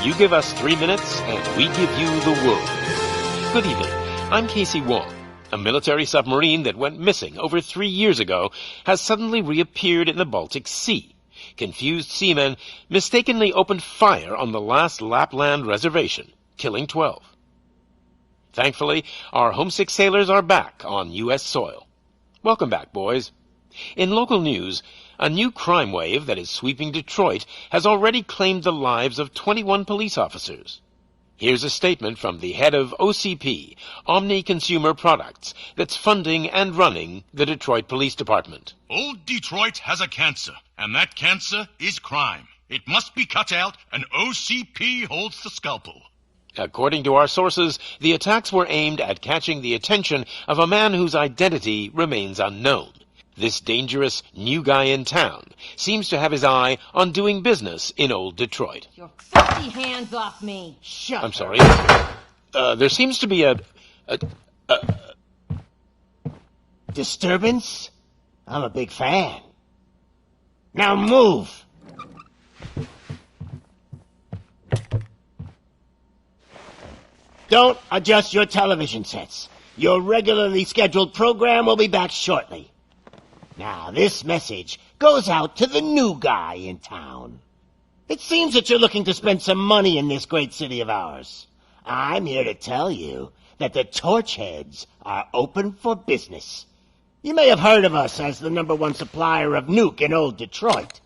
You give us 3 minutes, and we give you the world. Good evening. I'm Casey Wong. A military submarine that went missing over 3 years ago has suddenly reappeared in the Baltic Sea. Confused seamen mistakenly opened fire on the last Lapland reservation, killing 12. Thankfully, our homesick sailors are back on U.S. soil. Welcome back, boys. In local news, a new crime wave that is sweeping Detroit has already claimed the lives of 21 police officers. Here's a statement from the head of OCP, Omni Consumer Products, that's funding and running the Detroit Police Department. Old Detroit has a cancer, and that cancer is crime. It must be cut out, and OCP holds the scalpel. According to our sources, the attacks were aimed at catching the attention of a man whose identity remains unknown. This dangerous new guy in town seems to have his eye on doing business in old Detroit. Your filthy hands off me! Shut I'm sorry. There seems to be a disturbance? I'm a big fan. Now move! Don't adjust your television sets. Your regularly scheduled program will be back shortly. Now, this message goes out to the new guy in town. It seems that you're looking to spend some money in this great city of ours. I'm here to tell you that the Torchheads are open for business. You may have heard of us as the #1 supplier of nuke in old Detroit.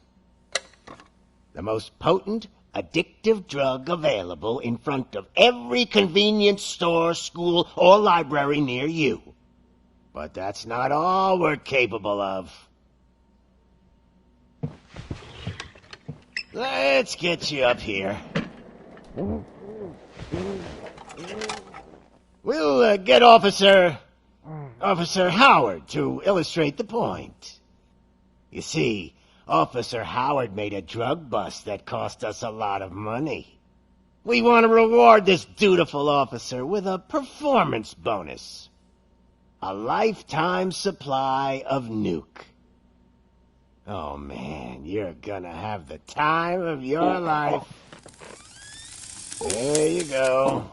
The most potent, addictive drug available in front of every convenience store, school, or library near you. But that's not all we're capable of. Let's get you up here. We'll get Officer Howard to illustrate the point. You see, Officer Howard made a drug bust that cost us a lot of money. We want to reward this dutiful officer with a performance bonus. A lifetime supply of nuke. Oh man, you're gonna have the time of your life. There you go.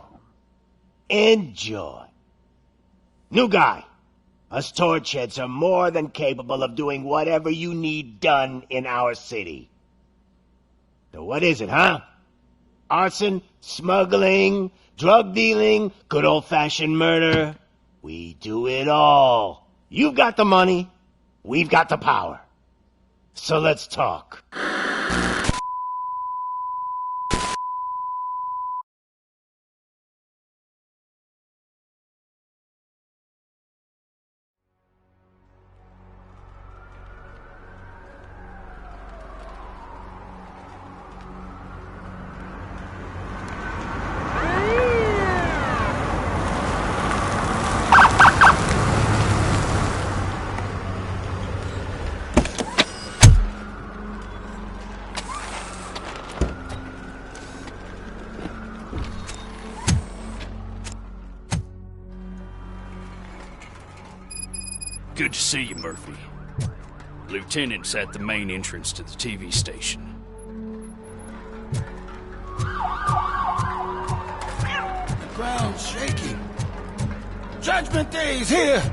Enjoy. New guy, us Torchheads are more than capable of doing whatever you need done in our city. So what is it, huh? Arson, smuggling, drug dealing, good old-fashioned murder? We do it all. You've got the money, we've got the power. So let's talk. Good to see you, Murphy. Lieutenant's at the main entrance to the TV station. The ground's shaking. Judgment Day is here!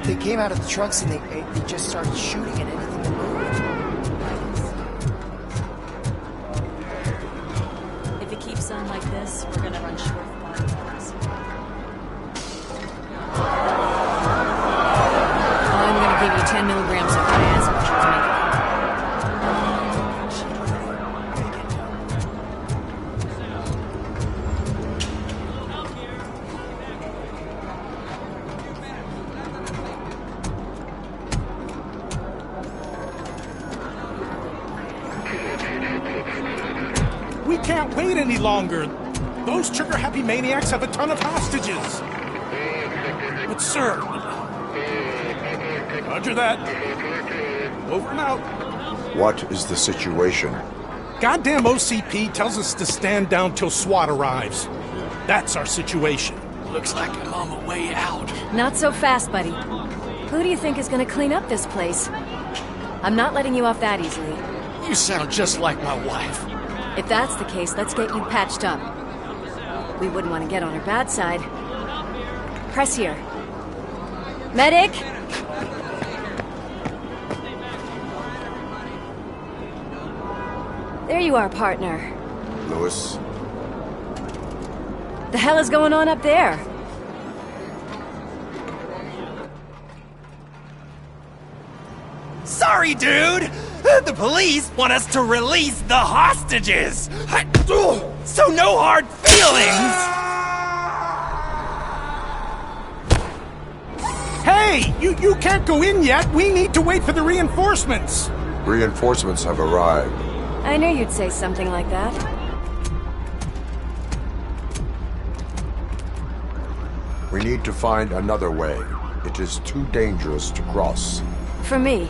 They came out of the trucks and they just started shooting at anything that moved. If it keeps on like this, we're gonna run short of body parts. I'm gonna give you 10 milligrams of diazepam to make it. We can't wait any longer. Those trigger-happy maniacs have a ton of hostages. But sir... Roger that. Over and out. What is the situation? Goddamn OCP tells us to stand down till SWAT arrives. That's our situation. Looks like I'm on my way out. Not so fast, buddy. Who do you think is gonna clean up this place? I'm not letting you off that easily. You sound just like my wife. If that's the case, let's get you patched up. We wouldn't want to get on her bad side. Press here. Medic! There you are, partner. Lewis, The hell is going on up there? Sorry, dude! The police want us to release the hostages! So no hard feelings! Hey, you can't go in yet. We need to wait for the reinforcements. reinforcements have arrived. I knew you'd say something like that. We need to find another way. It is too dangerous to cross. For me.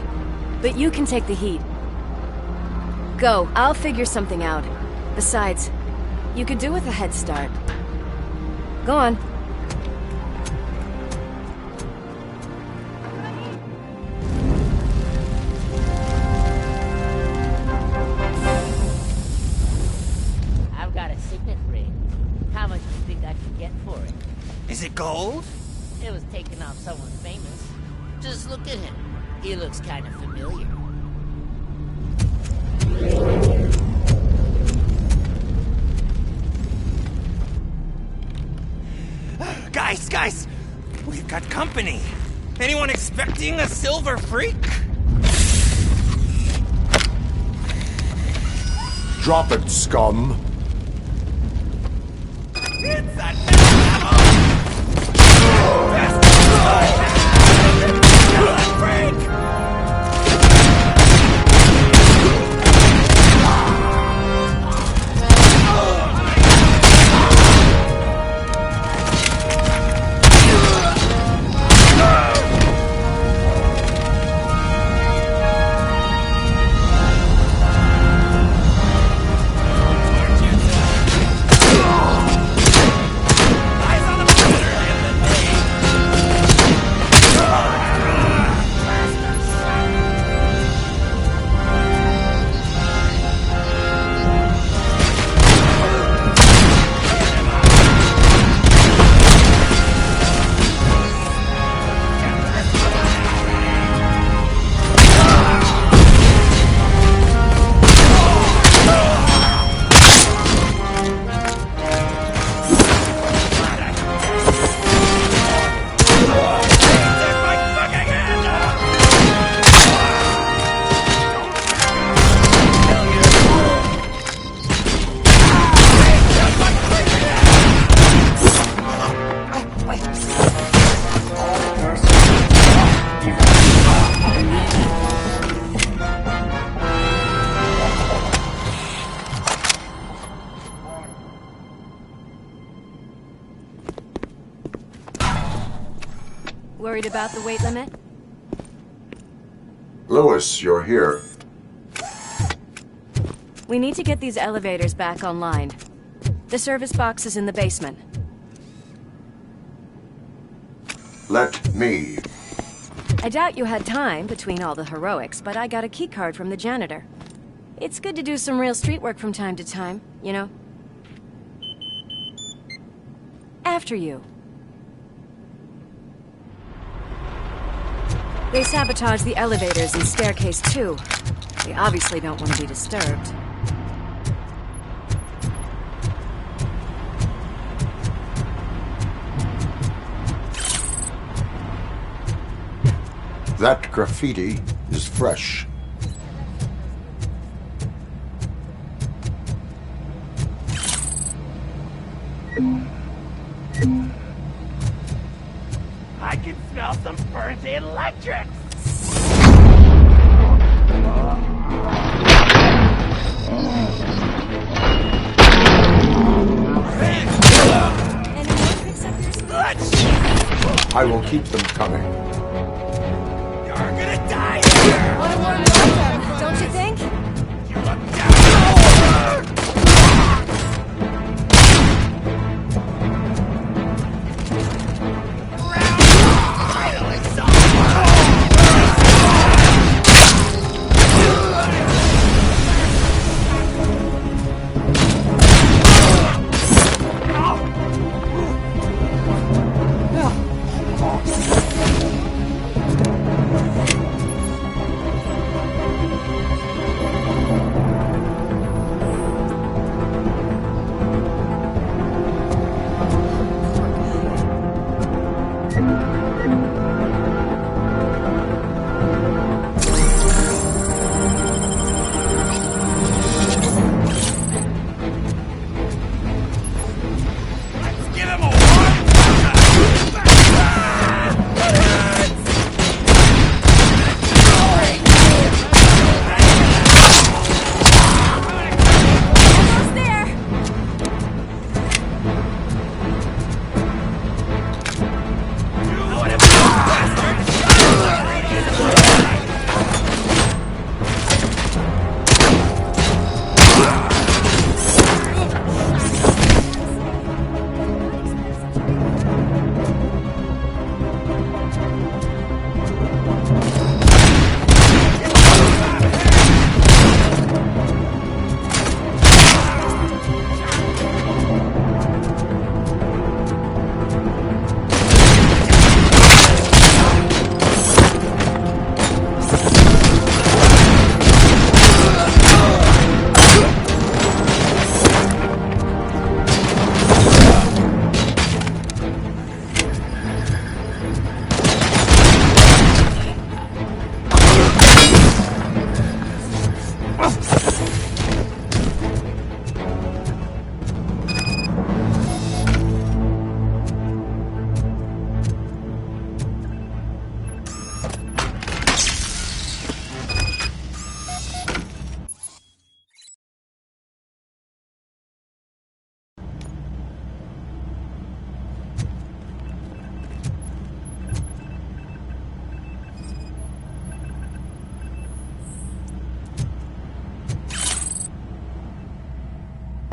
But you can take the heat. Go, I'll figure something out. Besides, you could do with a head start. Go on. I've got a signet ring. How much do you think I could get for it? Is it gold? It was taken off someone famous. Just look at him. He looks kind of familiar. Guys! We've got company. Anyone expecting a silver freak? Drop it, scum! It's a devil! Freak! Worried about the weight limit? Lewis, you're here. We need to get these elevators back online. The service box is in the basement. Let me. I doubt you had time between all the heroics, but I got a keycard from the janitor. It's good to do some real street work from time to time, you know? After you. They sabotage the elevators and staircase too. They obviously don't want to be disturbed. That graffiti is fresh. I can smell some burnt electric! I will keep them coming. You're gonna die here! What a warm welcome, don't you think? You look down! Finally, someone!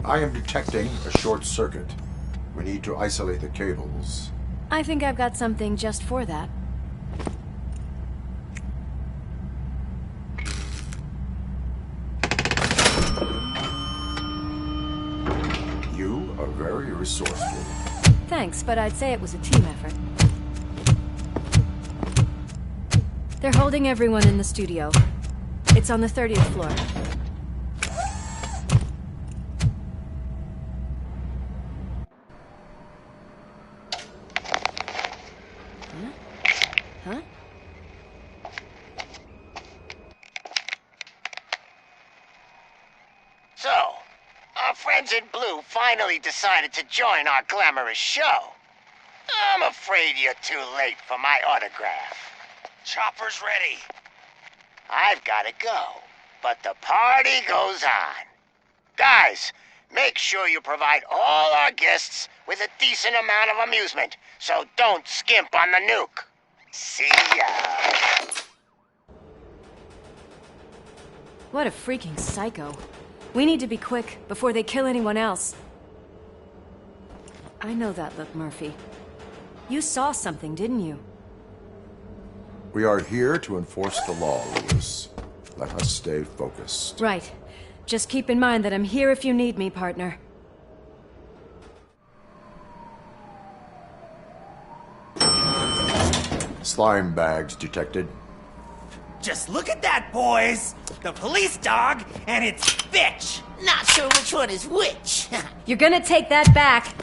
I am detecting a short circuit. We need to isolate the cables. I think I've got something just for that. You are very resourceful. Thanks, but I'd say it was a team effort. They're holding everyone in the studio. It's on the 30th floor. Huh? So, our friends in blue finally decided to join our glamorous show. I'm afraid you're too late for my autograph. Chopper's ready. I've got to go, but the party goes on. Guys, make sure you provide all our guests with a decent amount of amusement, so don't skimp on the nuke. See ya. What a freaking psycho. We need to be quick, before they kill anyone else. I know that look, Murphy. You saw something, didn't you? We are here to enforce the law, Lewis. Let us stay focused. Right. Just keep in mind that I'm here if you need me, partner. Slime bags detected. Just look at that, boys! The police dog and its bitch! Not sure which one is which. You're gonna take that back.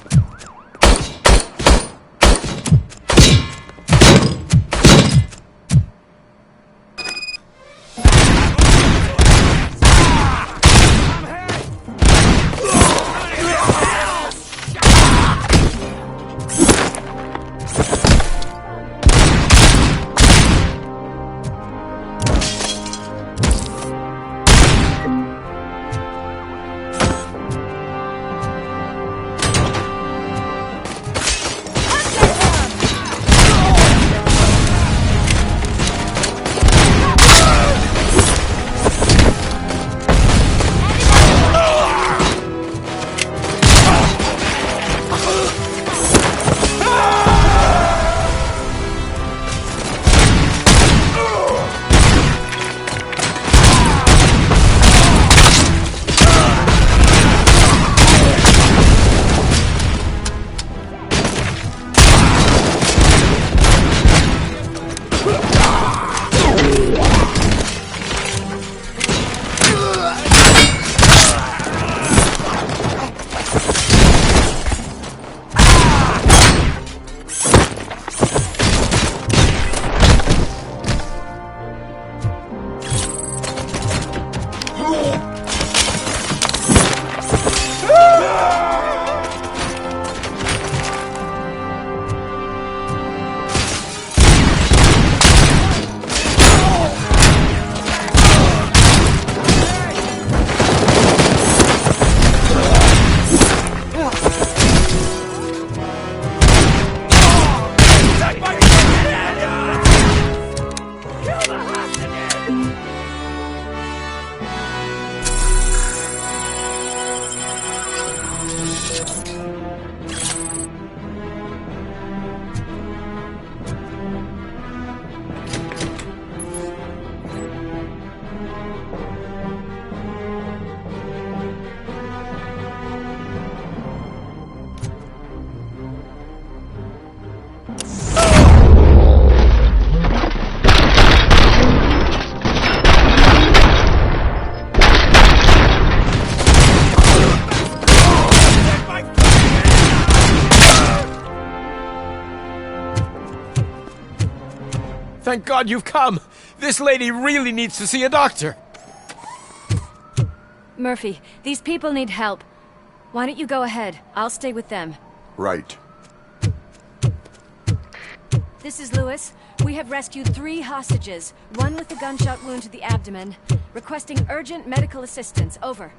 Thank God you've come. This lady really needs to see a doctor. Murphy, these people need help. Why don't you go ahead? I'll stay with them. Right. This is Lewis. We have rescued 3 hostages, one with a gunshot wound to the abdomen. Requesting urgent medical assistance. Over.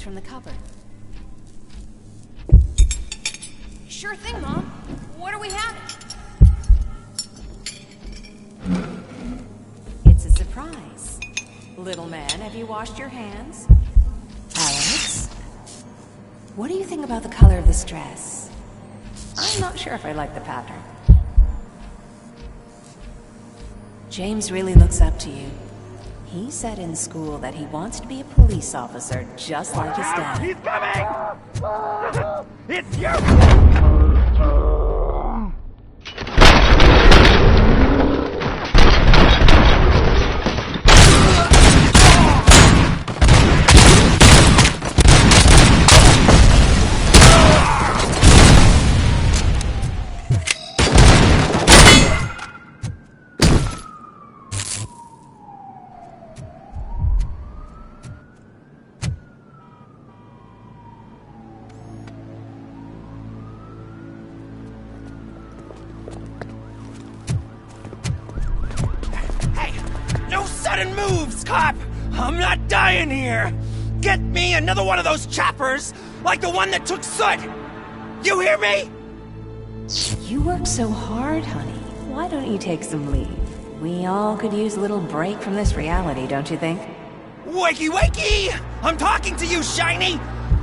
From the cupboard. Sure thing, Mom. What are we having? It's a surprise. Little man, have you washed your hands? Alex? What do you think about the color of this dress? I'm not sure if I like the pattern. James really looks up to you. He said in school that he wants to be a police officer just like his dad. He's coming! It's you! Sudden moves, cop! I'm not dying here! Get me another one of those choppers, like the one that took Soot! You hear me? You work so hard, honey. Why don't you take some leave? We all could use a little break from this reality, don't you think? Wakey, wakey! I'm talking to you, Shiny!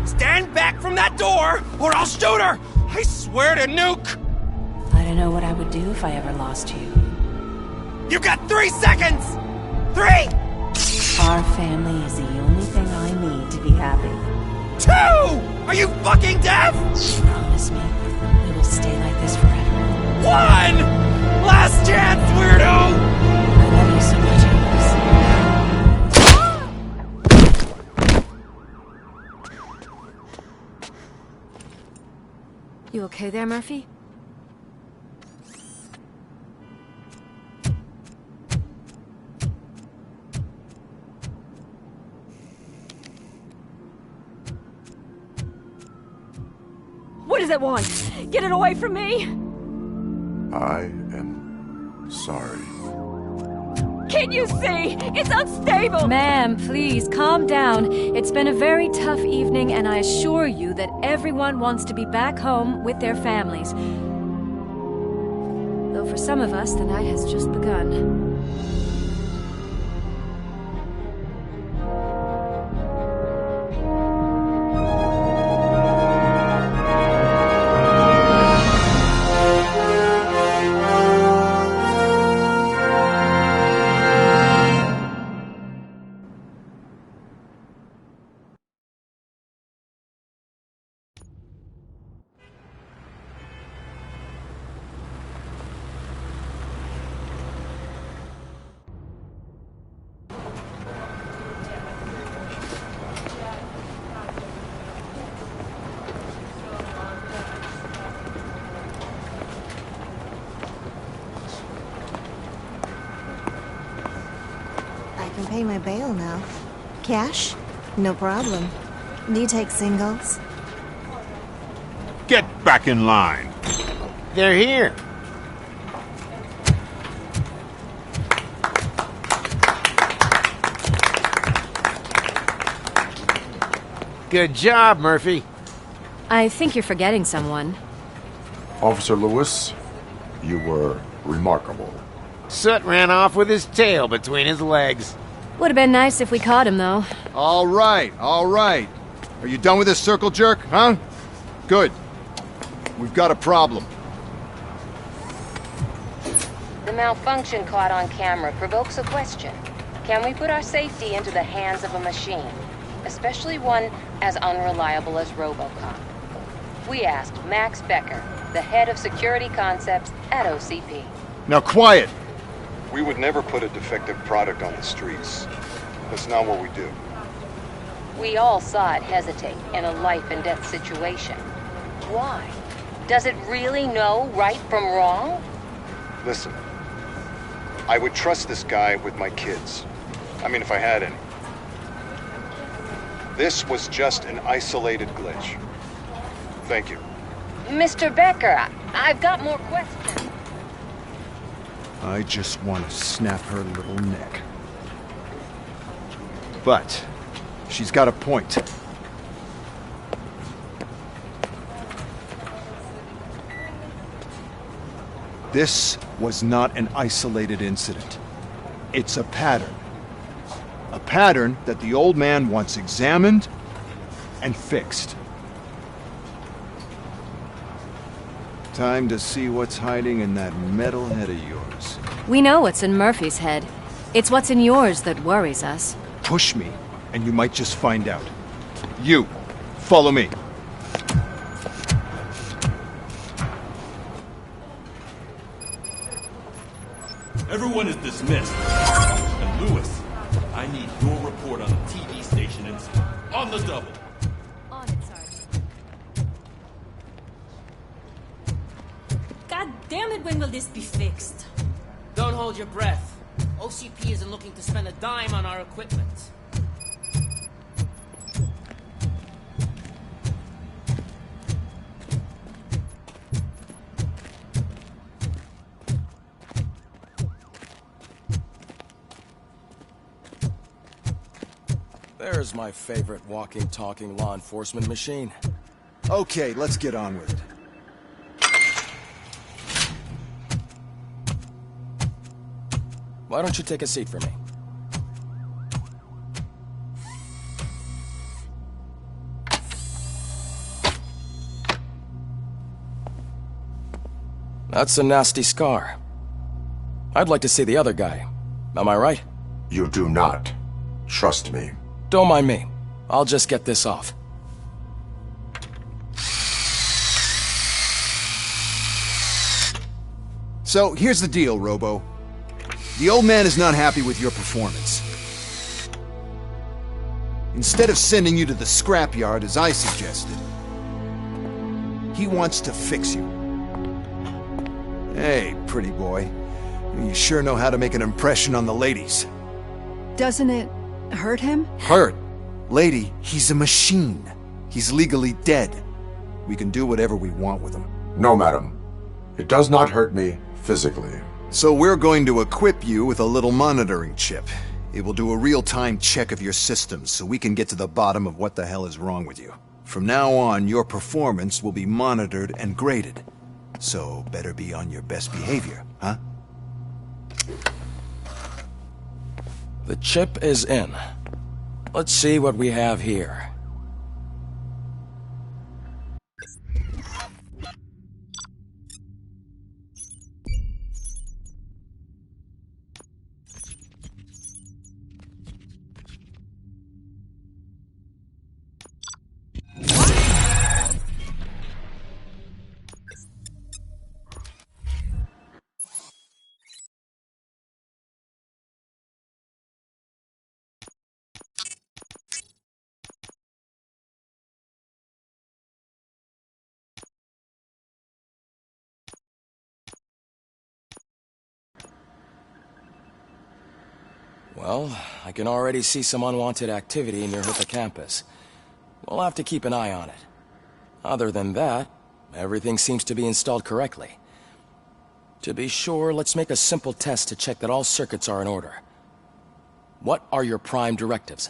Stand back from that door, or I'll shoot her! I swear to nuke! I don't know what I would do if I ever lost you. You got 3 seconds! 3! Our family is the only thing I need to be happy. 2! Are you fucking deaf? Promise me we will stay like this forever. 1! Last chance, weirdo! I love you so much, Amos. You okay there, Murphy? What does it want? Get it away from me! I am sorry. Can't you see? It's unstable! Ma'am, please, calm down. It's been a very tough evening, and I assure you that everyone wants to be back home with their families. Though for some of us, the night has just begun. Pay my bail now. Cash? No problem. Do you take singles? Get back in line. They're here. Good job, Murphy. I think you're forgetting someone. Officer Lewis, you were remarkable. Soot ran off with his tail between his legs. Would have been nice if we caught him, though. All right, all right. Are you done with this circle jerk, huh? Good. We've got a problem. The malfunction caught on camera provokes a question. Can we put our safety into the hands of a machine? Especially one as unreliable as Robocop. We asked Max Becker, the head of security concepts at OCP. Now quiet! We would never put a defective product on the streets. That's not what we do. We all saw it hesitate in a life-and-death situation. Why? Does it really know right from wrong? Listen, I would trust this guy with my kids. I mean, if I had any. This was just an isolated glitch. Thank you. Mr. Becker, I've got more questions. I just want to snap her little neck. But she's got a point. This was not an isolated incident. It's a pattern. A pattern that the old man wants examined and fixed. Time to see what's hiding in that metal head of yours. We know what's in Murphy's head. It's what's in yours that worries us. Push me, and you might just find out. You, follow me. Everyone is dismissed. And Lewis, I need your report on the TV station incident. On the double. On it, Sergeant. God damn it, when will this be fixed? Don't hold your breath. OCP isn't looking to spend a dime on our equipment. There's my favorite walking, talking law enforcement machine. Okay, let's get on with it. Why don't you take a seat for me? That's a nasty scar. I'd like to see the other guy. Am I right? You do not. Trust me. Don't mind me. I'll just get this off. So, here's the deal, Robo. The old man is not happy with your performance. Instead of sending you to the scrapyard as I suggested, he wants to fix you. Hey, pretty boy. You sure know how to make an impression on the ladies. Doesn't it hurt him? Hurt? Lady, he's a machine. He's legally dead. We can do whatever we want with him. No, madam. It does not hurt me physically. So we're going to equip you with a little monitoring chip. It will do a real-time check of your systems so we can get to the bottom of what the hell is wrong with you. From now on, your performance will be monitored and graded. So better be on your best behavior, huh? The chip is in. Let's see what we have here. Well, I can already see some unwanted activity in your hippocampus. We'll have to keep an eye on it. Other than that, everything seems to be installed correctly. To be sure, let's make a simple test to check that all circuits are in order. What are your prime directives?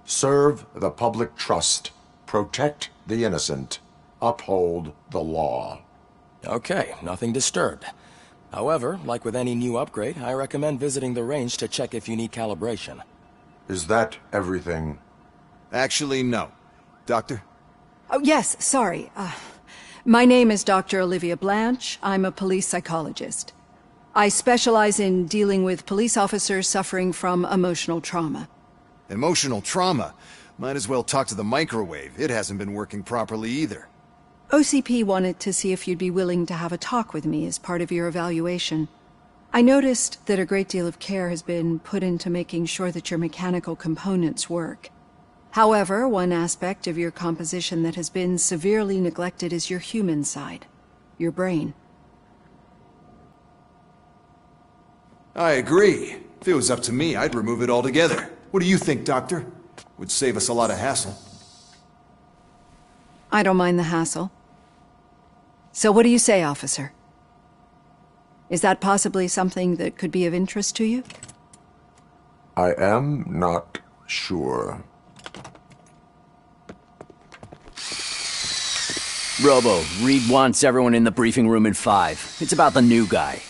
Serve the public trust. Protect the innocent. Uphold the law. Okay, nothing disturbed. However, like with any new upgrade, I recommend visiting the range to check if you need calibration. Is that everything? Actually, no. Doctor? Oh, yes, sorry. My name is Dr. Olivia Blanche. I'm a police psychologist. I specialize in dealing with police officers suffering from emotional trauma. Emotional trauma? Might as well talk to the microwave. It hasn't been working properly either. OCP wanted to see if you'd be willing to have a talk with me as part of your evaluation. I noticed that a great deal of care has been put into making sure that your mechanical components work. However, one aspect of your composition that has been severely neglected is your human side, your brain. I agree. If it was up to me, I'd remove it altogether. What do you think, Doctor? Would save us a lot of hassle. I don't mind the hassle. So what do you say, officer? Is that possibly something that could be of interest to you? I am not sure. Robo, Reed wants everyone in the briefing room in 5. It's about the new guy.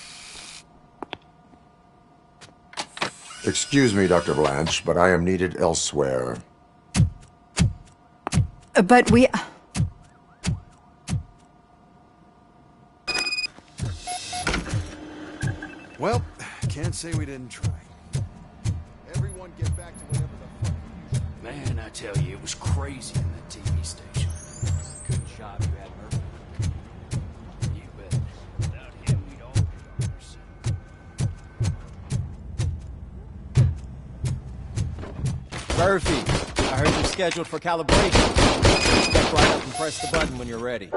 Excuse me, Dr. Blanche, but I am needed elsewhere. But we... Well, can't say we didn't try. Everyone get back to whatever the fuck... Man, I tell you, it was crazy in that TV station. Good job you had, Murphy. You bet. Without him, we'd all be on our Murphy, I heard you're scheduled for calibration. Step right up and press the button when you're ready.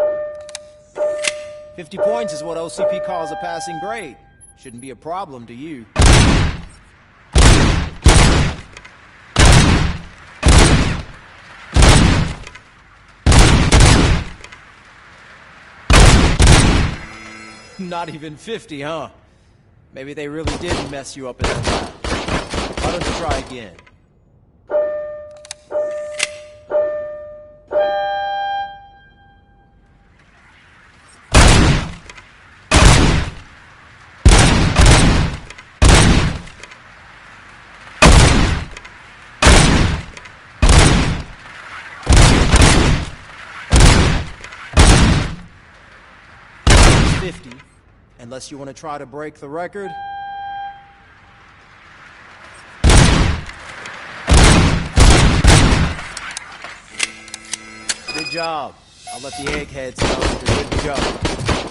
50 points is what OCP calls a passing grade. Shouldn't be a problem to you. Not even 50, huh? Maybe they really did mess you up in that lab. Why don't you try again? Unless you want to try to break the record. job. I'll let the eggheads know that you're good to go.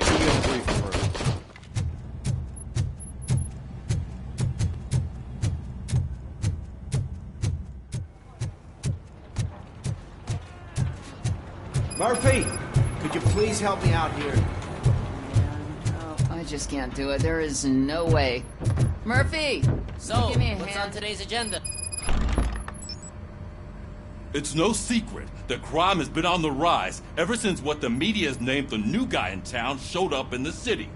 See you in the briefing room. Murphy, could you please help me out here? Oh, I just can't do it. There is no way. Murphy! So, give me a what's hand? on today's agenda? It's no secret that crime has been on the rise ever since what the media has named the new guy in town showed up in the city.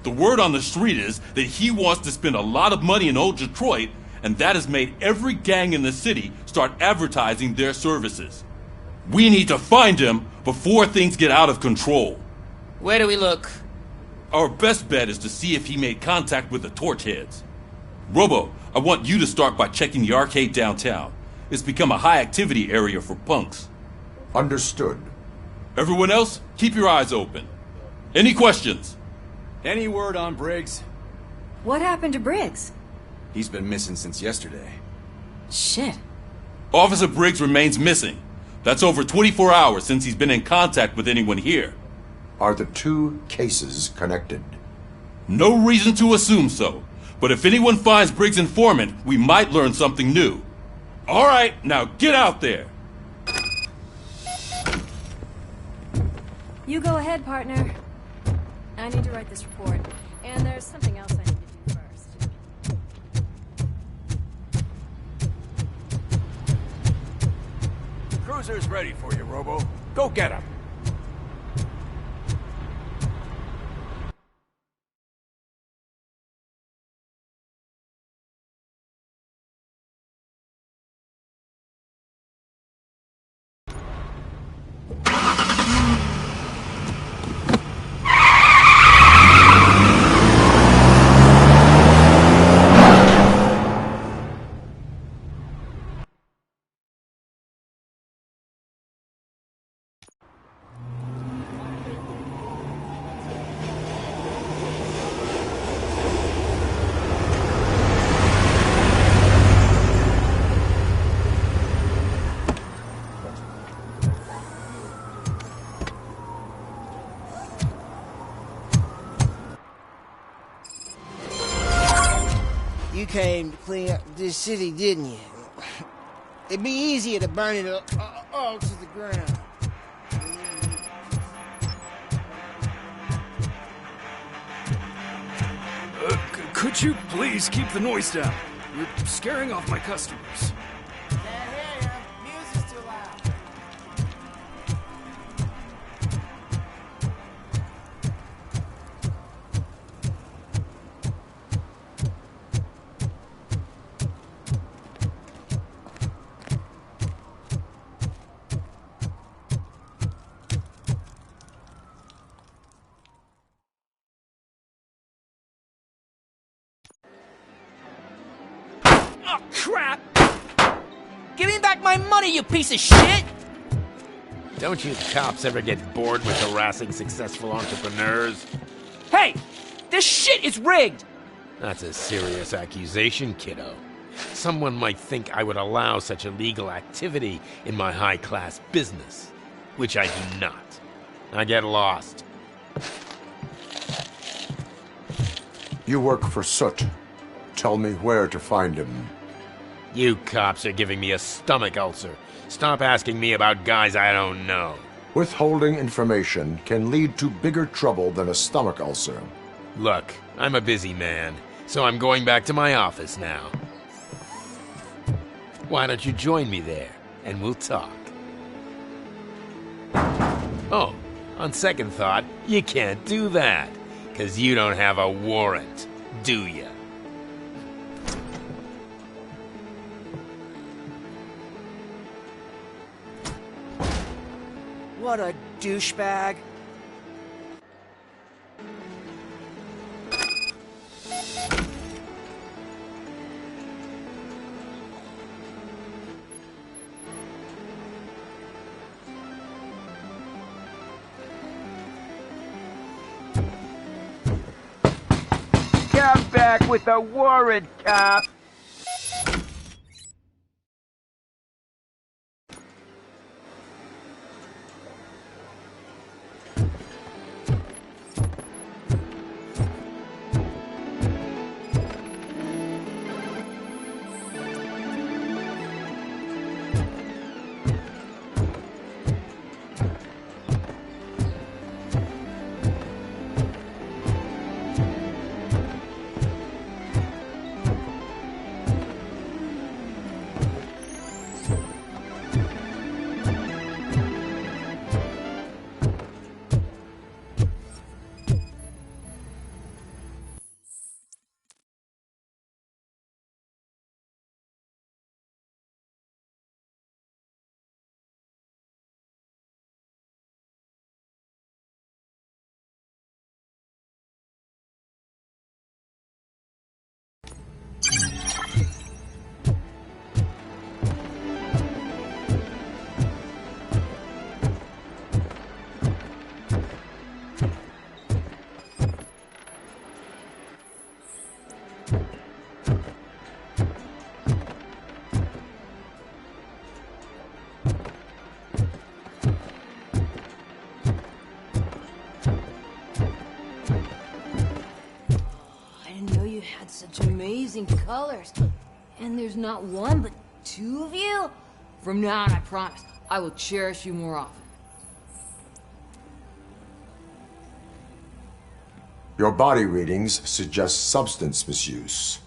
The word on the street is that he wants to spend a lot of money in old Detroit, and that has made every gang in the city start advertising their services. We need to find him before things get out of control. Where do we look? Our best bet is to see if he made contact with the Torchheads. Robo, I want you to start by checking the arcade downtown. It's become a high-activity area for punks. Understood. Everyone else, keep your eyes open. Any questions? Any word on Briggs? What happened to Briggs? He's been missing since yesterday. Shit. Officer Briggs remains missing. That's over 24 hours since he's been in contact with anyone here. Are the two cases connected? No reason to assume so. But if anyone finds Briggs' informant, we might learn something new. All right, now get out there. You go ahead, partner. I need to write this report. And there's something else I need to do first. Cruiser's ready for you, Robo. Go get him. You came to clean up this city, didn't you? It'd be easier to burn it all to the ground. Could you please keep the noise down? You're scaring off my customers. Music's too loud. Oh, crap! Give me back my money, you piece of shit! Don't you cops ever get bored with harassing successful entrepreneurs? Hey! This shit is rigged! That's a serious accusation, kiddo. Someone might think I would allow such illegal activity in my high-class business, which I do not. I get lost. You work for Soot. Tell me where to find him. You cops are giving me a stomach ulcer. Stop asking me about guys I don't know. Withholding information can lead to bigger trouble than a stomach ulcer. Look, I'm a busy man, so I'm going back to my office now. Why don't you join me there, and we'll talk. Oh, on second thought, you can't do that, 'cause you don't have a warrant, do ya? What a douchebag. Come back with a warrant, cop. man, such amazing colors. And there's not one, but two of you? From now on, I promise, I will cherish you more often. Your body readings suggest substance misuse.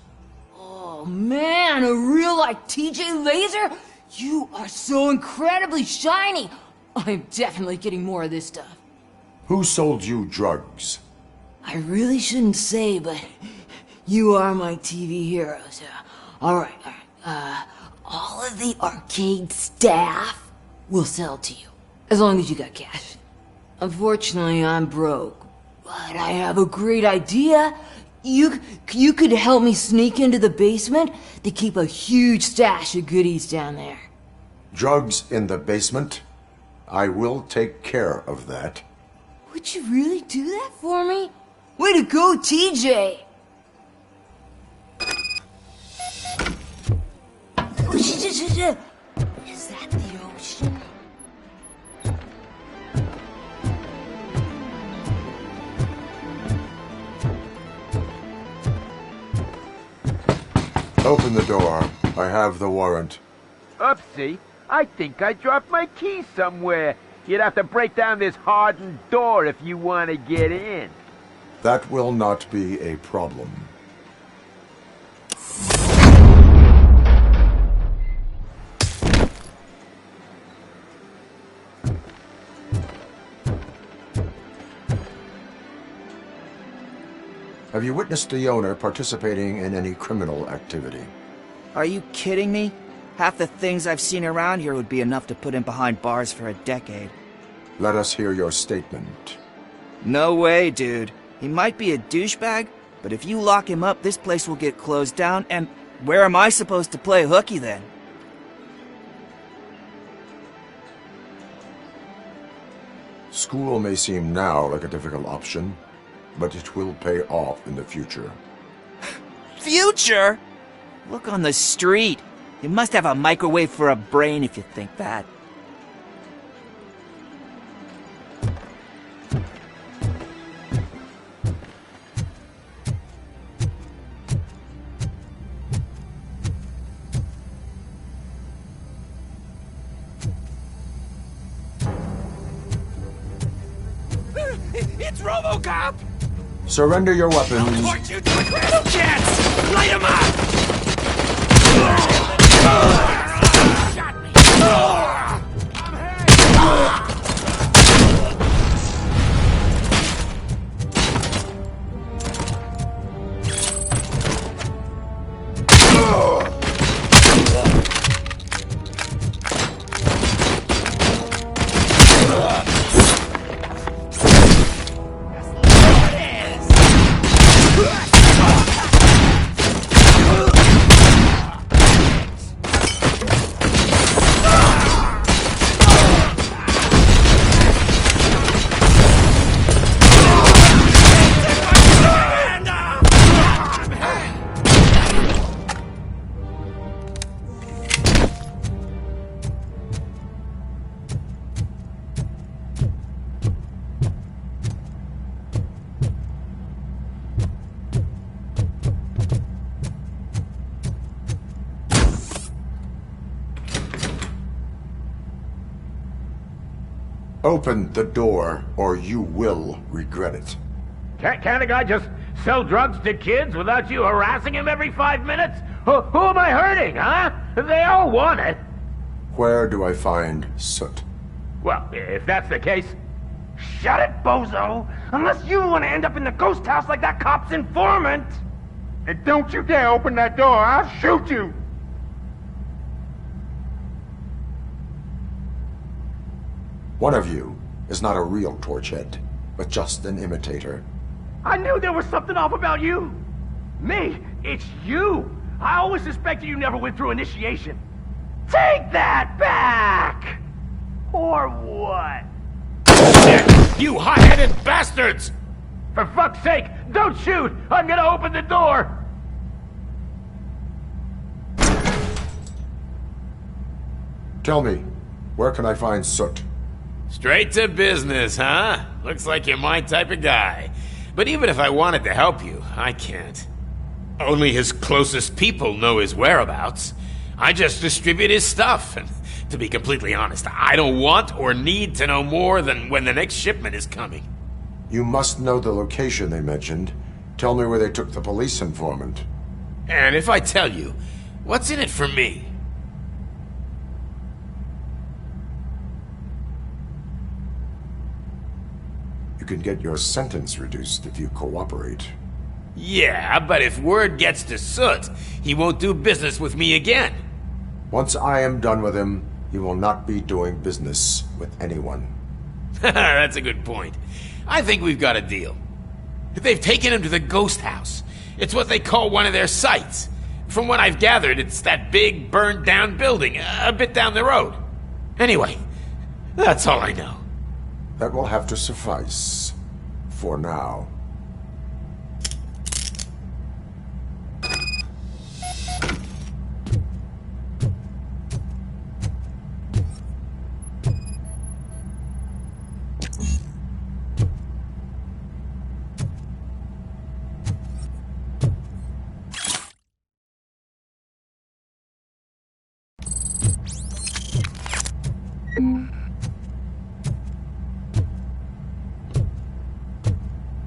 Oh man, a real-life TJ Laser? You are so incredibly shiny! I'm definitely getting more of this stuff. Who sold you drugs? I really shouldn't say, but you are my TV heroes. Alright. All of the arcade staff will sell to you, as long as you got cash. Unfortunately, I'm broke, but I have a great idea. You could help me sneak into the basement to keep a huge stash of goodies down there. Drugs in the basement? I will take care of that. Would you really do that for me? Way to go, TJ! Is that the ocean? Open the door. I have the warrant. Oopsie. I think I dropped my key somewhere. You'd have to break down this hardened door if you want to get in. That will not be a problem. Have you witnessed the owner participating in any criminal activity? Are you kidding me? Half the things I've seen around here would be enough to put him behind bars for a decade. Let us hear your statement. No way, dude. He might be a douchebag, but if you lock him up, this place will get closed down, and where am I supposed to play hooky then? School may seem now like a difficult option, but it will pay off in the future. Future? Look on the street. You must have a microwave for a brain if you think that. It's Robocop! Surrender your weapons. I'll torch you to a cradle chance! Light him up! Got me! Open the door, or you will regret it. Can't a guy just sell drugs to kids without you harassing him every 5 minutes? Who am I hurting, huh? They all want it. Where do I find Soot? Well, if that's the case... Shut it, bozo! Unless you want to end up in the ghost house like that cop's informant! And don't you dare open that door, I'll shoot you! One of you is not a real Torchhead, but just an imitator. I knew there was something off about you! Me? It's you! I always suspected you never went through initiation. Take that back! Or what? Shit! You hot-headed bastards! For fuck's sake, don't shoot! I'm gonna open the door! Tell me, where can I find Soot? Straight to business, huh? Looks like you're my type of guy. But even if I wanted to help you, I can't. Only his closest people know his whereabouts. I just distribute his stuff, and to be completely honest, I don't want or need to know more than when the next shipment is coming. You must know the location they mentioned. Tell me where they took the police informant. And if I tell you, what's in it for me? You can get your sentence reduced if you cooperate. Yeah, but if word gets to Soot, he won't do business with me again. Once I am done with him, he will not be doing business with anyone. That's a good point. I think we've got a deal. They've taken him to the ghost house. It's what they call one of their sites. From what I've gathered, it's that big, burned-down building, a bit down the road. Anyway, that's all I know. That will have to suffice. For now.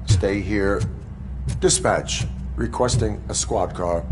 Stay here. Dispatch. Requesting a squad car.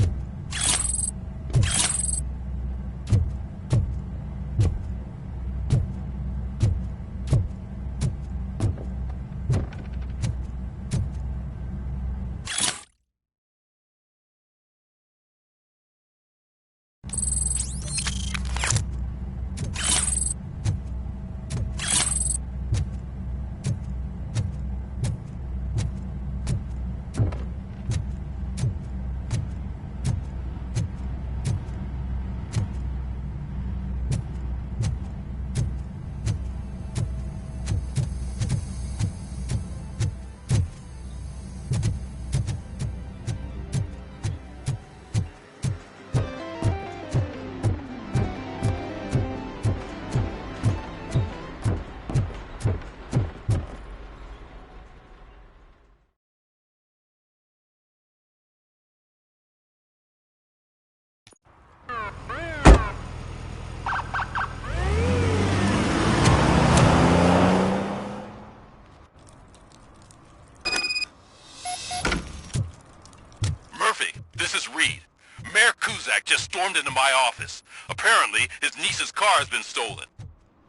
Just stormed into my office. Apparently, his niece's car has been stolen.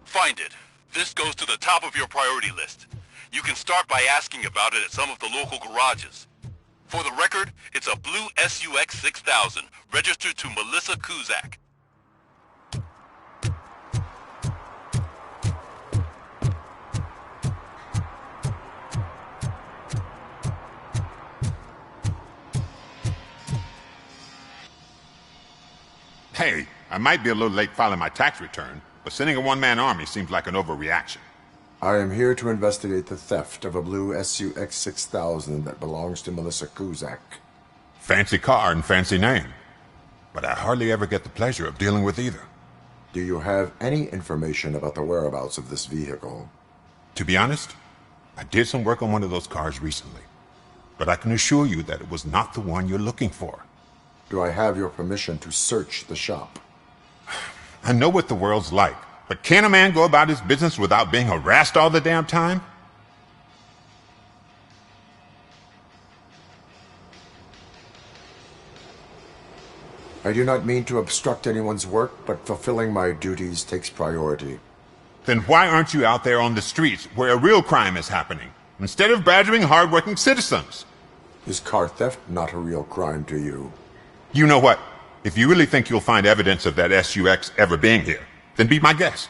Find it. This goes to the top of your priority list. You can start by asking about it at some of the local garages. For the record, it's a blue SUX 6000, registered to Melissa Kuzak. Hey, I might be a little late filing my tax return, but sending a one-man army seems like an overreaction. I am here to investigate the theft of a blue SUX 6000 that belongs to Melissa Kuzak. Fancy car and fancy name. But I hardly ever get the pleasure of dealing with either. Do you have any information about the whereabouts of this vehicle? To be honest, I did some work on one of those cars recently. But I can assure you that it was not the one you're looking for. Do I have your permission to search the shop? I know what the world's like, but can a man go about his business without being harassed all the damn time? I do not mean to obstruct anyone's work, but fulfilling my duties takes priority. Then why aren't you out there on the streets where a real crime is happening, instead of badgering hard-working citizens? Is car theft not a real crime to you? You know what? If you really think you'll find evidence of that SUX ever being here, then be my guest.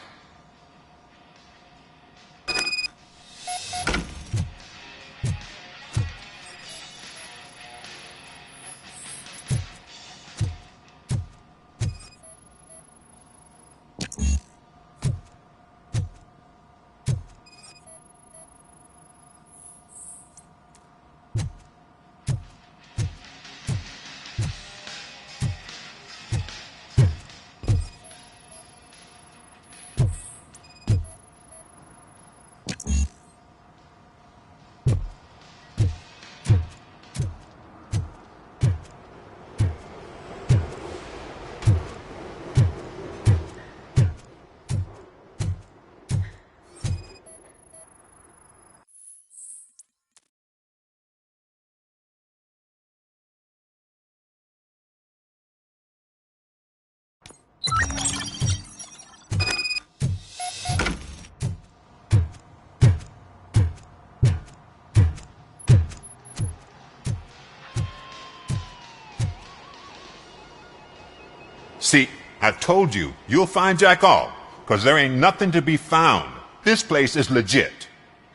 See, I told you, you'll find Jack all, because there ain't nothing to be found. This place is legit.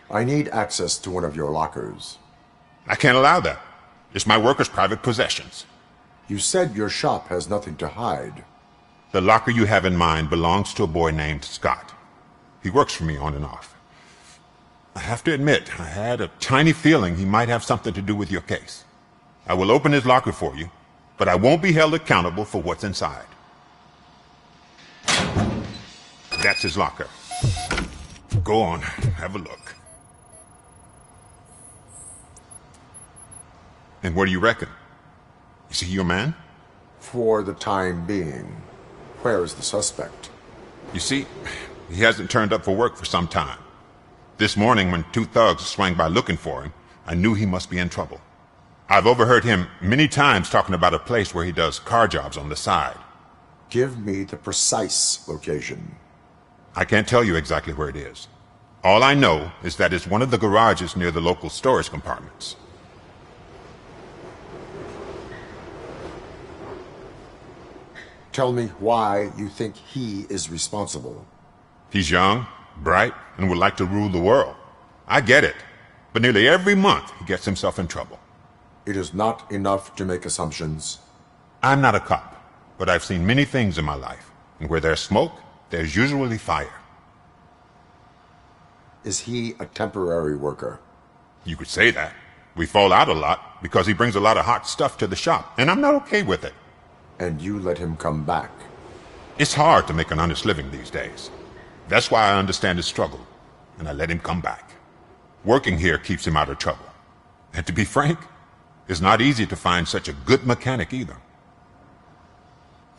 I need access to one of your lockers. I can't allow that. It's my workers' private possessions. You said your shop has nothing to hide. The locker you have in mind belongs to a boy named Scott. He works for me on and off. I have to admit, I had a tiny feeling he might have something to do with your case. I will open his locker for you, but I won't be held accountable for what's inside. That's his locker. Go on, have a look. And what do you reckon? Is he your man? For the time being. Where is the suspect? You see, he hasn't turned up for work for some time. This morning, when two thugs swang by looking for him, I knew he must be in trouble. I've overheard him many times talking about a place where he does car jobs on the side. Give me the precise location. I can't tell you exactly where it is. All I know is that it's one of the garages near the local storage compartments. Tell me why you think he is responsible. He's young, bright, and would like to rule the world. I get it. But nearly every month he gets himself in trouble. It is not enough to make assumptions. I'm not a cop, but I've seen many things in my life. And where there's smoke, there's usually fire. Is he a temporary worker? You could say that. We fall out a lot because he brings a lot of hot stuff to the shop, and I'm not okay with it. And you let him come back? It's hard to make an honest living these days. That's why I understand his struggle, and I let him come back. Working here keeps him out of trouble. And to be frank, it's not easy to find such a good mechanic either.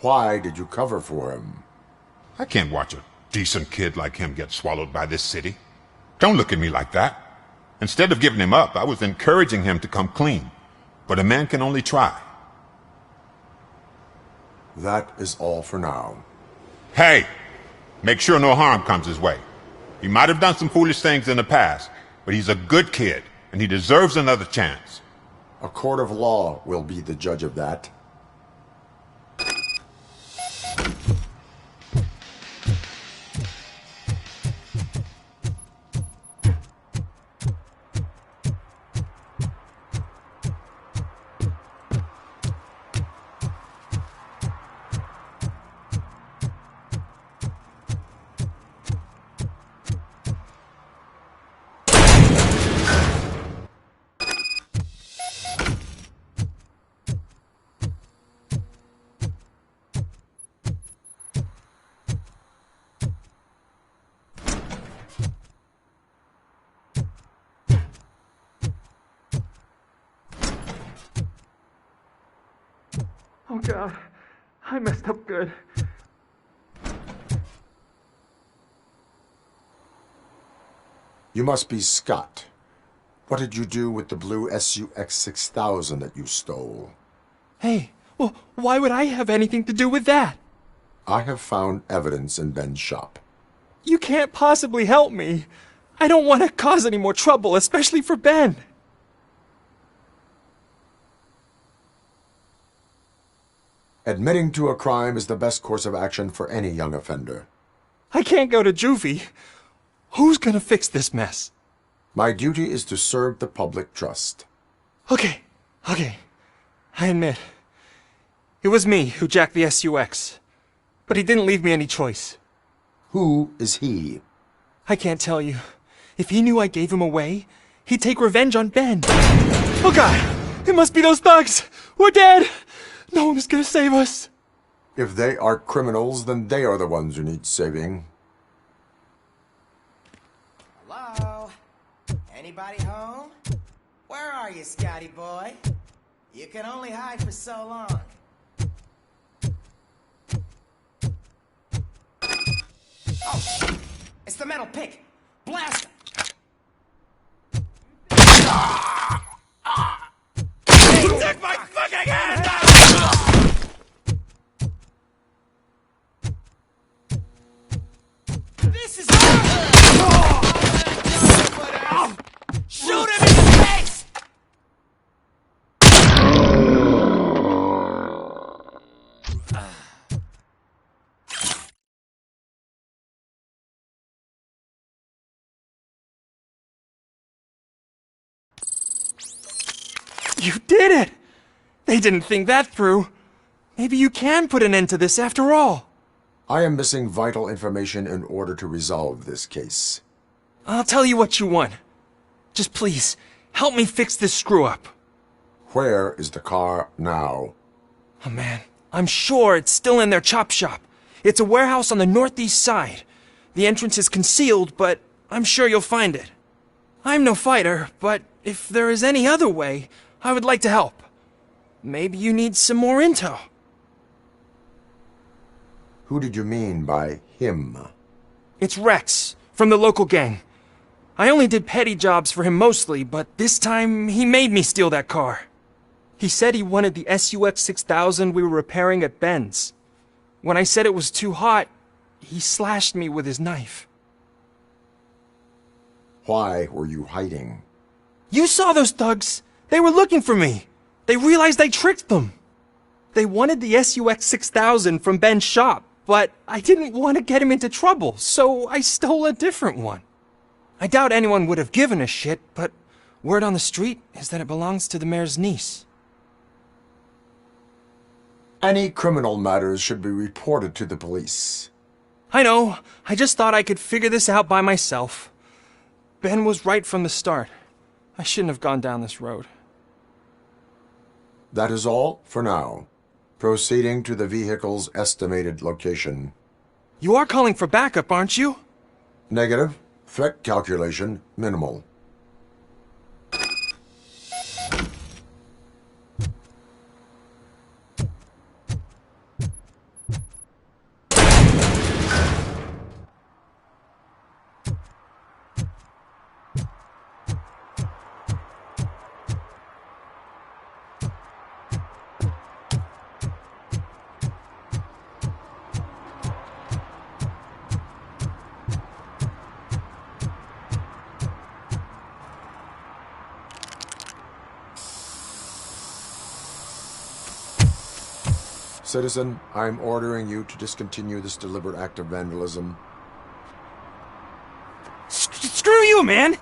Why did you cover for him? I can't watch a decent kid like him get swallowed by this city. Don't look at me like that. Instead of giving him up, I was encouraging him to come clean. But a man can only try. That is all for now. Hey! Make sure no harm comes his way. He might have done some foolish things in the past, but he's a good kid, and he deserves another chance. A court of law will be the judge of that. Oh God, I messed up good. You must be Scott. What did you do with the blue SUX 6000 that you stole? Hey, well, why would I have anything to do with that? I have found evidence in Ben's shop. You can't possibly help me. I don't want to cause any more trouble, especially for Ben. Admitting to a crime is the best course of action for any young offender. I can't go to juvie. Who's gonna fix this mess? My duty is to serve the public trust. Okay. I admit. It was me who jacked the SUX. But he didn't leave me any choice. Who is he? I can't tell you. If he knew I gave him away, he'd take revenge on Ben. Oh God! It must be those thugs! We're dead! No one is gonna save us. If they are criminals, then they are the ones who need saving. Hello? Anybody home? Where are you, Scotty boy? You can only hide for so long. Oh, shit! It's the metal pick! Blast him! He took my fucking hand! This is shoot him in the face! You did it! They didn't think that through. Maybe you can put an end to this after all. I am missing vital information in order to resolve this case. I'll tell you what you want. Just please, help me fix this screw-up. Where is the car now? Oh man, I'm sure it's still in their chop shop. It's a warehouse on the northeast side. The entrance is concealed, but I'm sure you'll find it. I'm no fighter, but if there is any other way, I would like to help. Maybe you need some more intel. Who did you mean by him? It's Rex, from the local gang. I only did petty jobs for him mostly, but this time he made me steal that car. He said he wanted the SUX 6000 we were repairing at Ben's. When I said it was too hot, he slashed me with his knife. Why were you hiding? You saw those thugs! They were looking for me! They realized I tricked them! They wanted the SUX 6000 from Ben's shop, but I didn't want to get him into trouble, so I stole a different one. I doubt anyone would have given a shit, but word on the street is that it belongs to the mayor's niece. Any criminal matters should be reported to the police. I know. I just thought I could figure this out by myself. Ben was right from the start. I shouldn't have gone down this road. That is all for now. Proceeding to the vehicle's estimated location. You are calling for backup, aren't you? Negative. Threat calculation minimal. Citizen, I'm ordering you to discontinue this deliberate act of vandalism. Screw you, man!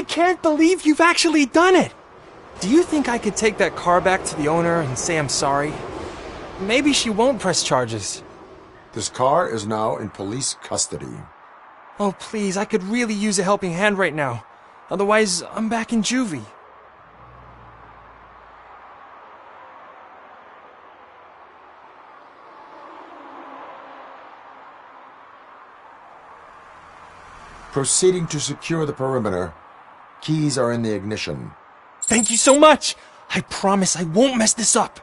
I can't believe you've actually done it! Do you think I could take that car back to the owner and say I'm sorry? Maybe she won't press charges. This car is now in police custody. Oh, please, I could really use a helping hand right now. Otherwise, I'm back in juvie. Proceeding to secure the perimeter. Keys are in the ignition. Thank you so much! I promise I won't mess this up!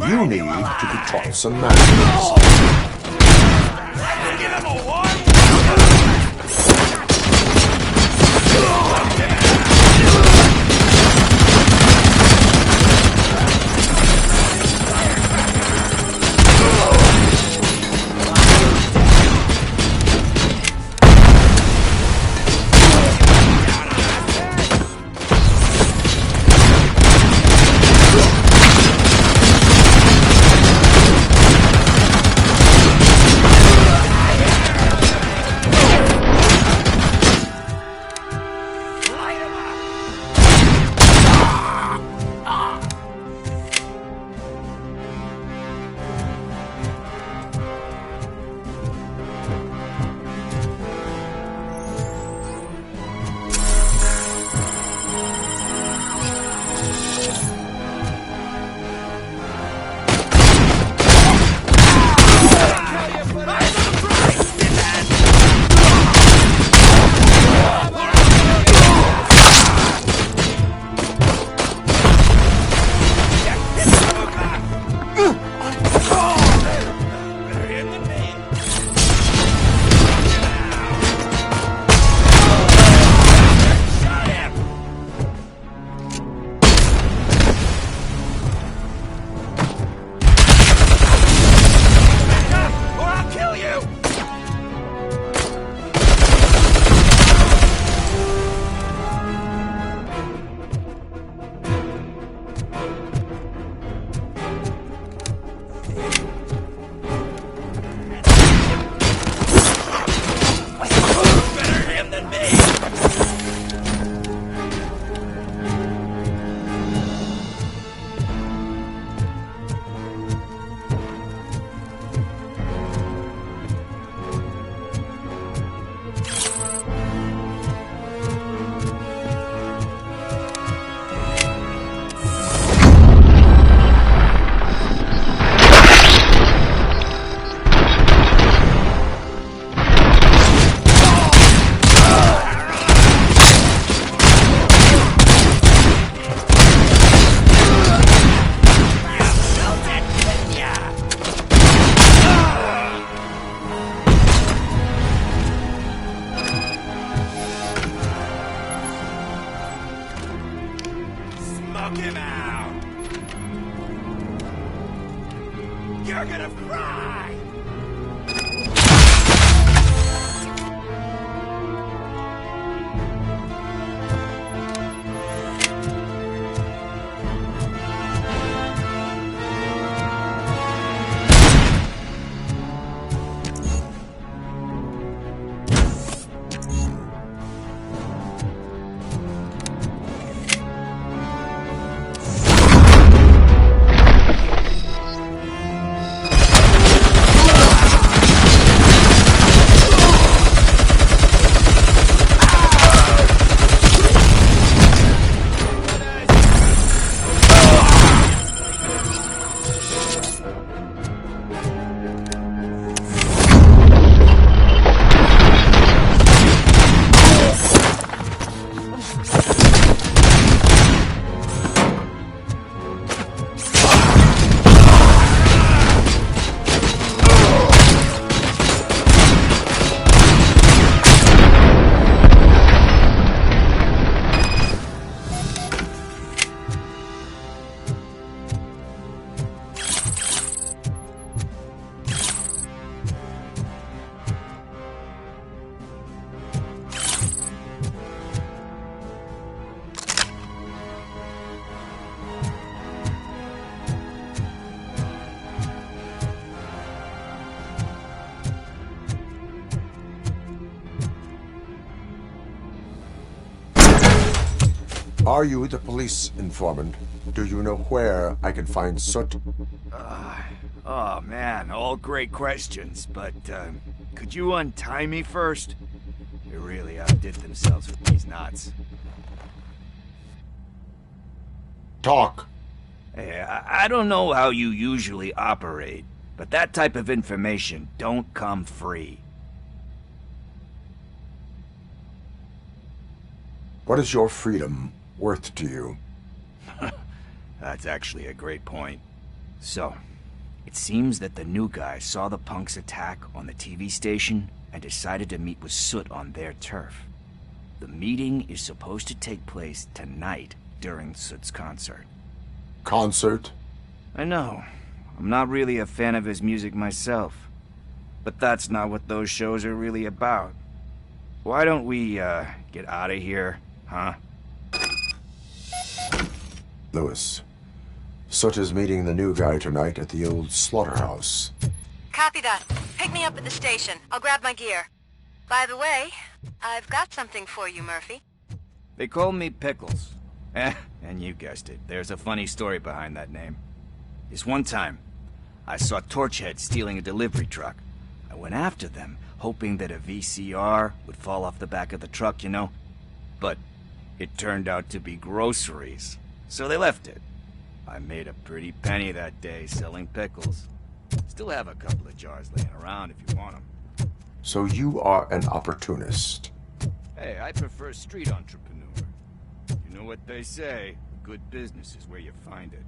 You need to be taught some manners. Give him a warning! Smoke him out! You're gonna fry! Are you the police informant? Do you know where I can find Soot? Oh man, all great questions, but could you untie me first? They really outdid themselves with these knots. Talk. Hey, I don't know how you usually operate, but that type of information don't come free. What is your freedom worth to you? That's actually a great point. So, it seems that the new guy saw the punks attack on the TV station and decided to meet with Soot on their turf. The meeting is supposed to take place tonight during Soot's concert. Concert? I know. I'm not really a fan of his music myself. But that's not what those shows are really about. Why don't we, get out of here, huh? Lewis, Soot is meeting the new guy tonight at the old slaughterhouse. Copy that. Pick me up at the station. I'll grab my gear. By the way, I've got something for you, Murphy. They call me Pickles. And you guessed it. There's a funny story behind that name. This one time, I saw Torchhead stealing a delivery truck. I went after them, hoping that a VCR would fall off the back of the truck, you know? But it turned out to be groceries, so they left it. I made a pretty penny that day selling pickles. Still have a couple of jars laying around if you want them. So you are an opportunist. Hey, I prefer street entrepreneur. You know what they say, good business is where you find it.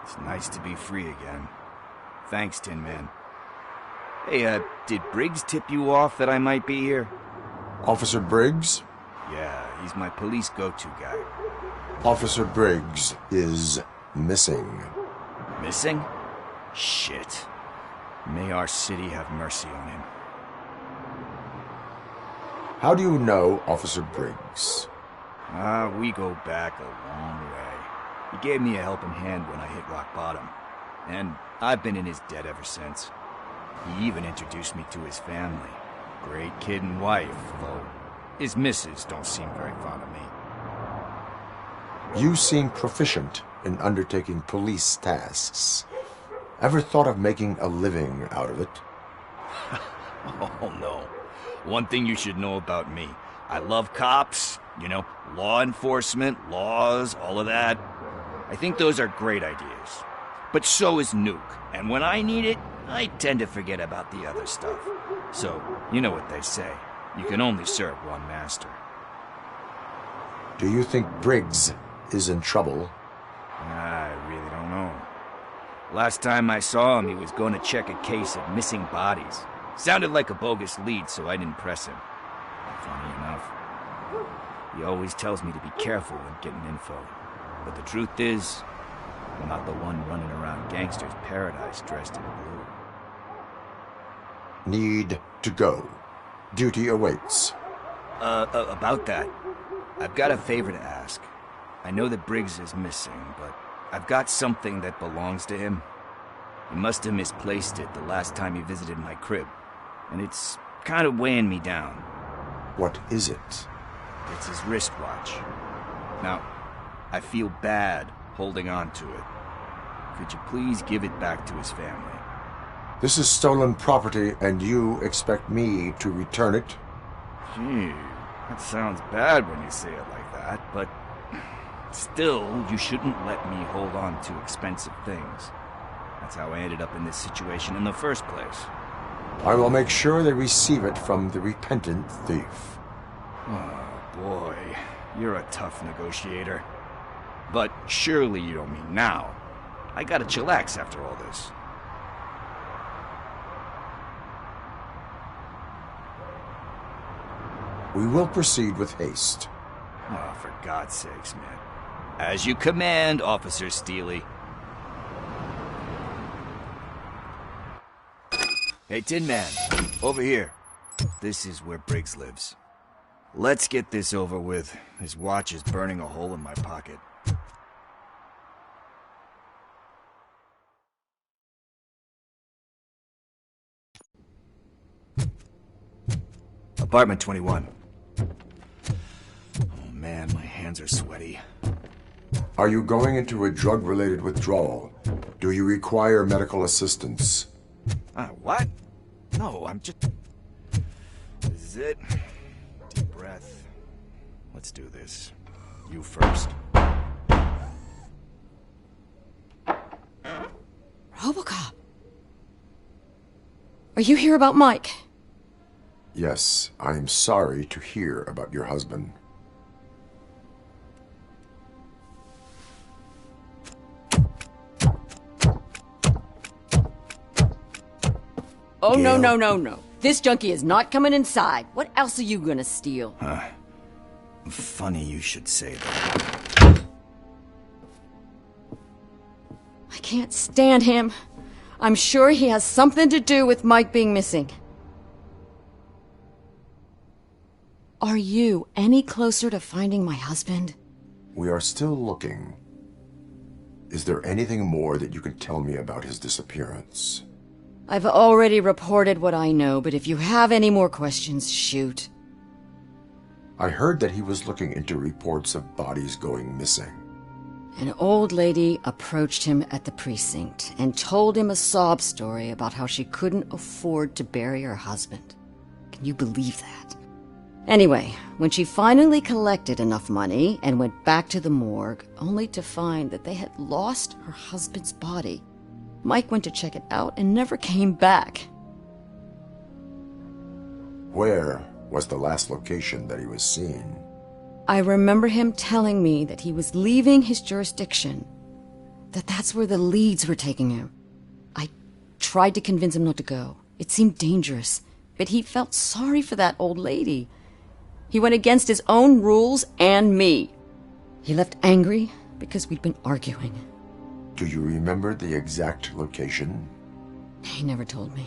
It's nice to be free again. Thanks, Tin Man. Hey, did Briggs tip you off that I might be here? Officer Briggs? Yeah, he's my police go-to guy. Officer Briggs is missing. Missing? Shit. May our city have mercy on him. How do you know Officer Briggs? We go back a long way. He gave me a helping hand when I hit rock bottom, and I've been in his debt ever since. He even introduced me to his family. Great kid and wife, though his missus don't seem very fond of me. You seem proficient in undertaking police tasks. Ever thought of making a living out of it? Oh no. One thing you should know about me. I love cops, you know, law enforcement, laws, all of that. I think those are great ideas. But so is Nuke, and when I need it, I tend to forget about the other stuff. So, you know what they say. You can only serve one master. Do you think Briggs is in trouble? I really don't know. Last time I saw him, he was going to check a case of missing bodies. Sounded like a bogus lead, so I didn't press him. Funny enough. He always tells me to be careful when getting info. But the truth is, I'm not the one running around gangster's paradise dressed in blue. Need to go. Duty awaits. About that, I've got a favor to ask. I know that Briggs is missing, but I've got something that belongs to him. He must have misplaced it the last time he visited my crib, and it's kind of weighing me down. What is it? It's his wristwatch. Now, I feel bad holding on to it. Could you please give it back to his family? This is stolen property, and you expect me to return it? Gee, that sounds bad when you say it like that, but still, you shouldn't let me hold on to expensive things. That's how I ended up in this situation in the first place. I will make sure they receive it from the repentant thief. Oh, boy. You're a tough negotiator. But surely you don't mean now. I gotta chillax after all this. We will proceed with haste. Oh, for God's sakes, man. As you command, Officer Steely. Hey, Tin Man, over here. This is where Briggs lives. Let's get this over with. His watch is burning a hole in my pocket. Apartment 21. Oh man, my hands are sweaty. Are you going into a drug-related withdrawal? Do you require medical assistance? What? No, I'm just... This is it. Deep breath. Let's do this. You first. Robocop. Are you here about Mike? Yes, I'm sorry to hear about your husband. Oh, no. This junkie is not coming inside. What else are you gonna steal? Funny you should say that. I can't stand him. I'm sure he has something to do with Mike being missing. Are you any closer to finding my husband? We are still looking. Is there anything more that you can tell me about his disappearance? I've already reported what I know, but if you have any more questions, shoot. I heard that he was looking into reports of bodies going missing. An old lady approached him at the precinct and told him a sob story about how she couldn't afford to bury her husband. Can you believe that? Anyway, when she finally collected enough money and went back to the morgue, only to find that they had lost her husband's body, Mike went to check it out and never came back. Where was the last location that he was seen? I remember him telling me that he was leaving his jurisdiction, that that's where the leads were taking him. I tried to convince him not to go. It seemed dangerous, but he felt sorry for that old lady. He went against his own rules and me. He left angry because we'd been arguing. Do you remember the exact location? He never told me,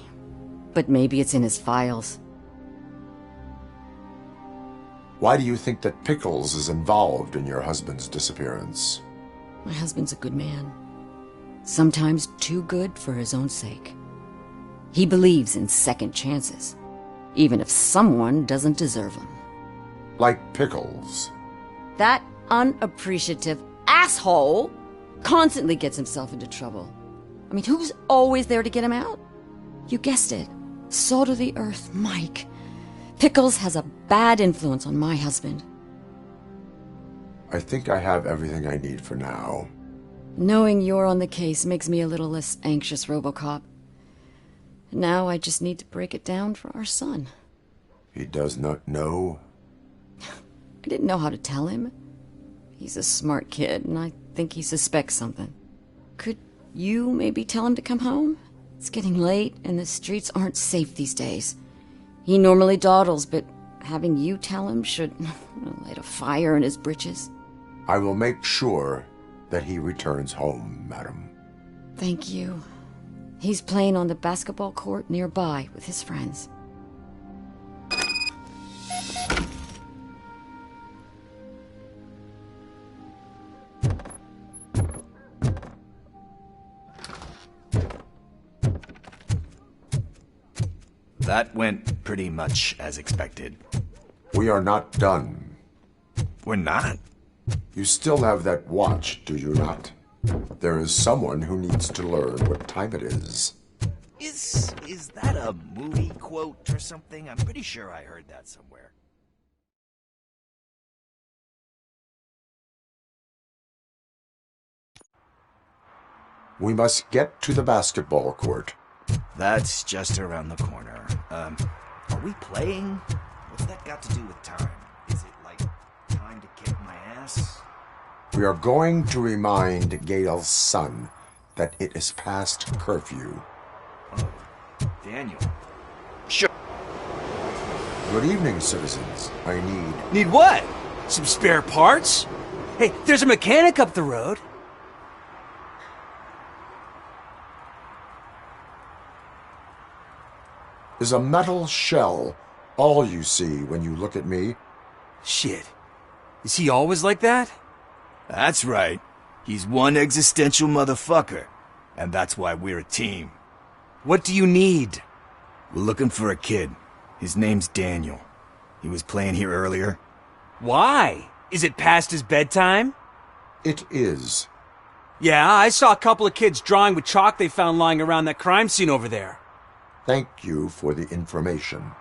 but maybe it's in his files. Why do you think that Pickles is involved in your husband's disappearance? My husband's a good man. Sometimes too good for his own sake. He believes in second chances, even if someone doesn't deserve them. Like Pickles? That unappreciative asshole constantly gets himself into trouble. I mean, who's always there to get him out? You guessed it. Salt of the earth, Mike. Pickles has a bad influence on my husband. I think I have everything I need for now. Knowing you're on the case makes me a little less anxious, Robocop. Now I just need to break it down for our son. He does not know? I didn't know how to tell him. He's a smart kid, and I think he suspects something. Could you maybe tell him to come home? It's getting late, and the streets aren't safe these days. He normally dawdles, but having you tell him should light a fire in his britches. I will make sure that he returns home, madam. Thank you. He's playing on the basketball court nearby with his friends. That went pretty much as expected. We are not done. We're not? You still have that watch, do you not? There is someone who needs to learn what time it is. Is that a movie quote or something? I'm pretty sure I heard that somewhere. We must get to the basketball court. That's just around the corner. Are we playing? What's that got to do with time? Is it like time to kick my ass? We are going to remind Gail's son that it is past curfew. Oh, Daniel. Sure. Good evening, citizens. I need... Need what? Some spare parts? Hey, there's a mechanic up the road. Is a metal shell all you see when you look at me? Shit. Is he always like that? That's right. He's one existential motherfucker. And that's why we're a team. What do you need? We're looking for a kid. His name's Daniel. He was playing here earlier. Why? Is it past his bedtime? It is. Yeah, I saw a couple of kids drawing with chalk they found lying around that crime scene over there. Thank you for the information.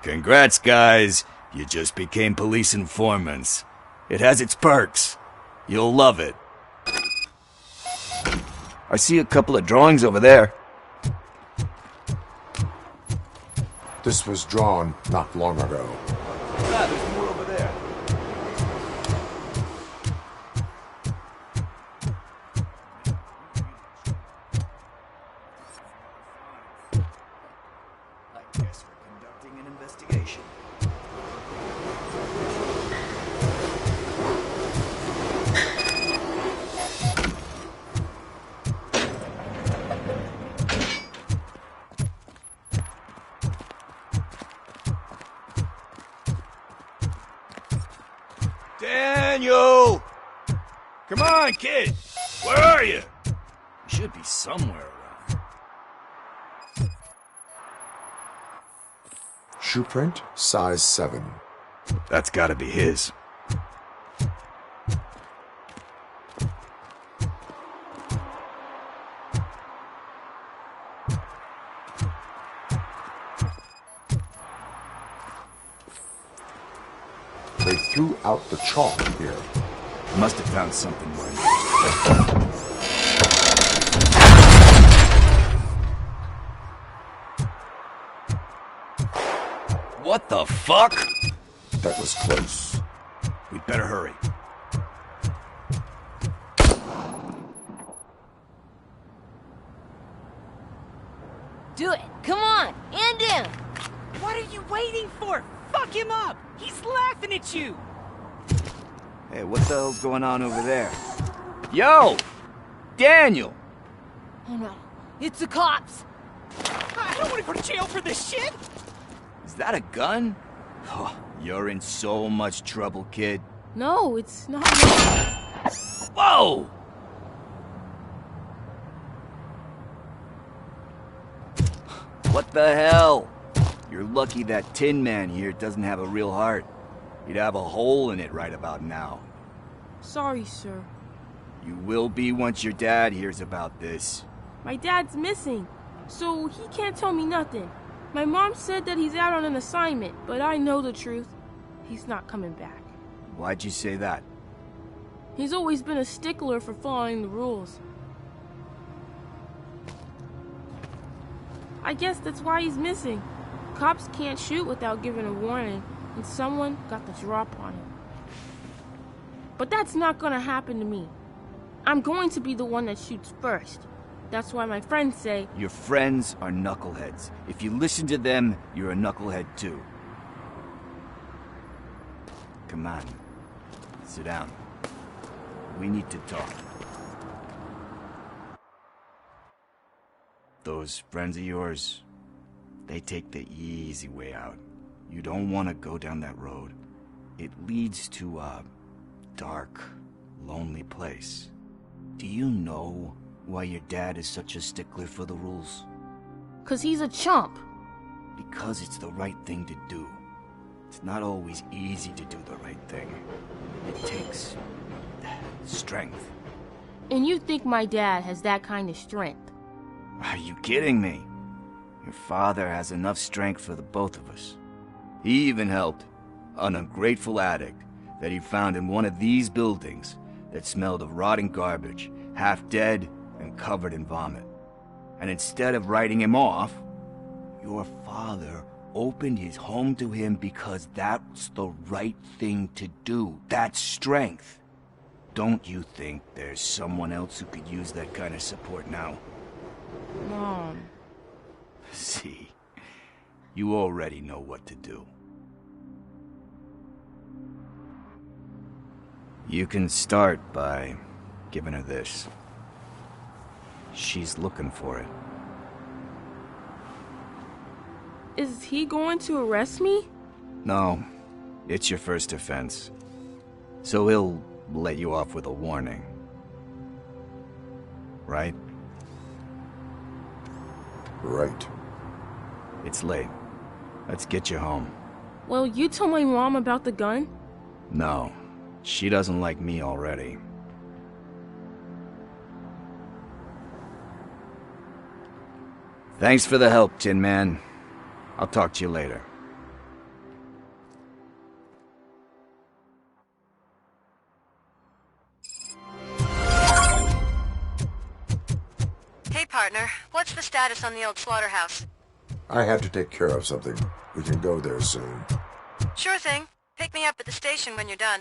Congrats, guys. You just became police informants. It has its perks. You'll love it. I see a couple of drawings over there. This was drawn not long ago. Ah, there's more over there. I guess we're conducting an investigation. Daniel! Come on, kid! Where are you? You should be somewhere around. Shoe print, size 7. That's gotta be his. They threw out the chalk here. Must have found something worth. What the fuck? That was close. We'd better hurry. Do it. Come on. End him. What are you waiting for? Fuck him up. He's laughing at you. Hey, what the hell's going on over there? Yo! Daniel! Oh no. It's the cops. I don't want to go to jail for this shit. Is that a gun? Oh, you're in so much trouble, kid. No, it's not. Whoa! What the hell? You're lucky that Tin Man here doesn't have a real heart. He'd have a hole in it right about now. Sorry, sir. You will be once your dad hears about this. My dad's missing, so he can't tell me nothing. My mom said that he's out on an assignment, but I know the truth. He's not coming back. Why'd you say that? He's always been a stickler for following the rules. I guess that's why he's missing. Cops can't shoot without giving a warning, and someone got the drop on him. But that's not gonna happen to me. I'm going to be the one that shoots first. That's why my friends say... Your friends are knuckleheads. If you listen to them, you're a knucklehead too. Come on. Sit down. We need to talk. Those friends of yours, they take the easy way out. You don't want to go down that road. It leads to a dark, lonely place. Do you know why your dad is such a stickler for the rules? 'Cause he's a chump. Because it's the right thing to do. It's not always easy to do the right thing. It takes strength. And you think my dad has that kind of strength? Are you kidding me? Your father has enough strength for the both of us. He even helped an ungrateful addict that he found in one of these buildings that smelled of rotting garbage, half dead and covered in vomit. And instead of writing him off, your father opened his home to him because that's the right thing to do. That's strength. Don't you think there's someone else who could use that kind of support now? Mom. See, you already know what to do. You can start by giving her this. She's looking for it. Is he going to arrest me? No, it's your first offense. So he'll let you off with a warning. Right? Right. It's late. Let's get you home. Well, you told my mom about the gun? No, she doesn't like me already. Thanks for the help, Tin Man. I'll talk to you later. Hey, partner. What's the status on the old slaughterhouse? I had to take care of something. We can go there soon. Sure thing. Pick me up at the station when you're done.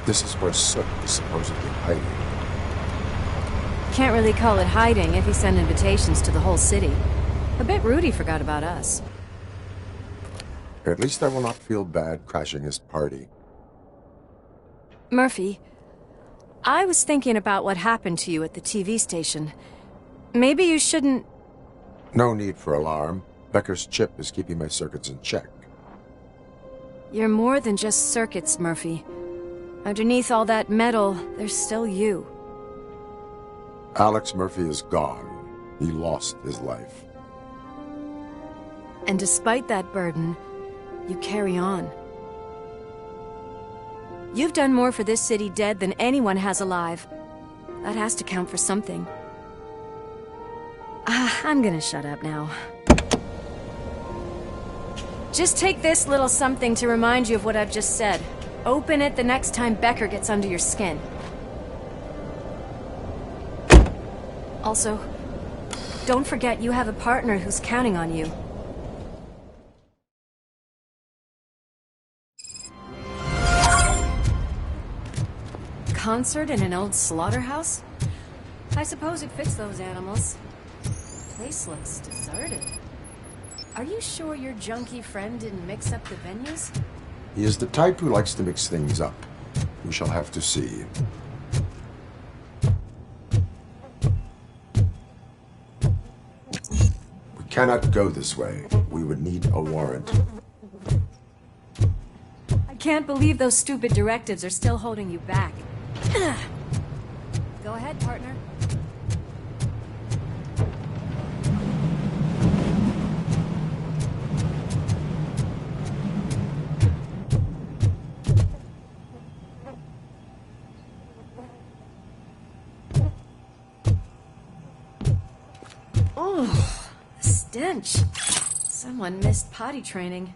This is where Soot is supposedly hiding. Can't really call it hiding if he sent invitations to the whole city. A bit rude he forgot about us. At least I will not feel bad crashing his party. Murphy, I was thinking about what happened to you at the TV station. Maybe you shouldn't... No need for alarm. Becker's chip is keeping my circuits in check. You're more than just circuits, Murphy. Underneath all that metal, there's still you. Alex Murphy is gone. He lost his life. And despite that burden, you carry on. You've done more for this city dead than anyone has alive. That has to count for something. I'm gonna shut up now. Just take this little something to remind you of what I've just said. Open it the next time Becker gets under your skin. Also, don't forget you have a partner who's counting on you. Concert in an old slaughterhouse? I suppose it fits those animals. Place looks deserted. Are you sure your junkie friend didn't mix up the venues? He is the type who likes to mix things up. We shall have to see. We cannot go this way. We would need a warrant. I can't believe those stupid directives are still holding you back. Go ahead, partner. Oh, the stench. Someone missed potty training.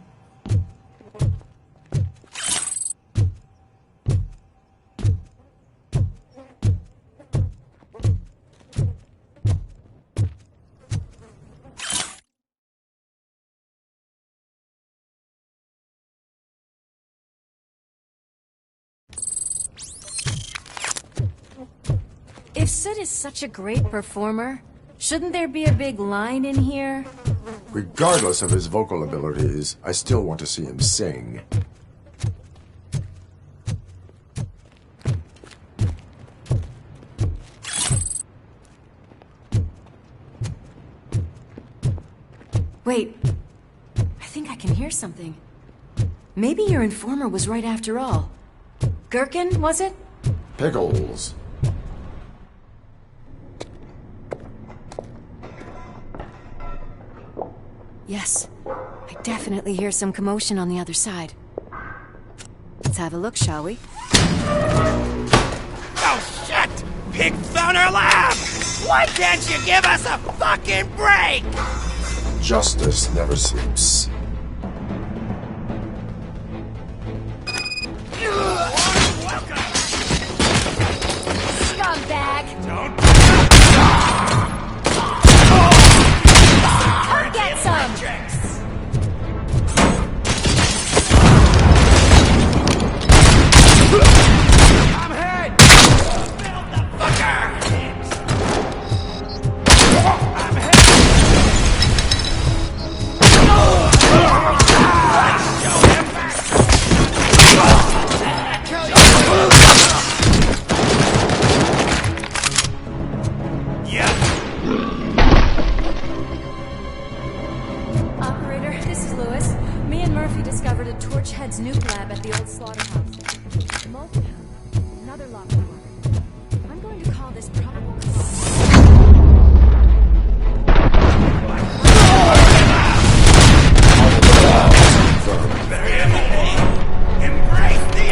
If Sid is such a great performer, shouldn't there be a big line in here? Regardless of his vocal abilities, I still want to see him sing. Wait, I think I can hear something. Maybe your informer was right after all. Gherkin, was it? Pickles. Yes. I definitely hear some commotion on the other side. Let's have a look, shall we? Oh, shit! Pig found our lab! Why can't you give us a fucking break? Justice never sleeps. Scumbag! Don't... I'll get some! I'm hit! Build the fucker! I'm hit! Show him back! Operator, this is Lewis. Me and Murphy discovered a Torchhead's nuke lab at the old slaughterhouse. Another locked door. I'm going to call this probable cause. Embrace the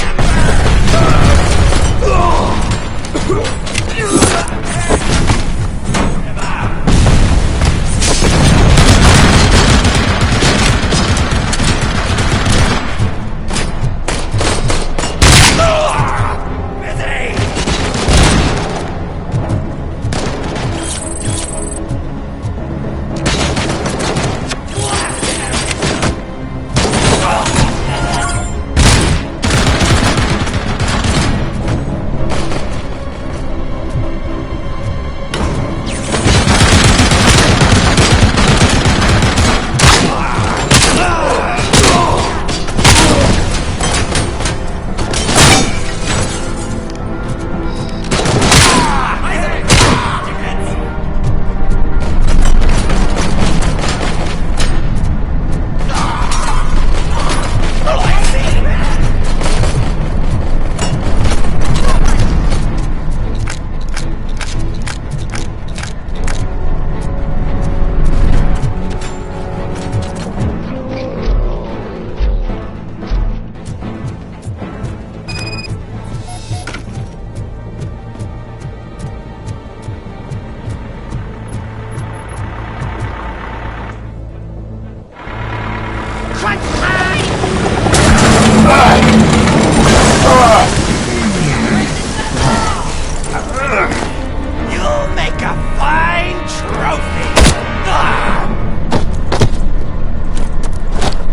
You'll make a fine trophy!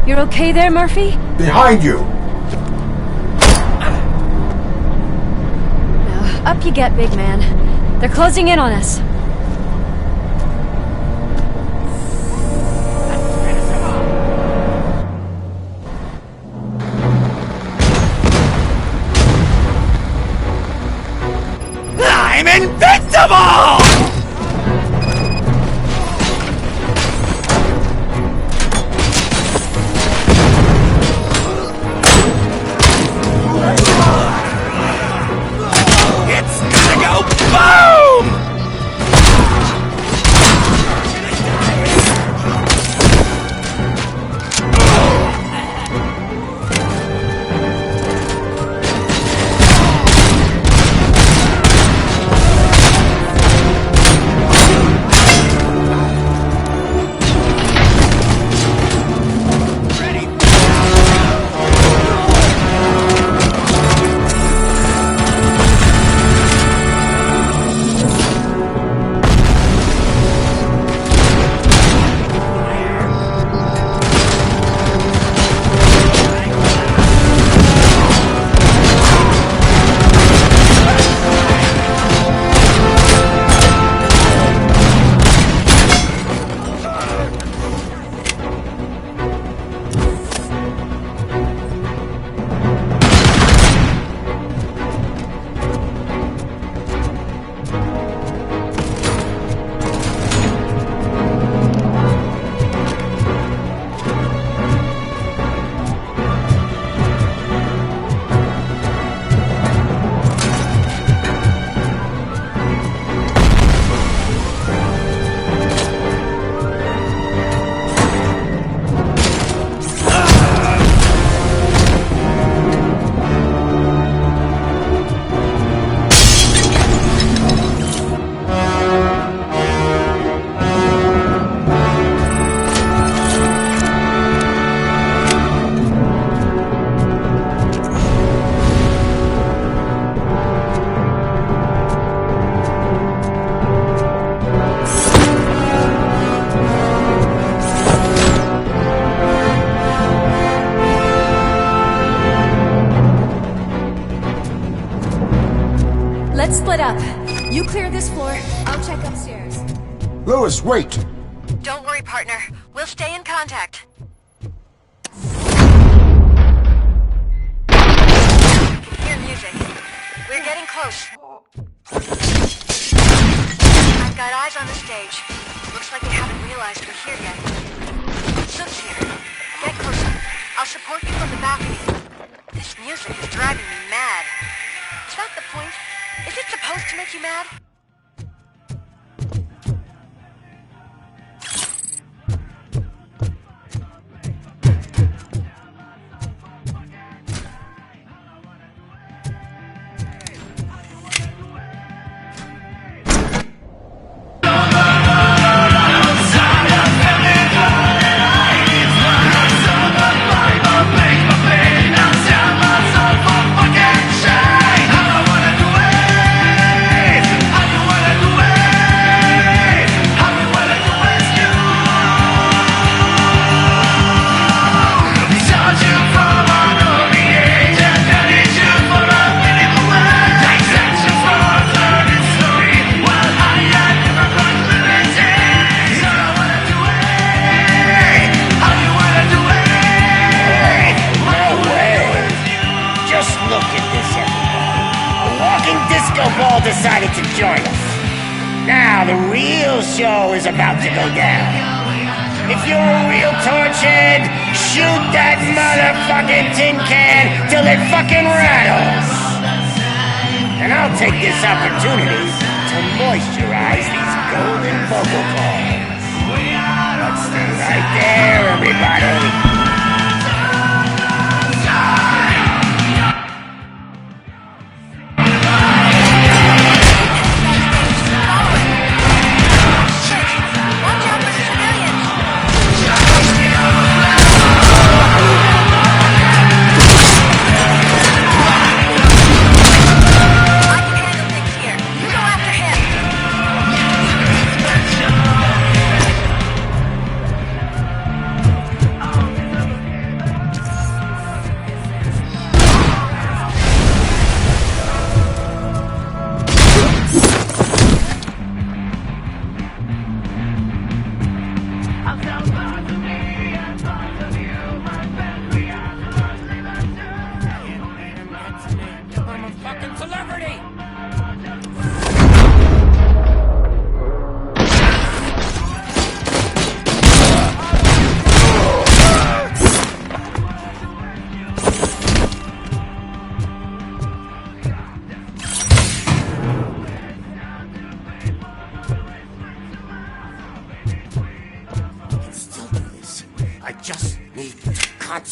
You're okay there, Murphy? Behind you! Now, up you get, big man. They're closing in on us. I'm invincible! It's gonna go boom! Let's split up. You clear this floor, I'll check upstairs. Louis, wait! Don't worry, partner. We'll stay in contact. I can hear music. We're getting close. I've got eyes on the stage. Looks like they haven't realized we're here yet. Sook's here. Get closer. I'll support you from the balcony. This music is driving me mad. Is that the point? Is it supposed to make you mad? Decided to join us. Now the real show is about to go down. If you're a real torchhead, shoot that motherfucking tin can till it fucking rattles. And I'll take this opportunity to moisturize these golden vocal cords. Let's stay right there, everybody.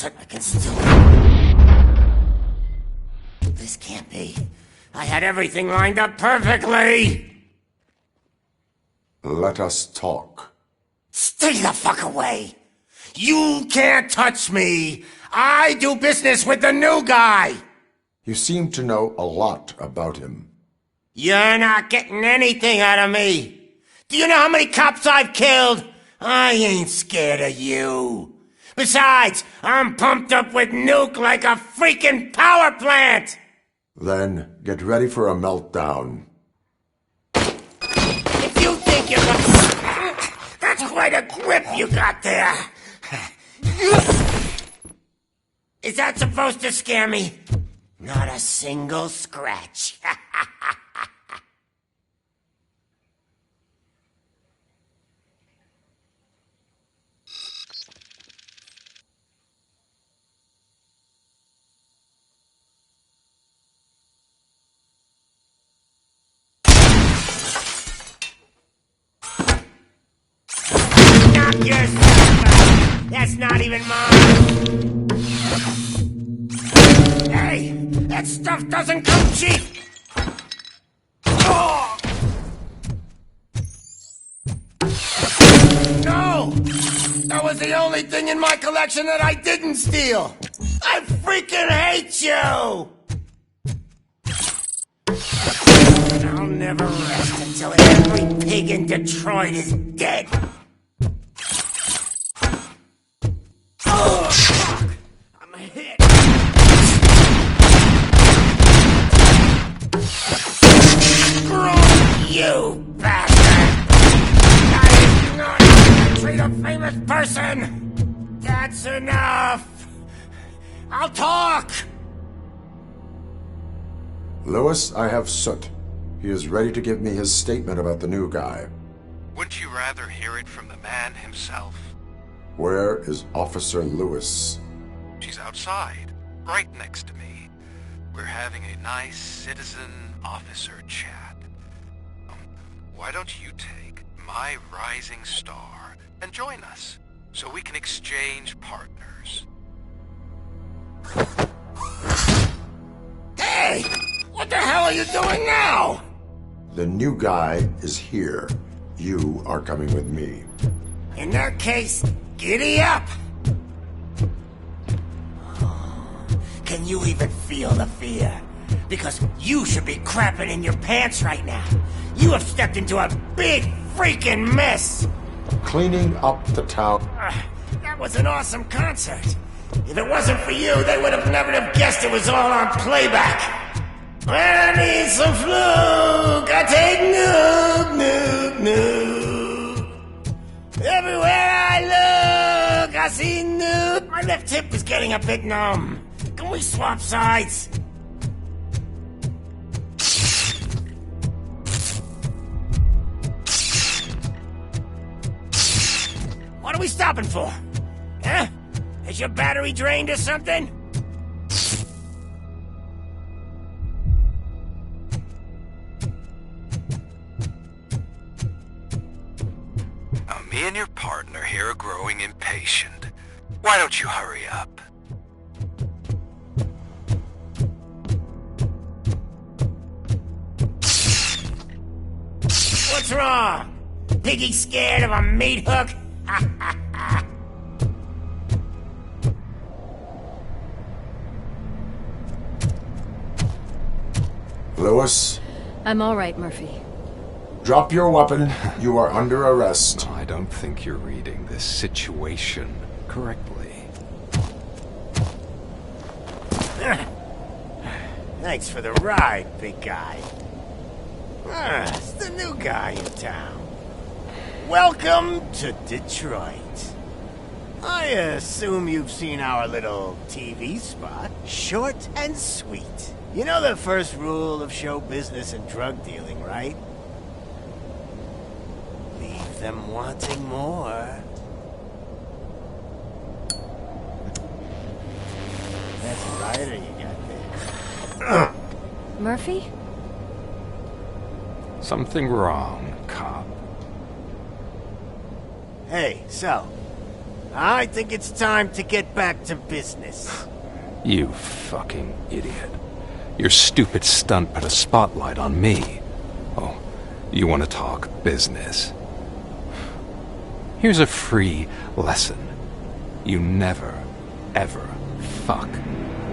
I can still... This can't be. I had everything lined up perfectly! Let us talk. Stay the fuck away! You can't touch me! I do business with the new guy! You seem to know a lot about him. You're not getting anything out of me! Do you know how many cops I've killed? I ain't scared of you! Besides, I'm pumped up with nuke like a freaking power plant! Then, get ready for a meltdown. If you think you're gonna... That's quite a grip you got there! Is that supposed to scare me? Not a single scratch. That's not even mine! Hey! That stuff doesn't come cheap! Oh! No! That was the only thing in my collection that I didn't steal! I freaking hate you! I'll never rest until every pig in Detroit is dead! I'm hit. You bastard! I did not treat a famous person! That's enough! I'll talk! Lewis, I have Soot. He is ready to give me his statement about the new guy. Wouldn't you rather hear it from the man himself? Where is Officer Lewis? She's outside, right next to me. We're having a nice citizen-officer chat. Why don't you take my rising star and join us, so we can exchange partners? Hey! What the hell are you doing now? The new guy is here. You are coming with me. In that case, giddy up! Can you even feel the fear? Because you should be crapping in your pants right now. You have stepped into a big freaking mess! Cleaning up the town. That was an awesome concert. If it wasn't for you, they would have never have guessed it was all on playback. I need some fluke. I take nuke. Everywhere I look, I see nuke. My left hip is getting a bit numb. Can we swap sides? What are we stopping for? Huh? Is your battery drained or something? Now, me and your partner here are growing impatient. Why don't you hurry up? What's wrong? Piggy scared of a meat hook? Lewis? I'm all right, Murphy. Drop your weapon. You are under arrest. I don't think you're reading this situation correctly. Thanks for the ride, big guy. It's the new guy in town. Welcome to Detroit. I assume you've seen our little TV spot. Short and sweet. You know the first rule of show business and drug dealing, right? Leave them wanting more. That's a rider you got there. Murphy? Something wrong, cop. Hey, so, I think it's time to get back to business. You fucking idiot. Your stupid stunt put a spotlight on me. Oh, you want to talk business? Here's a free lesson. You never, ever fuck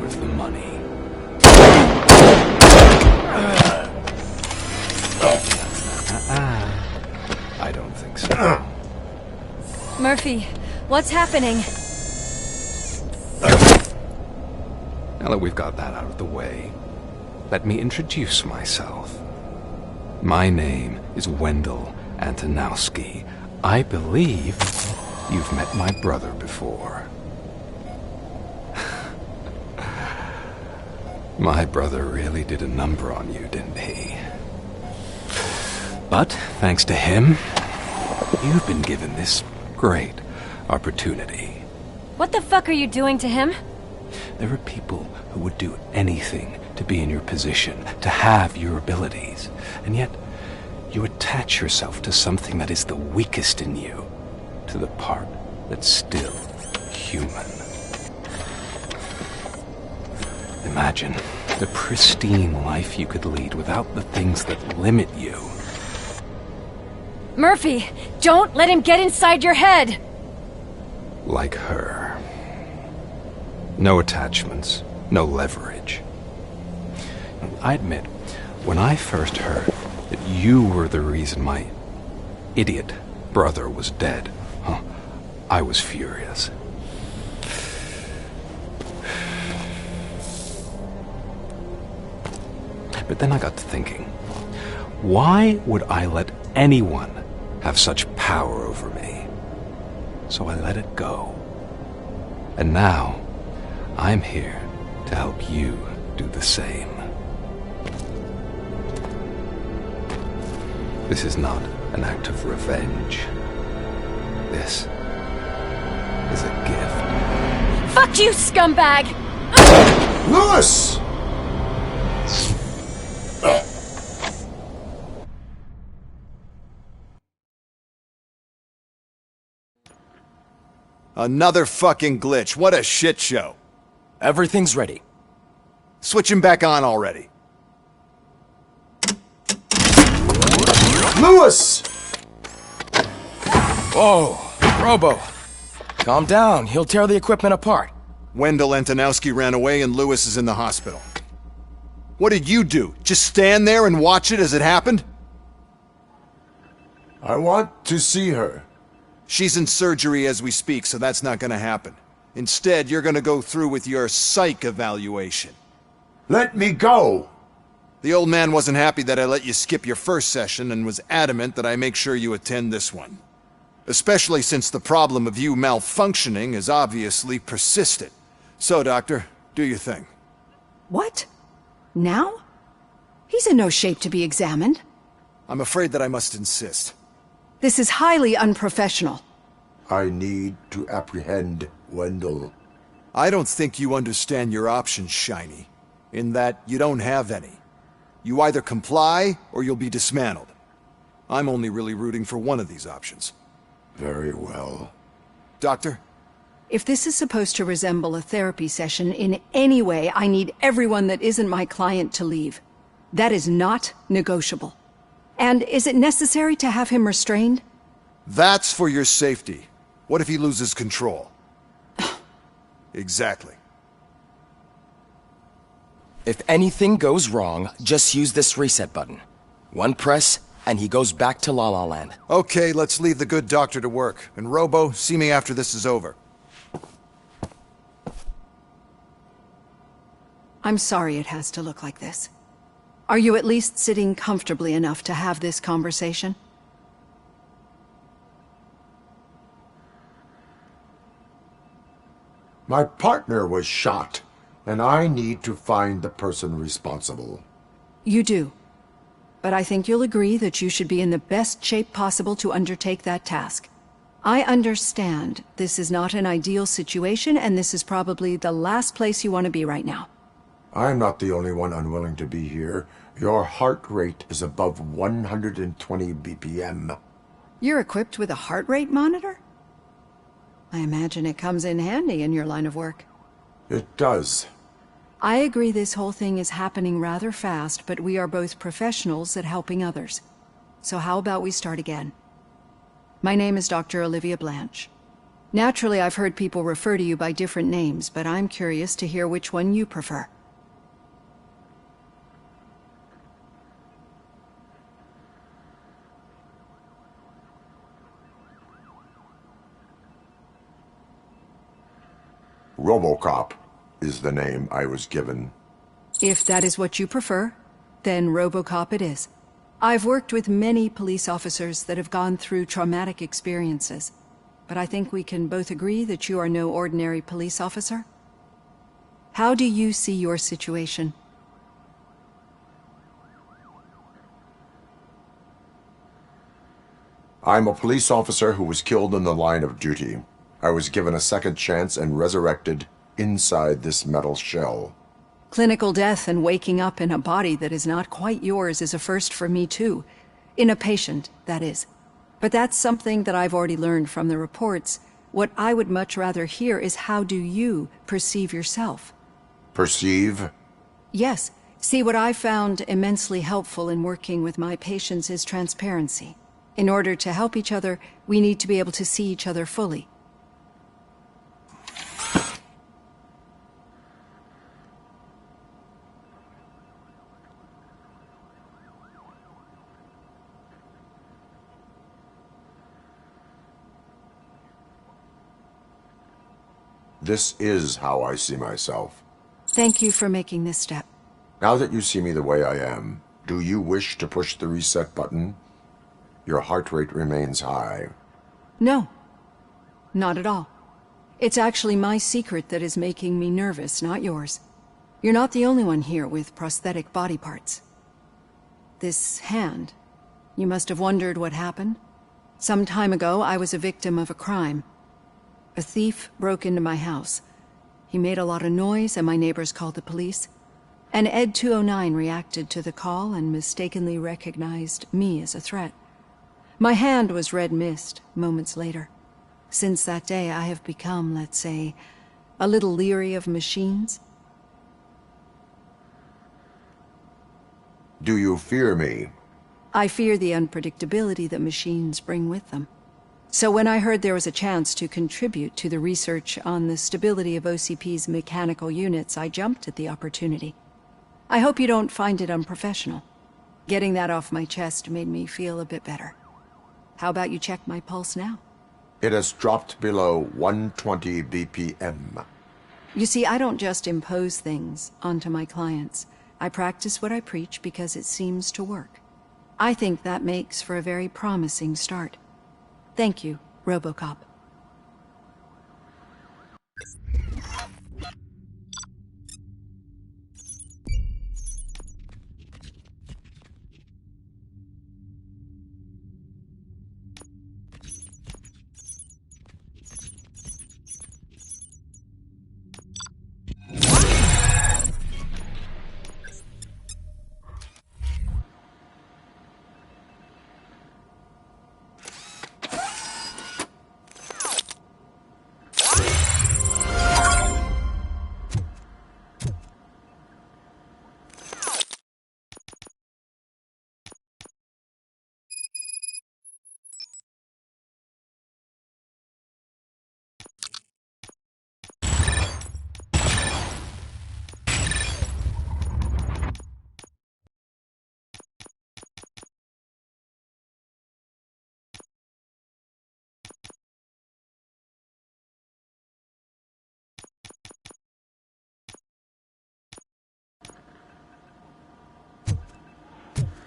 with the money. I don't think so. Murphy, what's happening? Now that we've got that out of the way, let me introduce myself. My name is Wendell Antonowski. I believe you've met my brother before. My brother really did a number on you, didn't he? But, thanks to him, you've been given this great opportunity. What the fuck are you doing to him? There are people who would do anything to be in your position, to have your abilities, and yet you attach yourself to something that is the weakest in you, to the part that's still human. Imagine the pristine life you could lead without the things that limit you. Murphy, don't let him get inside your head! Like her. No attachments, no leverage. I admit, when I first heard that you were the reason my idiot brother was dead, I was furious. But then I got to thinking, Why would I let anyone have such power over me? So I let it go. And now, I'm here to help you do the same. This is not an act of revenge. This is a gift. Fuck you, scumbag! Lewis! Another fucking glitch. What a shit show. Everything's ready. Switch him back on already. Lewis! Whoa, Robo. Calm down. He'll tear the equipment apart. Wendell Antonowski ran away and Lewis is in the hospital. What did you do? Just stand there and watch it as it happened? I want to see her. She's in surgery as we speak, so that's not gonna happen. Instead, you're gonna go through with your psych evaluation. Let me go! The old man wasn't happy that I let you skip your first session and was adamant that I make sure you attend this one. Especially since the problem of you malfunctioning is obviously persistent. So, Doctor, do your thing. What? Now? He's in no shape to be examined. I'm afraid that I must insist. This is highly unprofessional. I need to apprehend Wendell. I don't think you understand your options, Shiny. In that you don't have any. You either comply, or you'll be dismantled. I'm only really rooting for one of these options. Very well. Doctor? If this is supposed to resemble a therapy session in any way, I need everyone that isn't my client to leave. That is not negotiable. And is it necessary to have him restrained? That's for your safety. What if he loses control? Exactly. If anything goes wrong, just use this reset button. One press, and he goes back to La La Land. Okay, let's leave the good doctor to work. And Robo, see me after this is over. I'm sorry it has to look like this. Are you at least sitting comfortably enough to have this conversation? My partner was shot, and I need to find the person responsible. You do. But I think you'll agree that you should be in the best shape possible to undertake that task. I understand this is not an ideal situation, and this is probably the last place you want to be right now. I'm not the only one unwilling to be here. Your heart rate is above 120 BPM. You're equipped with a heart rate monitor? I imagine it comes in handy in your line of work. It does. I agree this whole thing is happening rather fast, but we are both professionals at helping others. So how about we start again? My name is Dr. Olivia Blanche. Naturally, I've heard people refer to you by different names, but I'm curious to hear which one you prefer. Robocop is the name I was given. If that is what you prefer, then Robocop it is. I've worked with many police officers that have gone through traumatic experiences, but I think we can both agree that you are no ordinary police officer. How do you see your situation? I'm a police officer who was killed in the line of duty. I was given a second chance and resurrected inside this metal shell. Clinical death and waking up in a body that is not quite yours is a first for me too. In a patient, that is. But that's something that I've already learned from the reports. What I would much rather hear is how do you perceive yourself? Perceive? Yes. See, what I found immensely helpful in working with my patients is transparency. In order to help each other, we need to be able to see each other fully. This is how I see myself. Thank you for making this step. Now that you see me the way I am, Do you wish to push the reset button? Your heart rate remains high. No, not at all. It's actually my secret that is making me nervous, not yours. You're not the only one here with prosthetic body parts. This hand, you must have wondered what happened. Some time ago, I was a victim of a crime. A thief broke into my house. He made a lot of noise and my neighbors called the police. And Ed 209 reacted to the call and mistakenly recognized me as a threat. My hand was red mist moments later. Since that day, I have become, let's say, a little leery of machines. Do you fear me? I fear the unpredictability that machines bring with them. So when I heard there was a chance to contribute to the research on the stability of OCP's mechanical units, I jumped at the opportunity. I hope you don't find it unprofessional. Getting that off my chest made me feel a bit better. How about you check my pulse now? It has dropped below 120 BPM. You see, I don't just impose things onto my clients. I practice what I preach because it seems to work. I think that makes for a very promising start. Thank you, Robocop.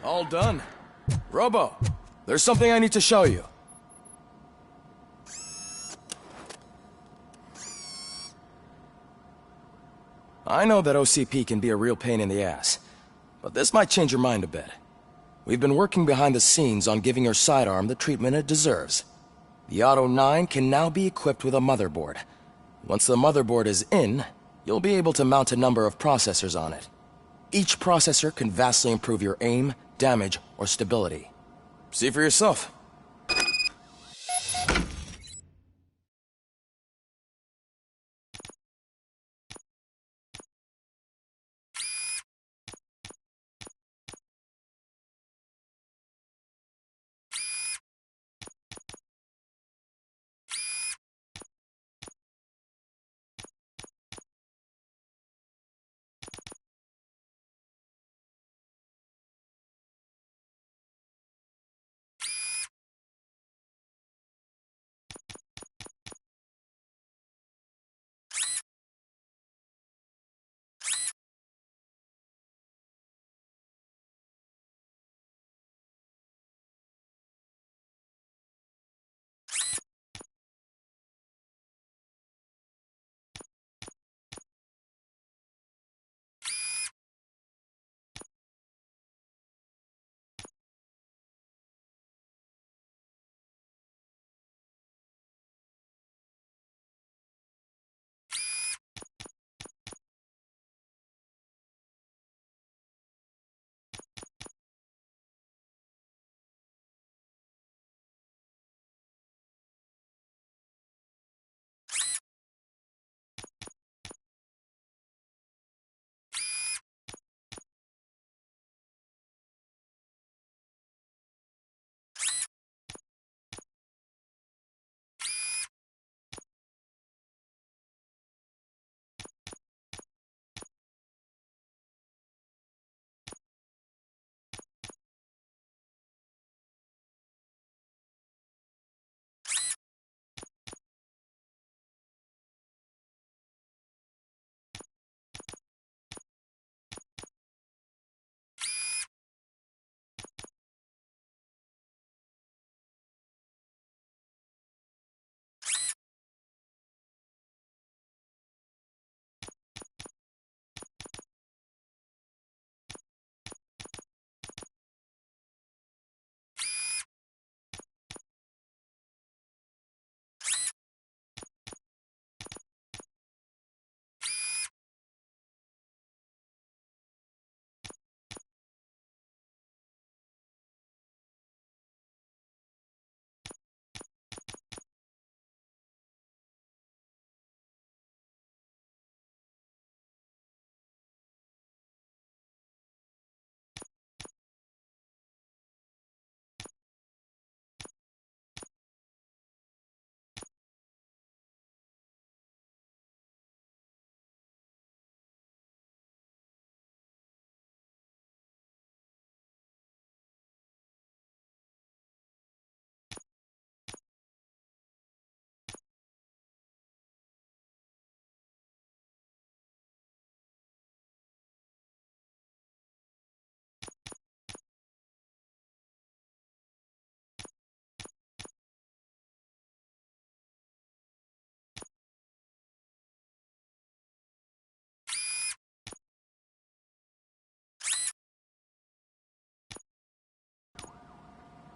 All done. Robo, there's something I need to show you. I know that OCP can be a real pain in the ass, but this might change your mind a bit. We've been working behind the scenes on giving your sidearm the treatment it deserves. The Auto 9 can now be equipped with a motherboard. Once the motherboard is in, you'll be able to mount a number of processors on it. Each processor can vastly improve your aim, damage, or stability. See for yourself.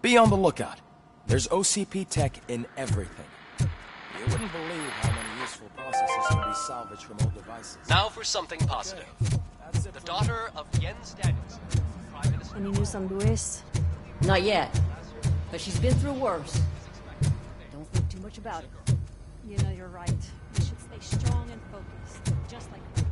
Be on the lookout. There's OCP tech in everything. You wouldn't believe how many useful processes can be salvaged from old devices. Now for something positive. The daughter of Jens Danielson, Prime Minister. Any news on Luis? Not yet, but she's been through worse. Don't think too much about it. You know, you're right. We should stay strong and focused, just like her.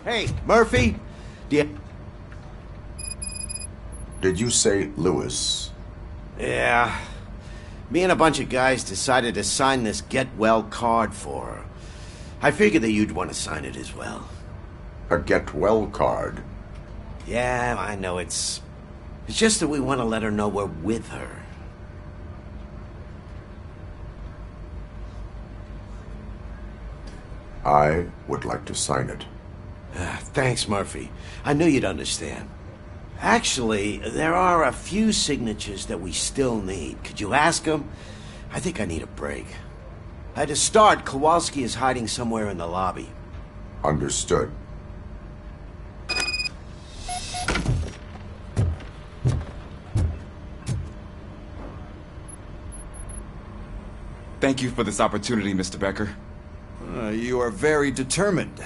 Hey, Murphy? Did you say Lewis? Yeah. Me and a bunch of guys decided to sign this get well card for her. I figured that you'd want to sign it as well. A get well card? Yeah, I know it's just that we want to let her know we're with her. I would like to sign it. Thanks, Murphy. I knew you'd understand. Actually, there are a few signatures that we still need. Could you ask them? I think I need a break. To start, Kowalski is hiding somewhere in the lobby. Understood. Thank you for this opportunity, Mr. Becker. You are very determined.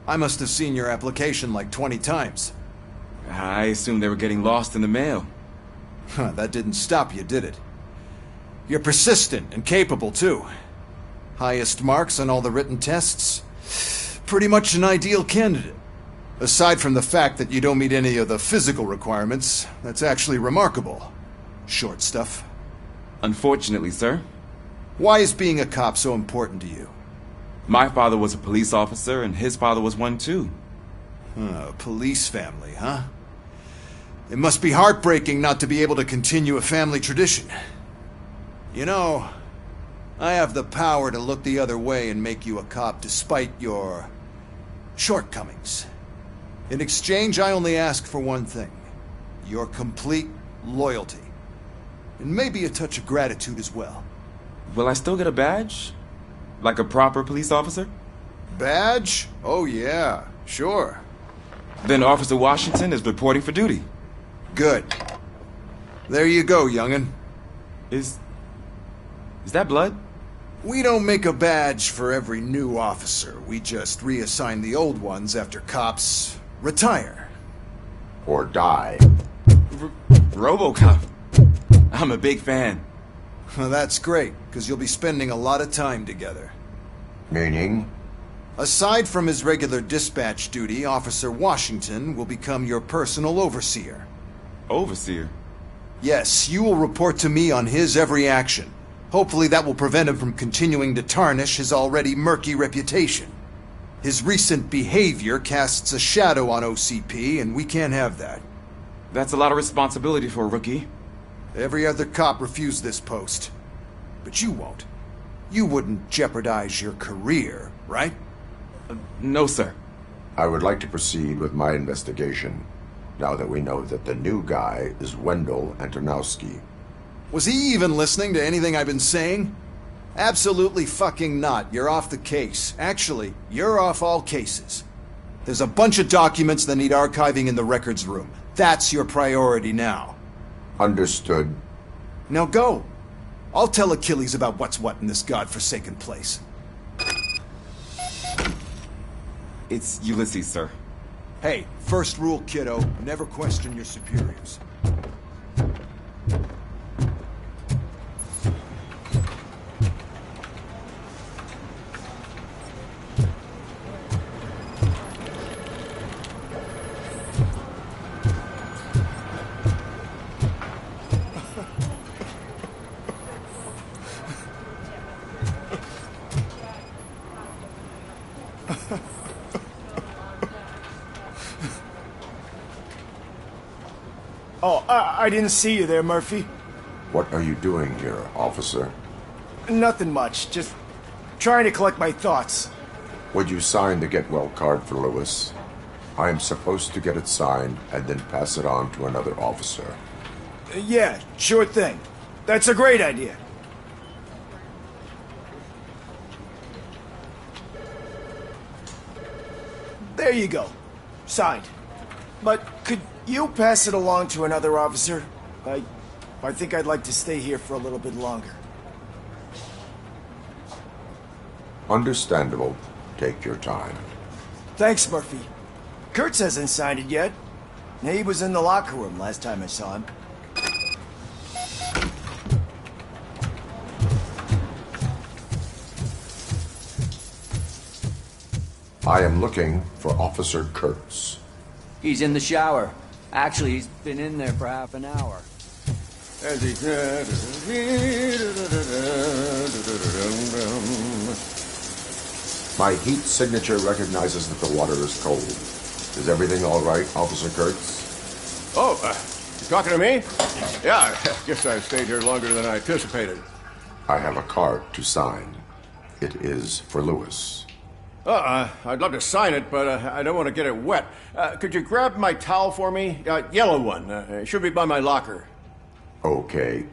I must have seen your application like 20 times. I assumed they were getting lost in the mail. That didn't stop you, did it? You're persistent and capable, too. Highest marks on all the written tests. Pretty much an ideal candidate. Aside from the fact that you don't meet any of the physical requirements, that's actually remarkable. Short stuff. Unfortunately, sir. Why is being a cop so important to you? My father was a police officer, and his father was one, too. A police family, huh? It must be heartbreaking not to be able to continue a family tradition. You know, I have the power to look the other way and make you a cop despite your shortcomings. In exchange, I only ask for one thing. Your complete loyalty. And maybe a touch of gratitude as well. Will I still get a badge? Like a proper police officer? Badge? Oh yeah, sure. Then Officer Washington is reporting for duty. Good. There you go, young'un. Is that blood? We don't make a badge for every new officer. We just reassign the old ones after cops retire. Or die. Robocop. I'm a big fan. Well, that's great, because you'll be spending a lot of time together. Meaning? Aside from his regular dispatch duty, Officer Washington will become your personal overseer. Overseer? Yes, you will report to me on his every action. Hopefully that will prevent him from continuing to tarnish his already murky reputation. His recent behavior casts a shadow on OCP, and we can't have that. That's a lot of responsibility for a rookie. Every other cop refused this post. But you won't. You wouldn't jeopardize your career, right? No, sir. I would like to proceed with my investigation, now that we know that the new guy is Wendell Antonowski. Was he even listening to anything I've been saying? Absolutely fucking not. You're off the case. Actually, you're off all cases. There's a bunch of documents that need archiving in the records room. That's your priority now. Understood. Now go. I'll tell Achilles about what's what in this godforsaken place. It's Ulysses, sir. Hey, first rule, kiddo. Never question your superiors. Oh, I didn't see you there, Murphy. What are you doing here, officer? Nothing much, just trying to collect my thoughts. Would you sign the get well card for Lewis? I am supposed to get it signed and then pass it on to another officer. Yeah, sure thing. That's a great idea. There you go. Signed. But could you pass it along to another officer? I think I'd like to stay here for a little bit longer. Understandable. Take your time. Thanks, Murphy. Kurtz hasn't signed it yet. He was in the locker room last time I saw him. I am looking for Officer Kurtz. He's in the shower. Actually, he's been in there for half an hour. As he said... My heat signature recognizes that the water is cold. Is everything all right, Officer Kurtz? Oh, you talking to me? Yeah, I guess I stayed here longer than I anticipated. I have a card to sign. It is for Lewis. I'd love to sign it, but I don't want to get it wet. Could you grab my towel for me? Yellow one. It should be by my locker. Okay.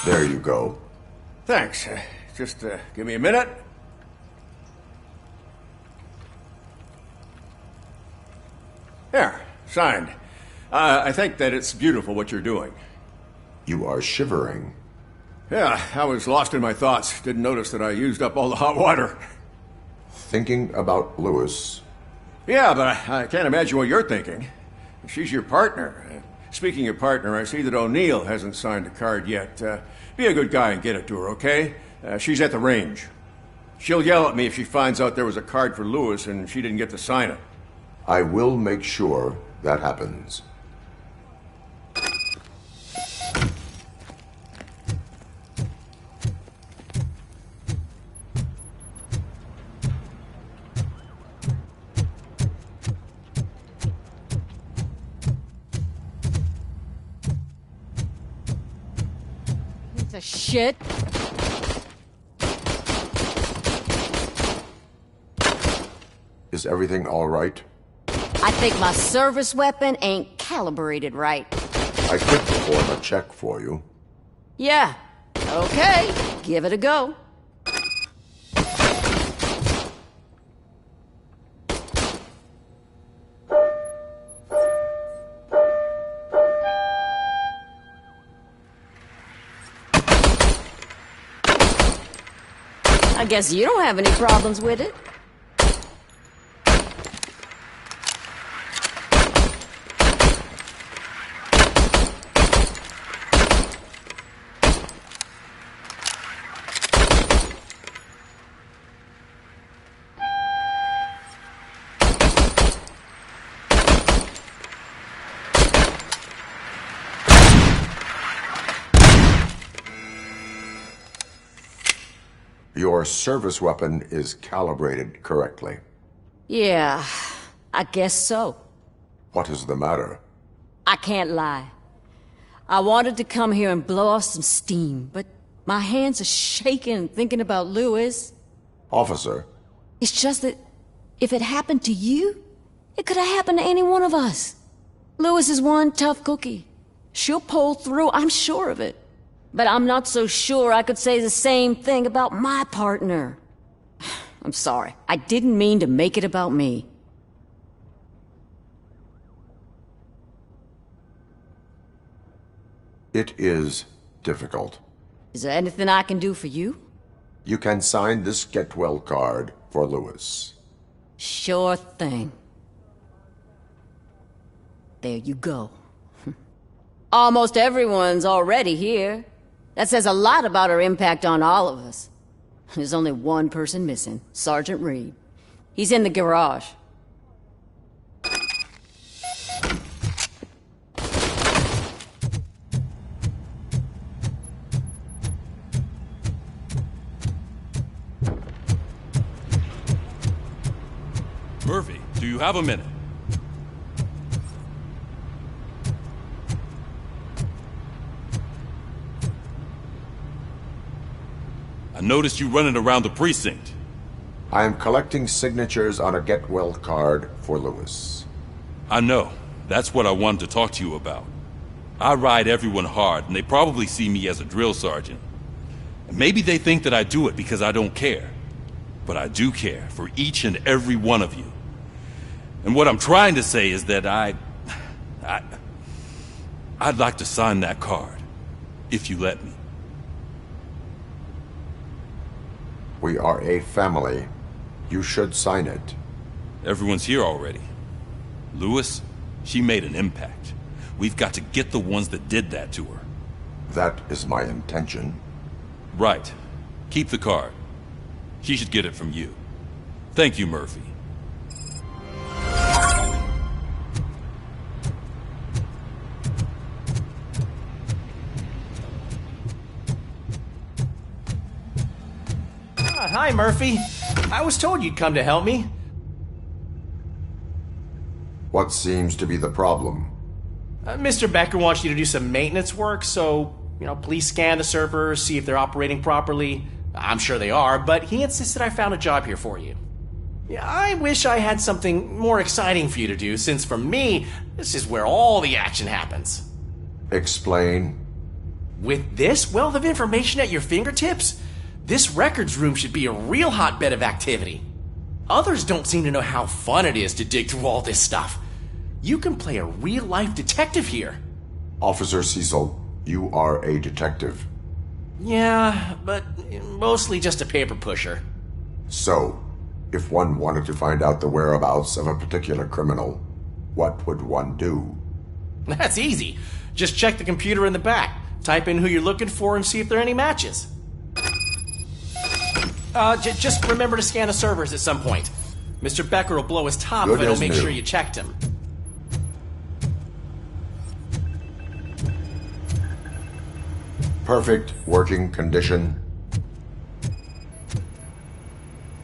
There you go. Thanks. Just give me a minute. There, signed. I think that it's beautiful what you're doing. You are shivering. Yeah, I was lost in my thoughts. Didn't notice that I used up all the hot water. Thinking about Lewis. Yeah, but I can't imagine what you're thinking. She's your partner. Speaking of partner, I see that O'Neill hasn't signed a card yet. Be a good guy and get it to her, okay? She's at the range. She'll yell at me if she finds out there was a card for Lewis and she didn't get to sign it. I will make sure that happens. Piece of shit. Is everything all right? I think my service weapon ain't calibrated right. I could perform a check for you. Yeah. Okay. Give it a go. I guess you don't have any problems with it. Your service weapon is calibrated correctly. Yeah, I guess so. What is the matter? I can't lie. I wanted to come here and blow off some steam, but my hands are shaking thinking about Lewis. Officer. It's just that if it happened to you, it could have happened to any one of us. Lewis is one tough cookie. She'll pull through, I'm sure of it. But I'm not so sure I could say the same thing about my partner. I'm sorry. I didn't mean to make it about me. It is difficult. Is there anything I can do for you? You can sign this get well card for Lewis. Sure thing. There you go. Almost everyone's already here. That says a lot about her impact on all of us. There's only one person missing, Sergeant Reed. He's in the garage. Murphy, do you have a minute? I noticed you running around the precinct. I am collecting signatures on a get-well card for Lewis. I know. That's what I wanted to talk to you about. I ride everyone hard, and they probably see me as a drill sergeant. And maybe they think that I do it because I don't care. But I do care for each and every one of you. And what I'm trying to say is that I'd like to sign that card, if you let me. We are a family. You should sign it. Everyone's here already. Lewis, she made an impact. We've got to get the ones that did that to her. That is my intention. Right. Keep the card. She should get it from you. Thank you, Murphy. Hi, Murphy. I was told you'd come to help me. What seems to be the problem? Mr. Becker wants you to do some maintenance work, so, please scan the servers, see if they're operating properly. I'm sure they are, but he insisted I found a job here for you. Yeah, I wish I had something more exciting for you to do, since for me, this is where all the action happens. Explain. With this wealth of information at your fingertips, this records room should be a real hotbed of activity. Others don't seem to know how fun it is to dig through all this stuff. You can play a real-life detective here. Officer Cecil, you are a detective. Yeah, but mostly just a paper pusher. So, if one wanted to find out the whereabouts of a particular criminal, what would one do? That's easy. Just check the computer in the back, type in who you're looking for, and see if there are any matches. Just remember to scan the servers at some point. Mr. Becker will blow his top if I don't make sure you checked him. Perfect working condition.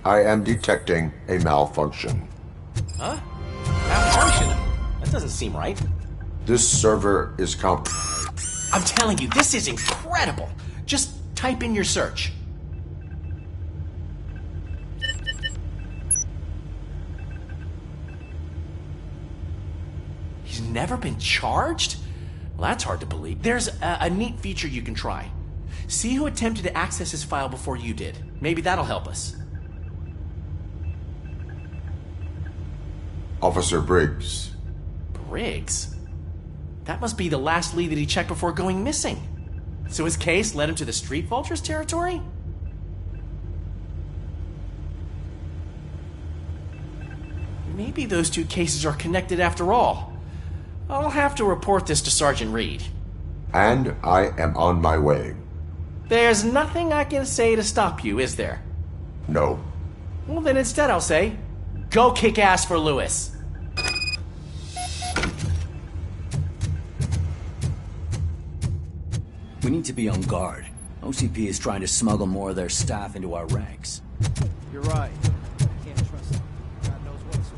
I am detecting a malfunction. Huh? Malfunction? That doesn't seem right. This server is I'm telling you, this is incredible. Just type in your search. He's never been charged? Well, that's hard to believe. There's a neat feature you can try. See who attempted to access his file before you did. Maybe that'll help us. Officer Briggs. Briggs? That must be the last lead that he checked before going missing. So his case led him to the Street Vultures territory? Maybe those two cases are connected after all. I'll have to report this to Sergeant Reed. And I am on my way. There's nothing I can say to stop you, is there? No. Well, then instead I'll say, go kick ass for Lewis. We need to be on guard. OCP is trying to smuggle more of their staff into our ranks. You're right. I can't trust them. God knows what's...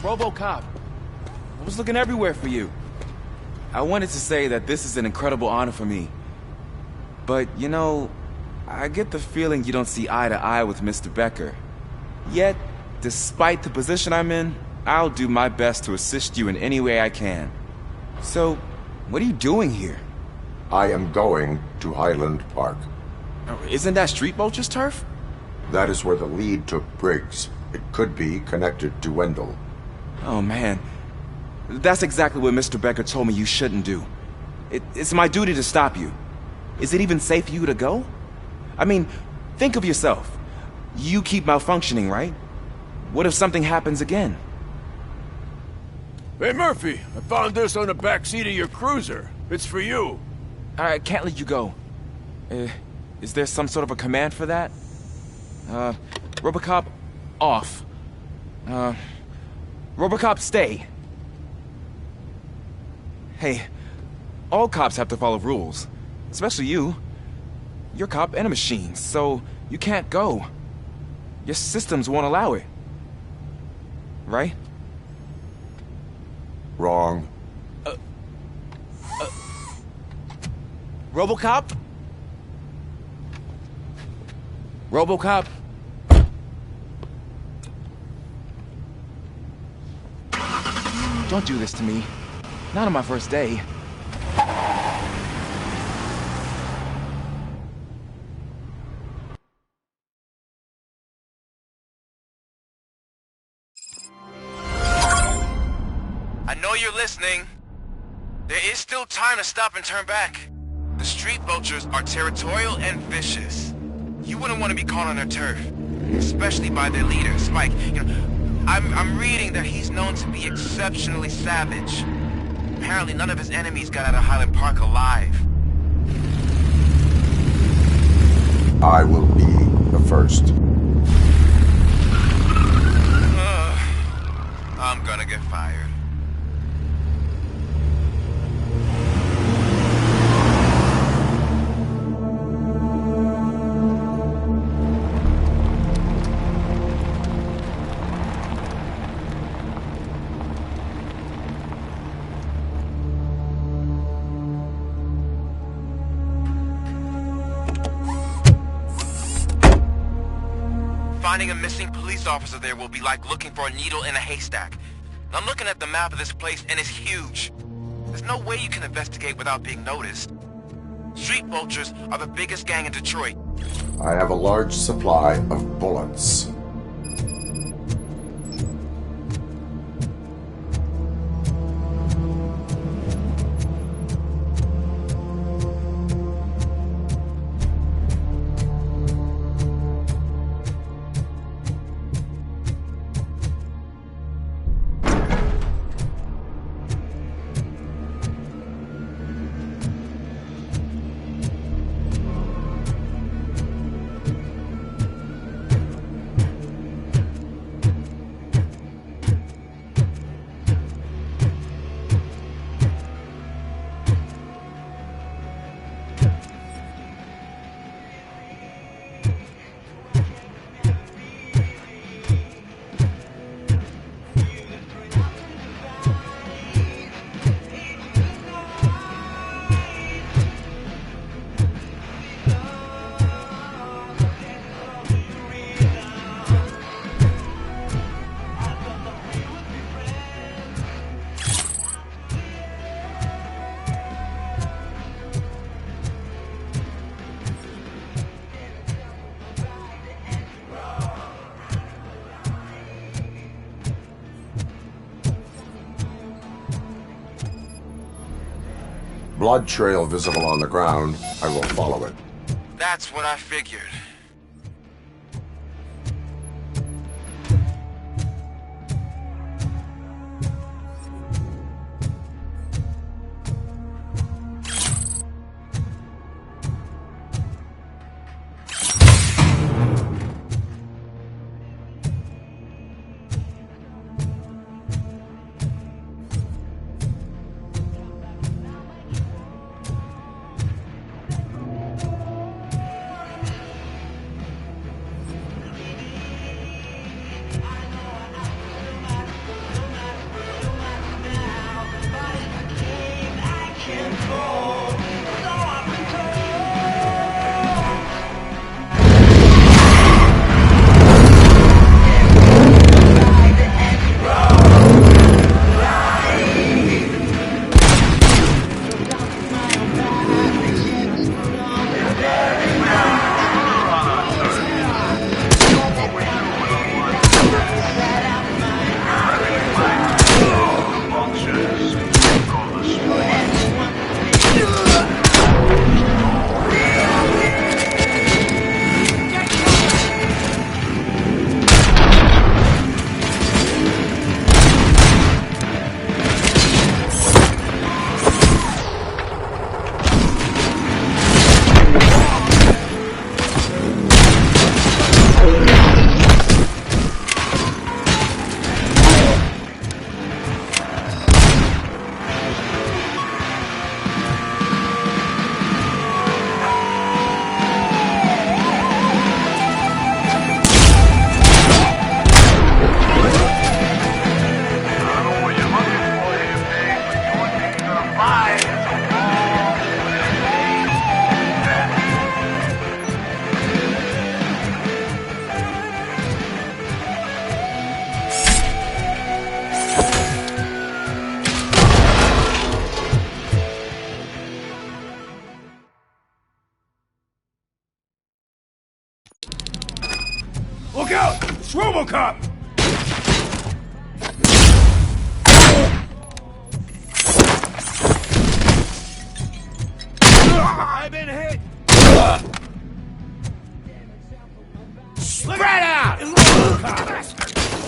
Robocop. I was looking everywhere for you. I wanted to say that this is an incredible honor for me. But, I get the feeling you don't see eye to eye with Mr. Becker. Yet, despite the position I'm in, I'll do my best to assist you in any way I can. So, what are you doing here? I am going to Highland Park. Isn't that Street Vulture's turf? That is where the lead took Briggs. It could be connected to Wendell. Oh, man. That's exactly what Mr. Becker told me you shouldn't do. It's my duty to stop you. Is it even safe for you to go? I mean, think of yourself. You keep malfunctioning, right? What if something happens again? Hey, Murphy, I found this on the back seat of your cruiser. It's for you. I can't let you go. Is there some sort of a command for that? Robocop, off. Robocop, stay. Hey, all cops have to follow rules. Especially you. You're a cop and a machine, so you can't go. Your systems won't allow it. Right? Wrong. Robocop? Robocop? Don't do this to me. Not on my first day. I know you're listening. There is still time to stop and turn back. The street vultures are territorial and vicious. You wouldn't want to be caught on their turf, especially by their leader, Spike. You know, I'm reading that he's known to be exceptionally savage. Apparently none of his enemies got out of Highland Park alive. I will be the first. I'm gonna get fired. Finding a missing police officer there will be like looking for a needle in a haystack. I'm looking at the map of this place and it's huge. There's no way you can investigate without being noticed. Street vultures are the biggest gang in Detroit. I have a large supply of bullets. Blood trail visible on the ground. I will follow it. That's what I figured. Look out! It's Robocop! I've been hit! Spread out!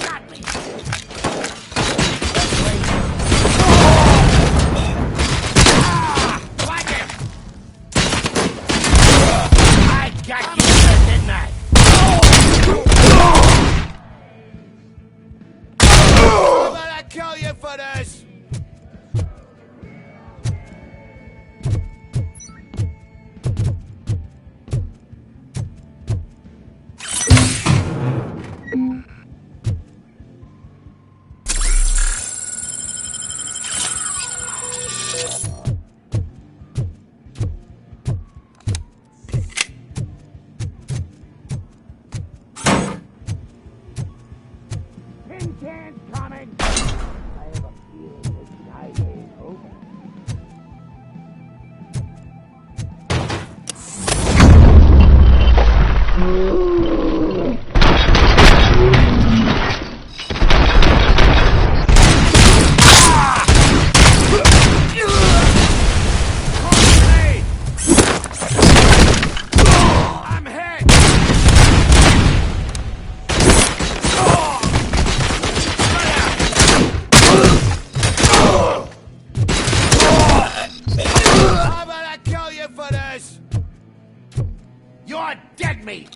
Got me! Like it! I got you there, didn't I? How about I kill you for this? Tin can's coming! I have a feeling this night ain't over. I'm hit! How about I kill you for this? You're dead meat!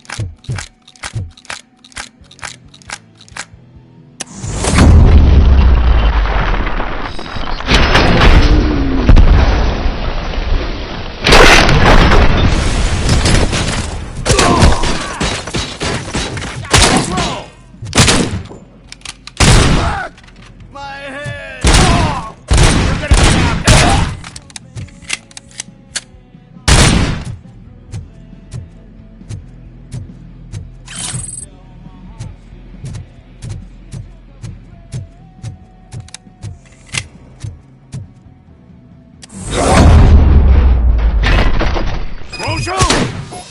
My head! You're gonna be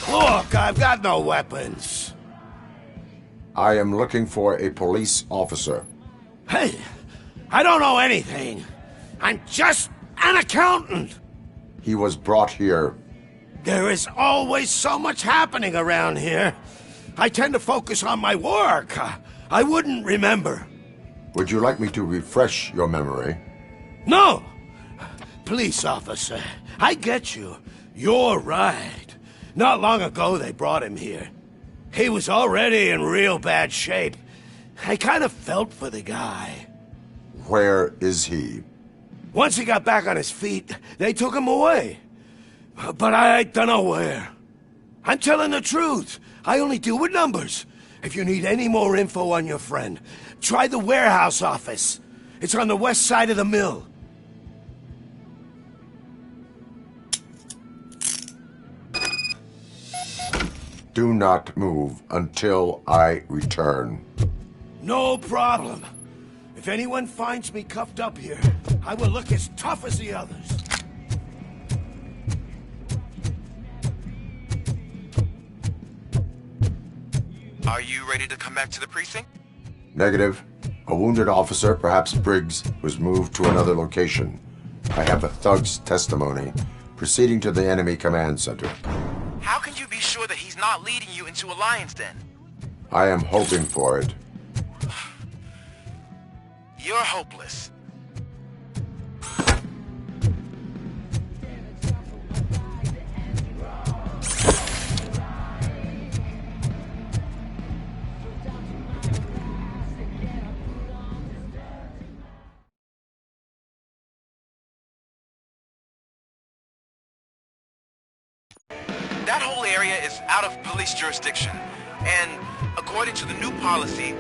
Look, I've got no weapons. I am looking for a police officer. Hey, I don't know anything. I'm just an accountant. He was brought here. There is always so much happening around here. I tend to focus on my work. I wouldn't remember. Would you like me to refresh your memory? No! Police officer, I get you. You're right. Not long ago they brought him here. He was already in real bad shape. I kind of felt for the guy. Where is he? Once he got back on his feet, they took him away. But I don't know where. I'm telling the truth. I only deal with numbers. If you need any more info on your friend, try the warehouse office. It's on the west side of the mill. Do not move until I return. No problem. If anyone finds me cuffed up here, I will look as tough as the others. Are you ready to come back to the precinct? Negative. A wounded officer, perhaps Briggs, was moved to another location. I have a thug's testimony, proceeding to the enemy command center. How can you be sure that he's not leading you into a lion's den? I am hoping for it. You're hopeless. That whole area is out of police jurisdiction, and according to the new policy,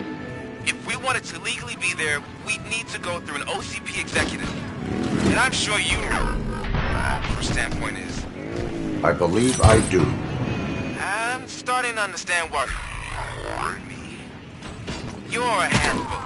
if we wanted to legally be there, we'd need to go through an OCP executive. And I'm sure you know what her standpoint is. I believe I do. I'm starting to understand what me. You're a handful.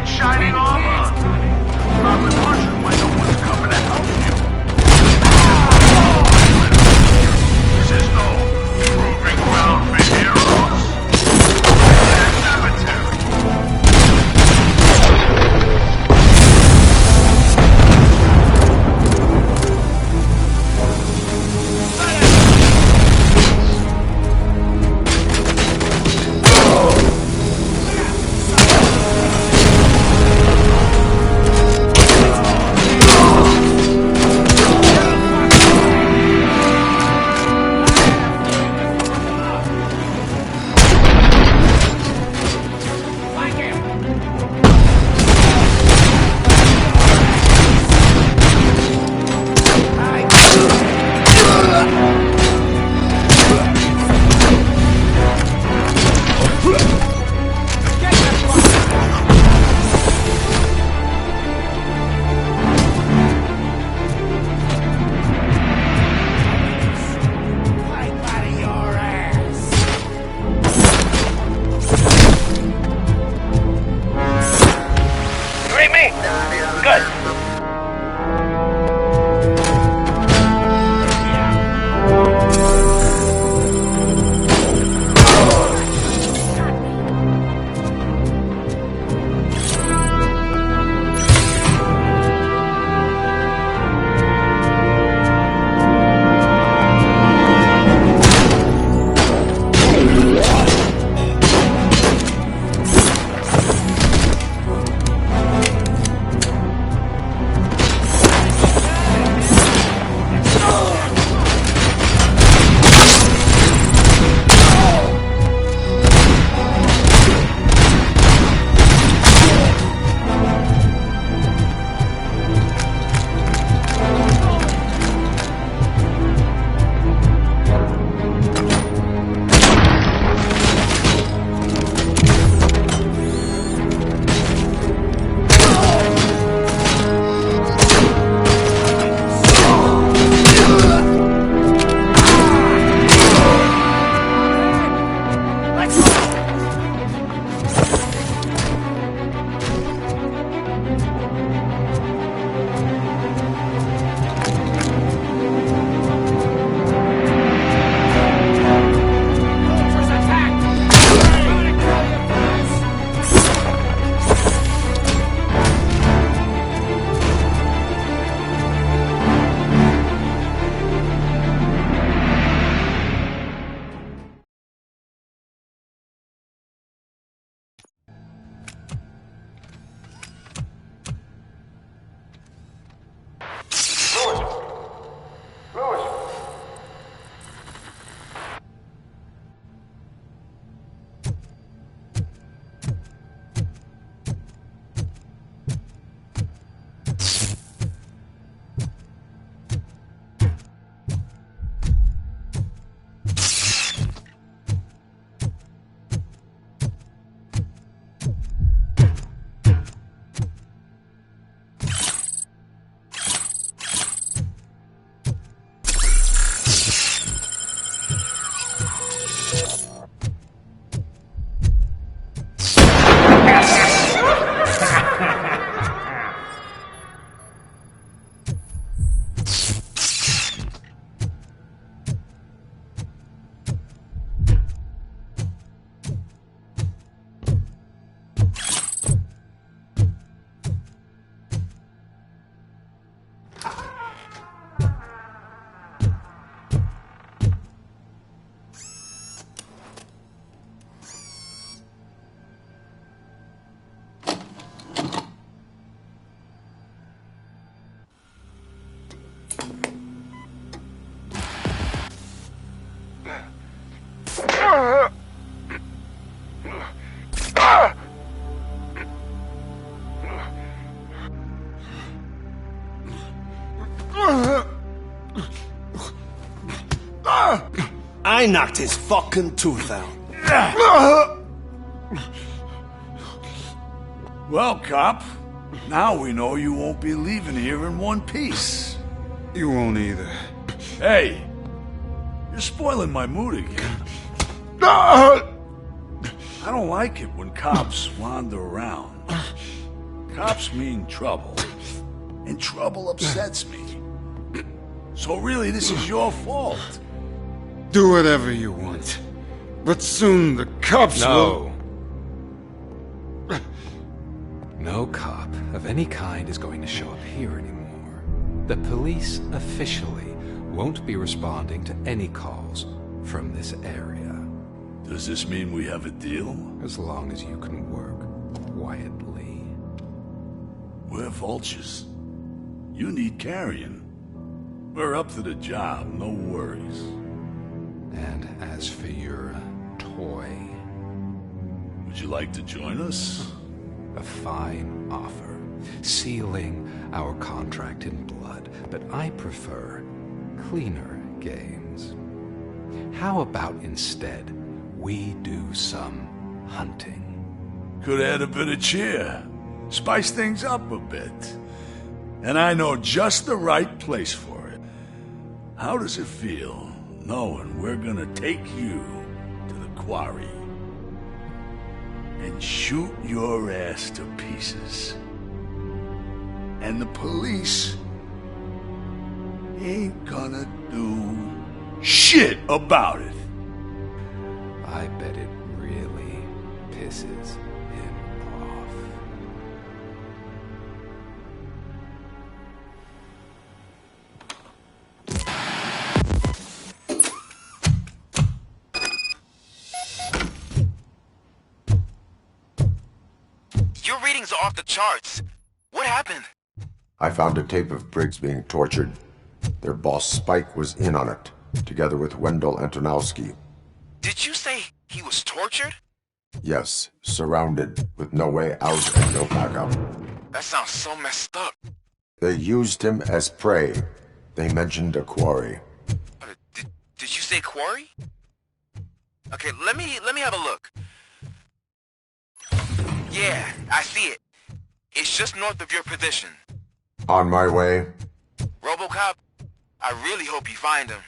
shining armor. I've been wondering why no one's coming to help you. This is no proving ground for heroes. Cemetery. I knocked his fucking tooth out. Well, cop, now we know you won't be leaving here in one piece. You won't either. Hey, you're spoiling my mood again. I don't like it when cops wander around. Cops mean trouble. And trouble upsets me. So really, this is your fault. Do whatever you want. But soon the cops will... No cop of any kind is going to show up here anymore. The police officially won't be responding to any calls from this area. Does this mean we have a deal? As long as you can work quietly. We're vultures. You need carrion. We're up to the job, no worries. And as for your toy... Would you like to join us? A fine offer, sealing our contract in blood, but I prefer cleaner games. How about instead we do some hunting? Could add a bit of cheer, spice things up a bit. And I know just the right place for it. How does it feel knowing we're gonna take you to the quarry and shoot your ass to pieces? And the police ain't gonna do shit about it. I bet it really pisses him off. Your readings are off the charts. What happened? I found a tape of Briggs being tortured. Their boss Spike was in on it, together with Wendell Antonowski. Did you say he was tortured? Yes, surrounded, with no way out and no backup. That sounds so messed up. They used him as prey. They mentioned a quarry. Did you say quarry? Okay, let me have a look. Yeah, I see it. It's just north of your position. On my way. Robocop, I really hope you find him.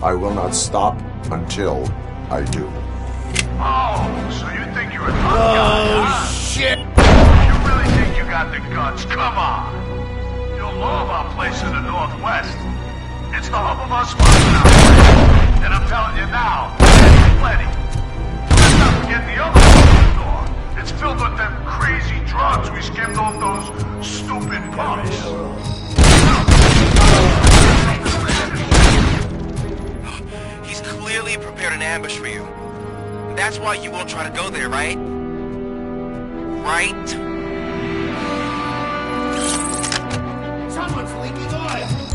I will not stop until I do. Oh, so you think you're a tough guy, huh? Shit! You really think you got the guts? Come on! You'll love our place in the Northwest. It's the hub of our spots now. And I'm telling you now, there's plenty. Let's not forget the other door. It's filled with them crazy That's why you won't try to go there, right? Right? Someone's leaking oil!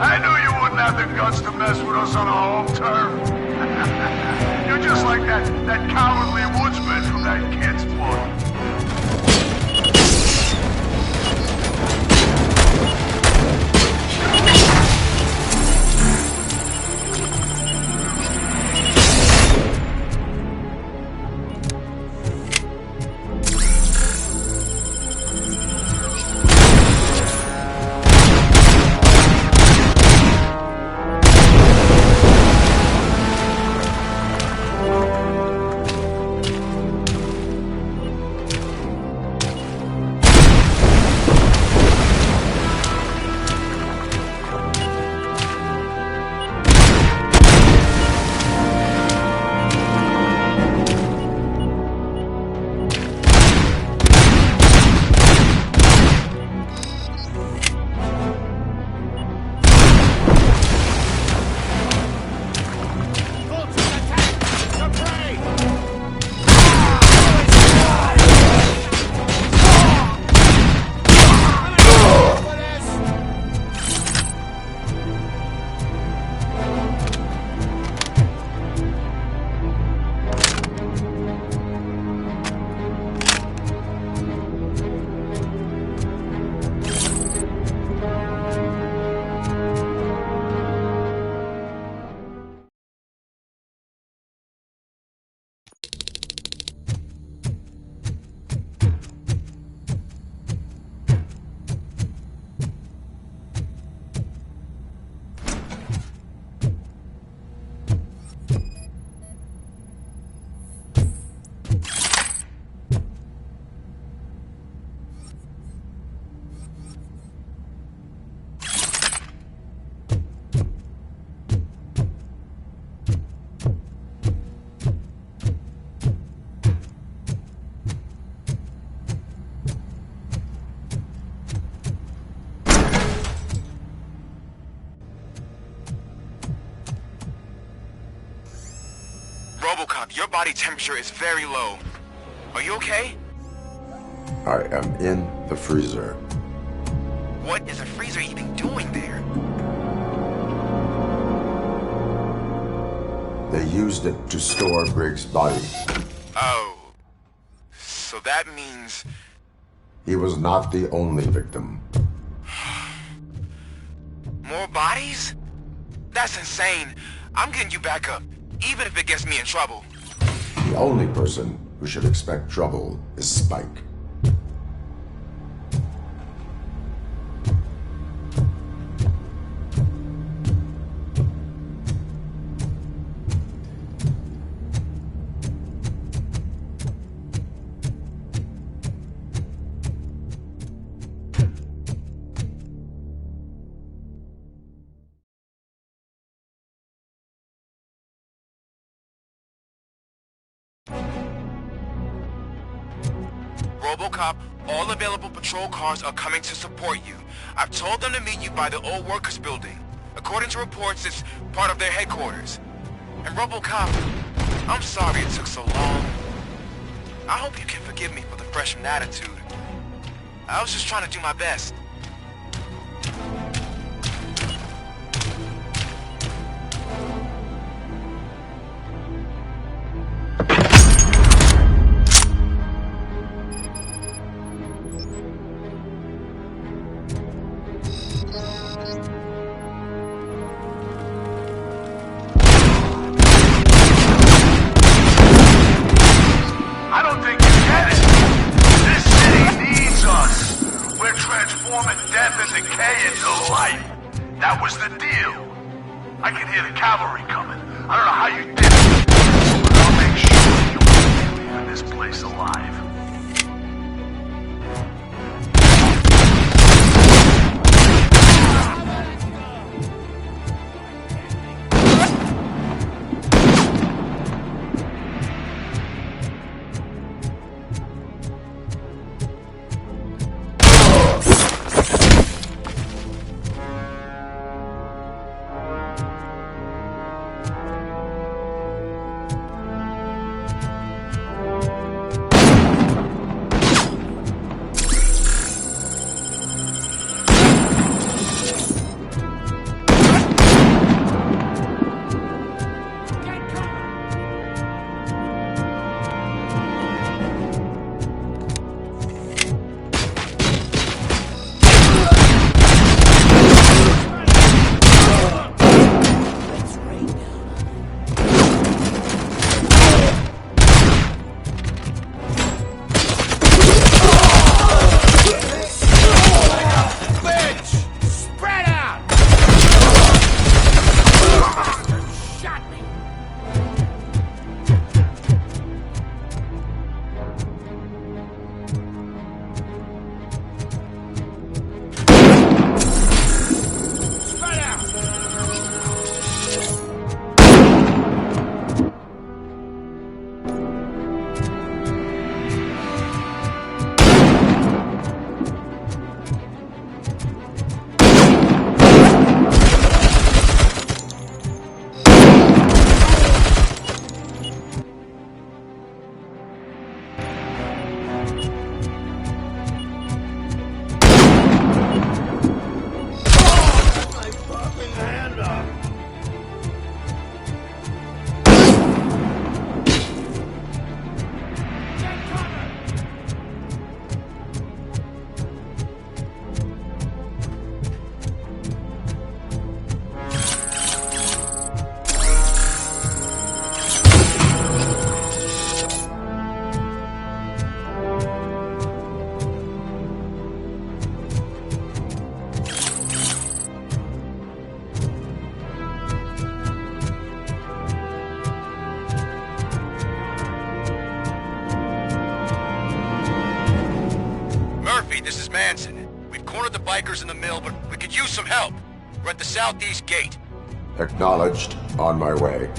I knew you wouldn't have the guts to mess with us on our home turf. You're just like that cowardly woodsman from that kid's book. Robocop, your body temperature is very low. Are you okay? I am in the freezer. What is a freezer even doing there? They used it to store Briggs' body. Oh. So that means... He was not the only victim. More bodies? That's insane. I'm getting you back up, even if it gets me in trouble. The only person who should expect trouble is Spike. Robocop, all available patrol cars are coming to support you. I've told them to meet you by the old workers building. According to reports, it's part of their headquarters. And Robocop, I'm sorry it took so long. I hope you can forgive me for the freshman attitude. I was just trying to do my best. Transforming death and decay into life. That was the deal. I can hear the cavalry coming. I don't know how you did it, but I'll make sure you won't be leaving this place alive. bikers in the mill, but we could use some help. We're at the southeast gate. Acknowledged. On my way.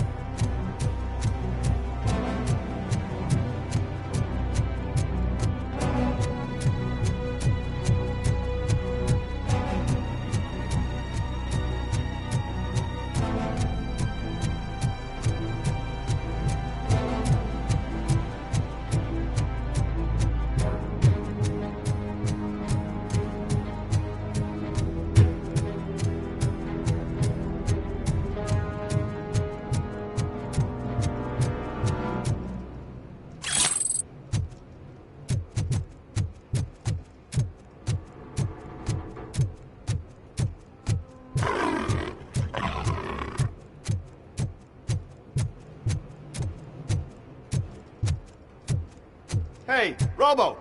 Hey, Robo!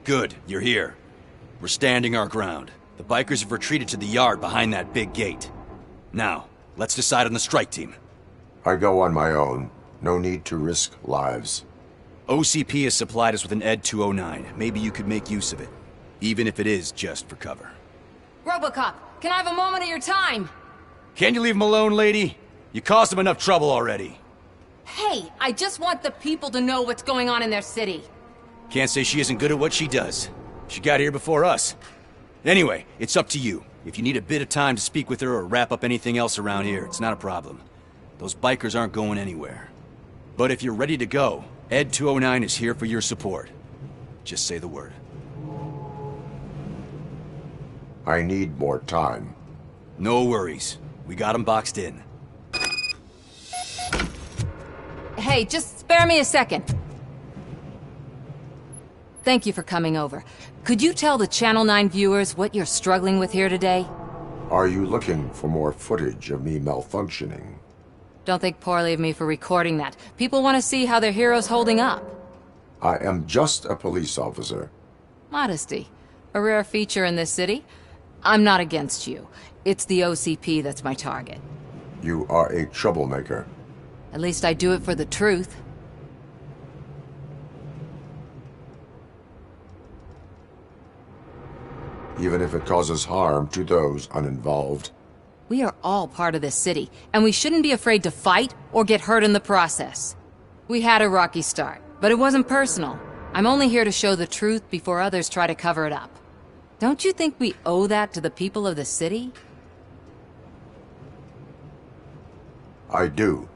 Good, you're here. We're standing our ground. The bikers have retreated to the yard behind that big gate. Now, let's decide on the strike team. I go on my own. No need to risk lives. OCP has supplied us with an ED 209. Maybe you could make use of it. Even if it is just for cover. Robocop, can I have a moment of your time? Can't you leave him alone, lady? You caused him enough trouble already. Hey, I just want the people to know what's going on in their city. Can't say she isn't good at what she does. She got here before us. Anyway, it's up to you. If you need a bit of time to speak with her or wrap up anything else around here, it's not a problem. Those bikers aren't going anywhere. But if you're ready to go, ED 209 is here for your support. Just say the word. I need more time. No worries. We got him boxed in. Hey, just spare me a second. Thank you for coming over. Could you tell the Channel 9 viewers what you're struggling with here today? Are you looking for more footage of me malfunctioning? Don't think poorly of me for recording that. People want to see how their hero's holding up. I am just a police officer. Modesty. A rare feature in this city. I'm not against you. It's the OCP that's my target. You are a troublemaker. At least I do it for the truth. Even if it causes harm to those uninvolved. We are all part of this city, and we shouldn't be afraid to fight or get hurt in the process. We had a rocky start, but it wasn't personal. I'm only here to show the truth before others try to cover it up. Don't you think we owe that to the people of the city? I do.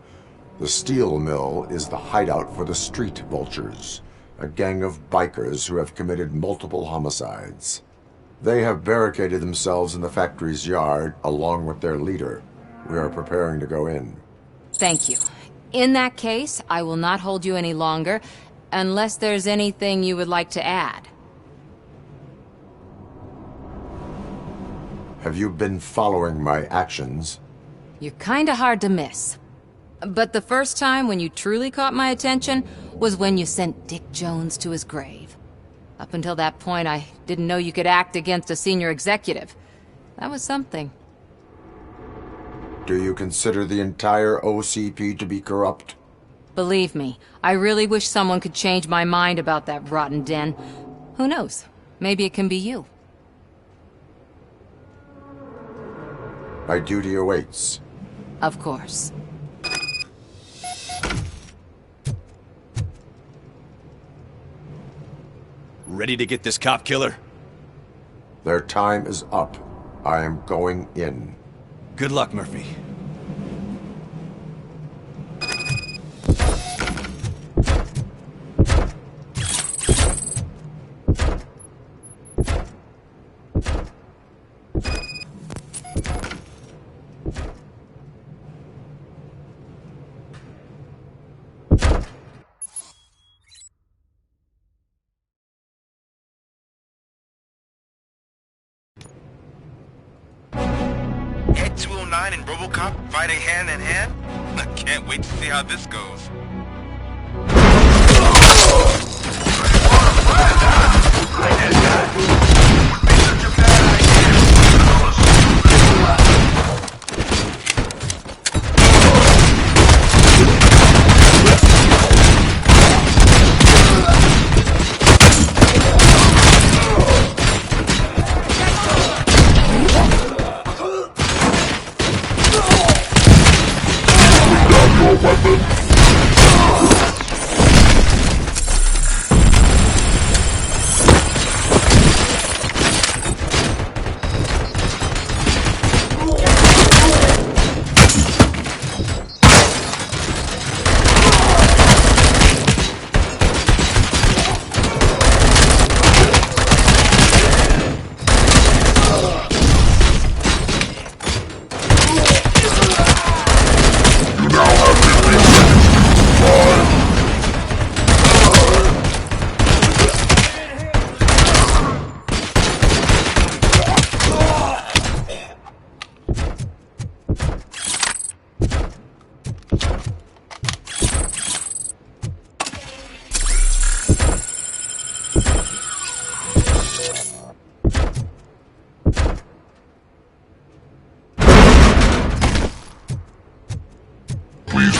The steel mill is the hideout for the street vultures, a gang of bikers who have committed multiple homicides. They have barricaded themselves in the factory's yard along with their leader. We are preparing to go in. Thank you. In that case, I will not hold you any longer, unless there's anything you would like to add. Have you been following my actions? You're kinda hard to miss. But the first time when you truly caught my attention was when you sent Dick Jones to his grave. Up until that point, I didn't know you could act against a senior executive. That was something. Do you consider the entire OCP to be corrupt? Believe me, I really wish someone could change my mind about that rotten den. Who knows? Maybe it can be you. My duty awaits. Of course. Ready to get this cop killer? Their time is up. I am going in. Good luck, Murphy. ED 209 and Robocop fighting hand in hand? I can't wait to see how this goes. Weapon.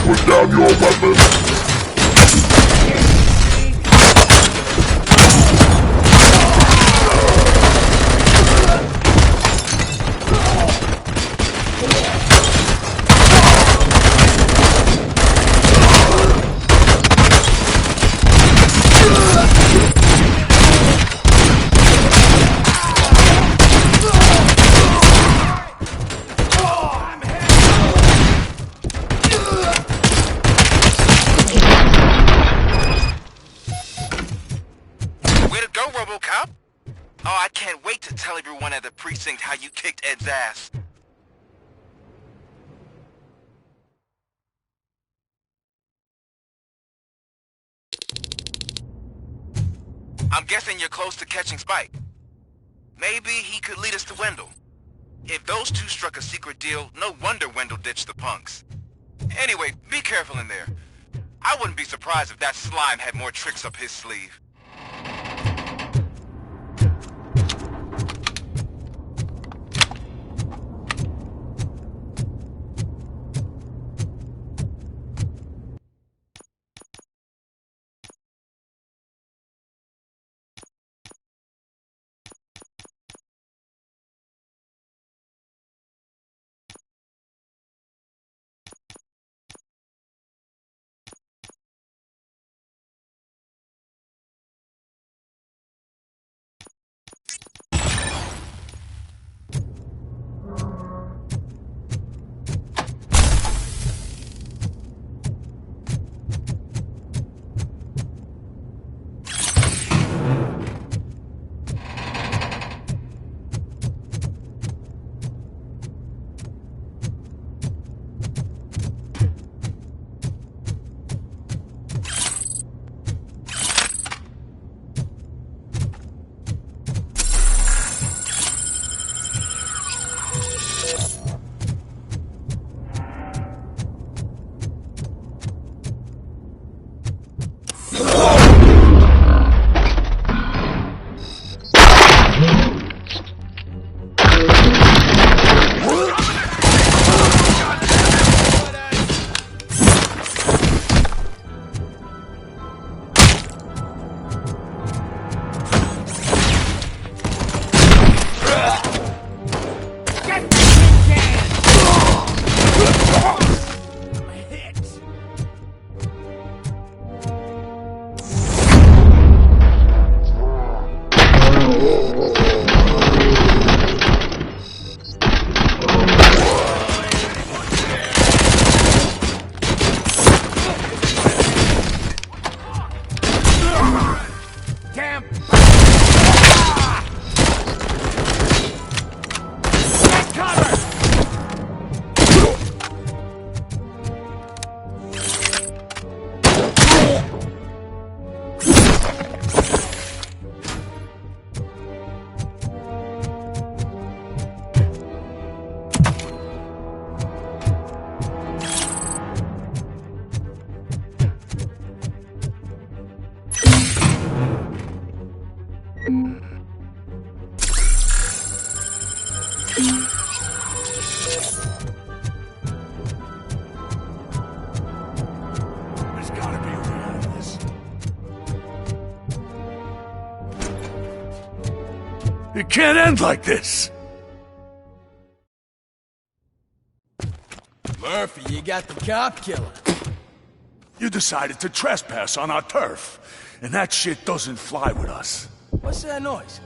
put down your weapon. Way to go, Robocop! Oh, I can't wait to tell everyone at the precinct how you kicked Ed's ass. I'm guessing you're close to catching Spike. Maybe he could lead us to Wendell. If those two struck a secret deal, no wonder Wendell ditched the punks. Anyway, be careful in there. I wouldn't be surprised if that slime had more tricks up his sleeve. It can't end like this! Murphy, you got the cop killer. You decided to trespass on our turf, and that shit doesn't fly with us. What's that noise?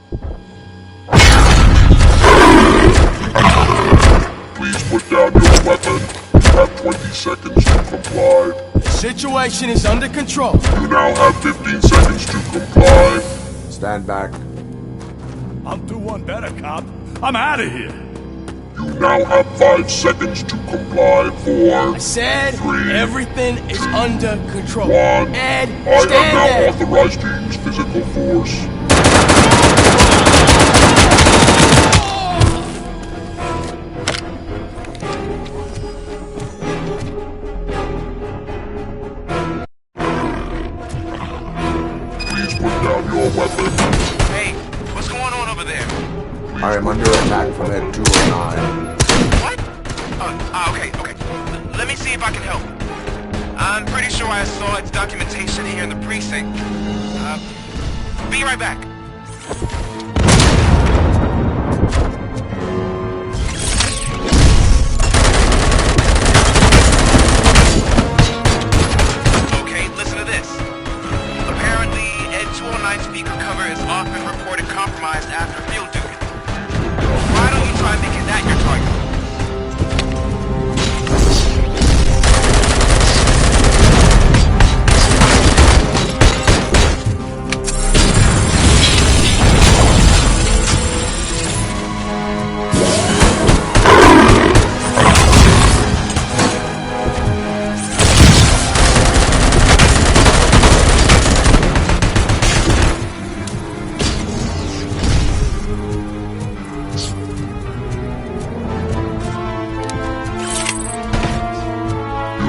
Please put down your weapon. You have 20 seconds to comply. The situation is under control. You now have 15 seconds to comply. Stand back. I'll do one better, cop. I'm out of here. You now have 5 seconds to comply. 4, I said 3, everything is under control. 1. Ed, I stand am now there. authorized to use physical force. Please put down your weapon. Hey, what's going on over there? I am under attack from Ed 209. What? Okay. Let me see if I can help. I'm pretty sure I saw its documentation here in the precinct. Be right back. Okay, listen to this. Apparently, Ed 209 speaker cover is often reported compromised after field duty. Why don't you try making that your target?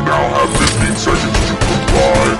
Now have 15 seconds to comply.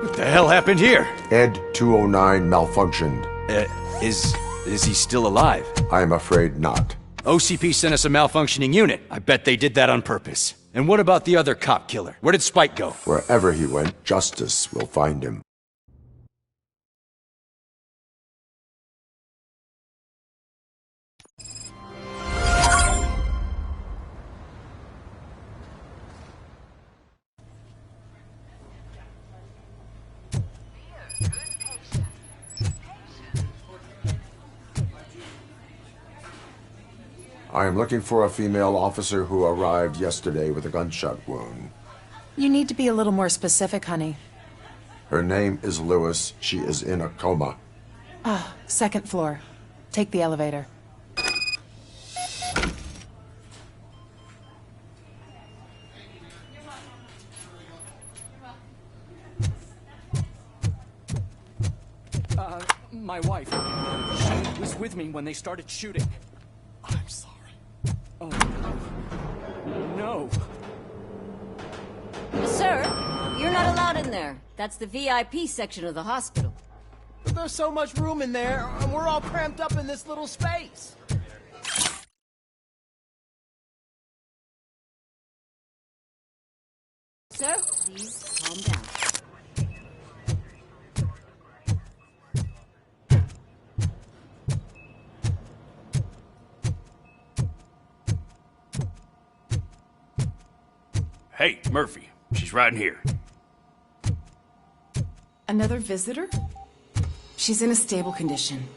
What the hell happened here? Ed 209 malfunctioned. Is he still alive? I'm afraid not. OCP sent us a malfunctioning unit. I bet they did that on purpose. And what about the other cop killer? Where did Spike go? Wherever he went, justice will find him. I am looking for a female officer who arrived yesterday with a gunshot wound. You need to be a little more specific, honey. Her name is Lewis. She is in a coma. Ah, second floor. Take the elevator. My wife. She was with me when they started shooting. I'm sorry. Oh, no. Sir, you're not allowed in there. That's the VIP section of the hospital. But there's so much room in there, and we're all cramped up in this little space. Sir, please calm down. Hey, Murphy. She's right in here. Another visitor? She's in a stable condition.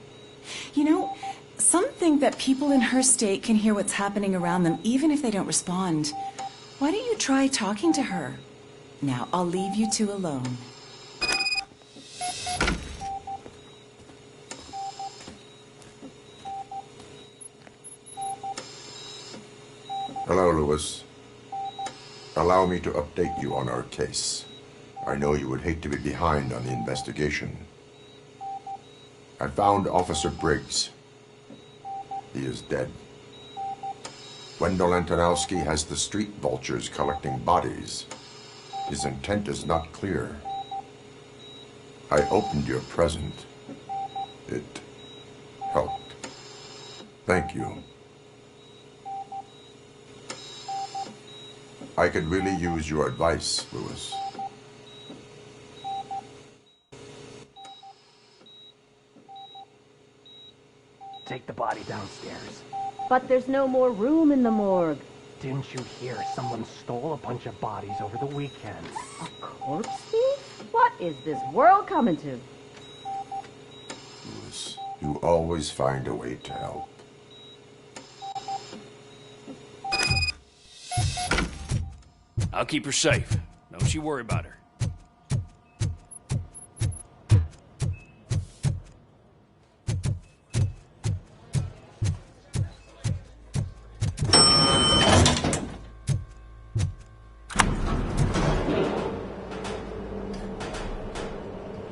You know, some think that people in her state can hear what's happening around them even if they don't respond. Why don't you try talking to her? Now, I'll leave you two alone. Hello, Lewis. Allow me to update you on our case. I know you would hate to be behind on the investigation. I found Officer Briggs. He is dead. Wendell Antonowski has the street vultures collecting bodies. His intent is not clear. I opened your present. It helped. Thank you. I could really use your advice, Lewis. Take the body downstairs. But there's no more room in the morgue. Didn't you hear someone stole a bunch of bodies over the weekend? A corpse thief? What is this world coming to? Lewis, you always find a way to help. I'll keep her safe. Don't you worry about her.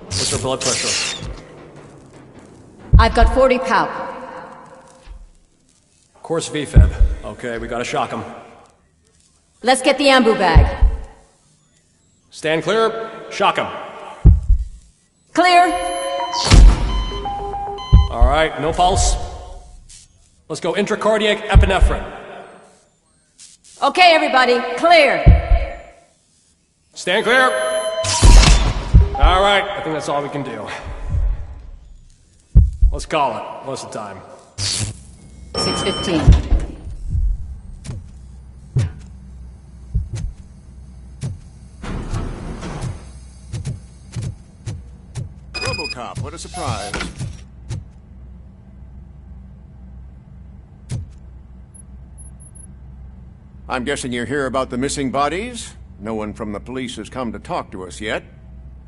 What's her blood pressure? I've got 40 pow. Course VFib. Okay, we gotta shock him. Let's get the ambu bag. Stand clear. Shock him. Clear. All right, no pulse. Let's go intracardiac epinephrine. Okay, everybody, clear. Stand clear. All right, I think that's all we can do. Let's call it. What's the time? 6:15. Robocop, what a surprise. I'm guessing you're here about the missing bodies? No one from the police has come to talk to us yet.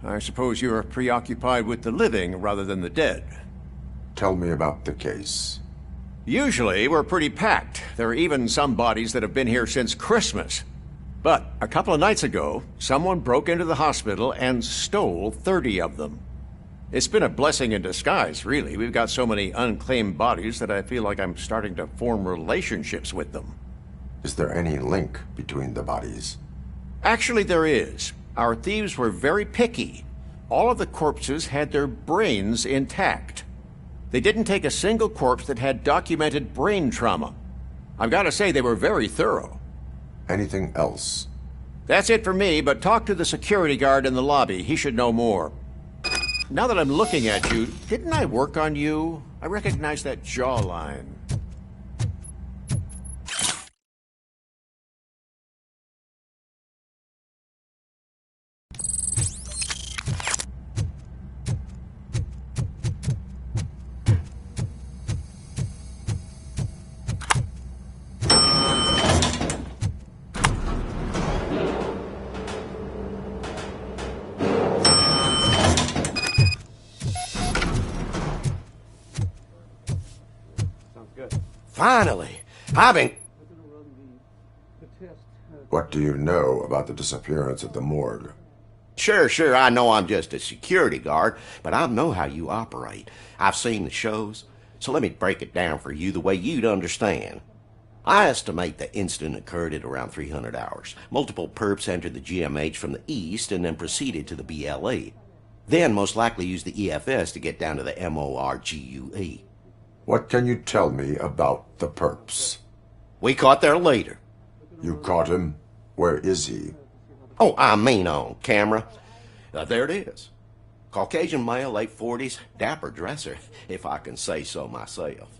I suppose you're preoccupied with the living rather than the dead. Tell me about the case. Usually, we're pretty packed. There are even some bodies that have been here since Christmas. But a couple of nights ago, someone broke into the hospital and stole 30 of them. It's been a blessing in disguise, really. We've got so many unclaimed bodies that I feel like I'm starting to form relationships with them. Is there any link between the bodies? Actually, there is. Our thieves were very picky. All of the corpses had their brains intact. They didn't take a single corpse that had documented brain trauma. I've got to say, they were very thorough. Anything else? That's it for me, but talk to the security guard in the lobby. He should know more. Now that I'm looking at you, didn't I work on you? I recognize that jawline. Finally, I've been... What do you know about the disappearance at the morgue? Sure, I know I'm just a security guard, but I know how you operate. I've seen the shows, so let me break it down for you the way you'd understand. I estimate the incident occurred at around 300 hours. Multiple perps entered the GMH from the east and then proceeded to the BLE. Then most likely used the EFS to get down to the MORGUE. What can you tell me about the perps? We caught their leader. You caught him? Where is he? Oh, I mean on camera. There it is. Caucasian male, late 40s, dapper dresser, if I can say so myself.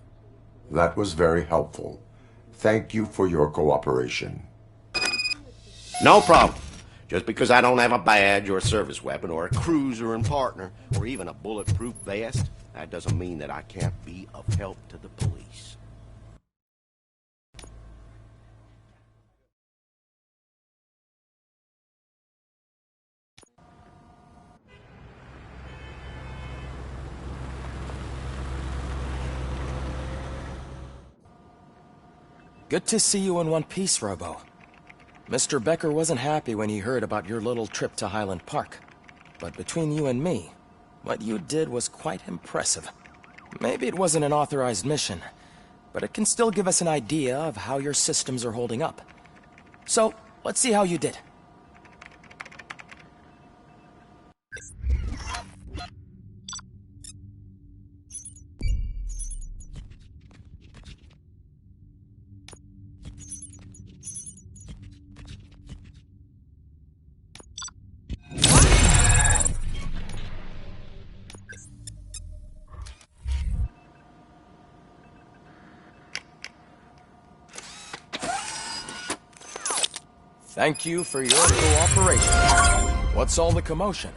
That was very helpful. Thank you for your cooperation. No problem. Just because I don't have a badge or a service weapon or a cruiser and partner or even a bulletproof vest, that doesn't mean that I can't be of help to the police. Good to see you in one piece, Robo. Mr. Becker wasn't happy when he heard about your little trip to Highland Park. But between you and me, what you did was quite impressive. Maybe it wasn't an authorized mission, but it can still give us an idea of how your systems are holding up. So, let's see how you did. Thank you for your cooperation. What's all the commotion?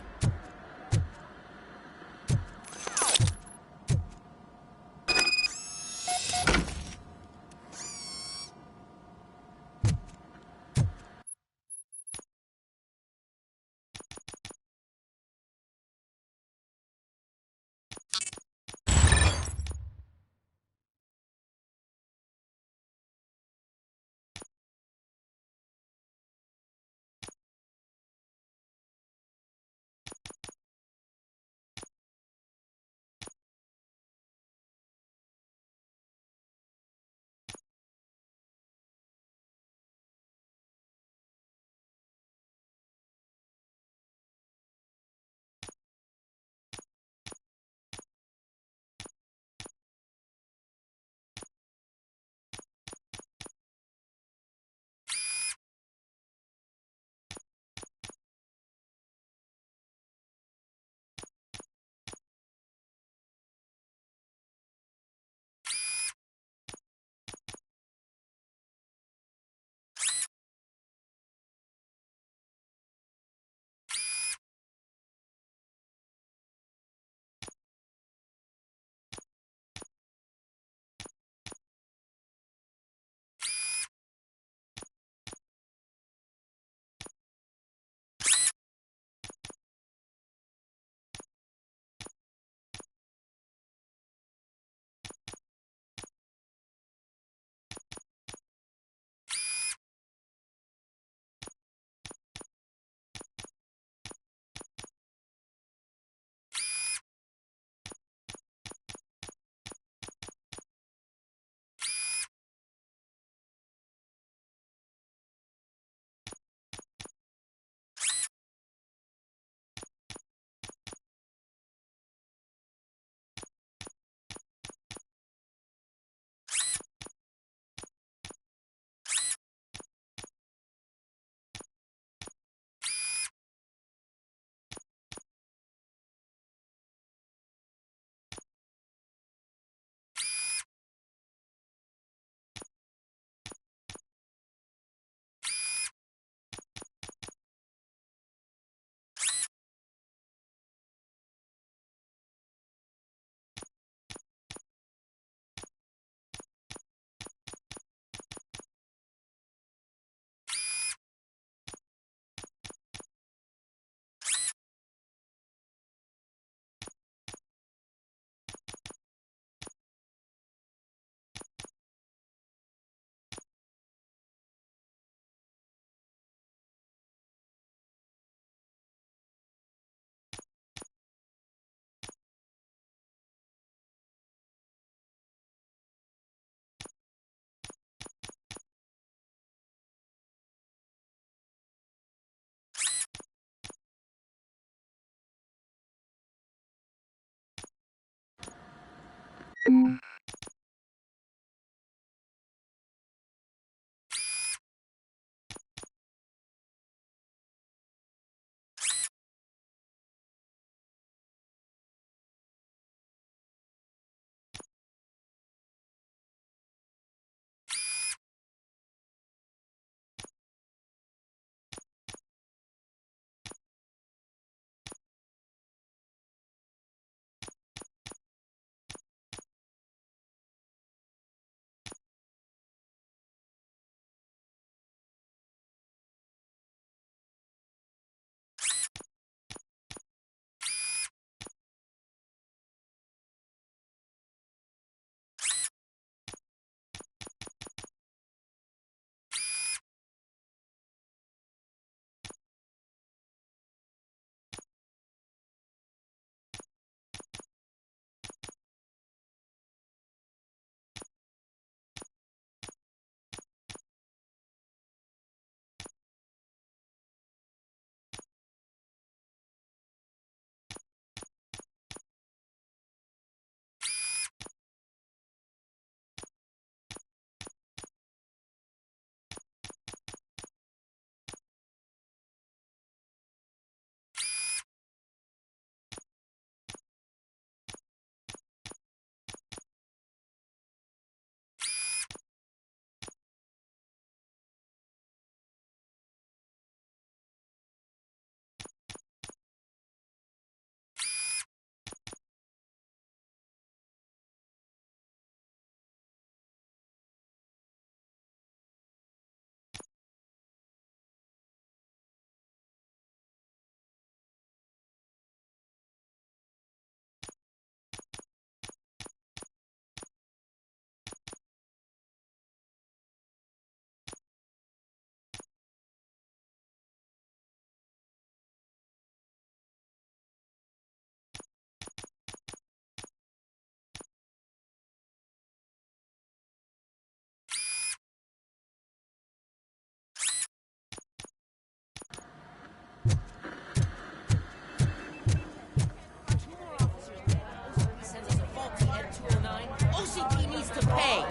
OCP needs to pay.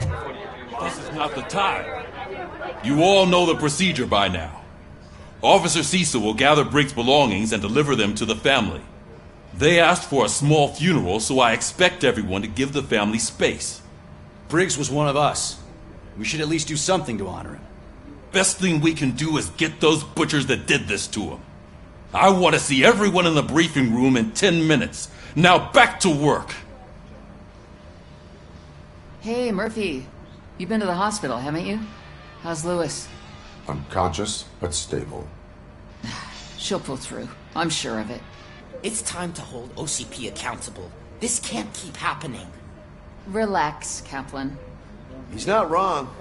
This is not the time. You all know the procedure by now. Officer Cecil will gather Briggs' belongings and deliver them to the family. They asked for a small funeral, so I expect everyone to give the family space. Briggs was one of us. We should at least do something to honor him. Best thing we can do is get those butchers that did this to him. I want to see everyone in the briefing room in 10 minutes. Now back to work. Hey, Murphy. You've been to the hospital, haven't you? How's Lewis? Unconscious, but stable. She'll pull through. I'm sure of it. It's time to hold OCP accountable. This can't keep happening. Relax, Kaplan. He's not wrong.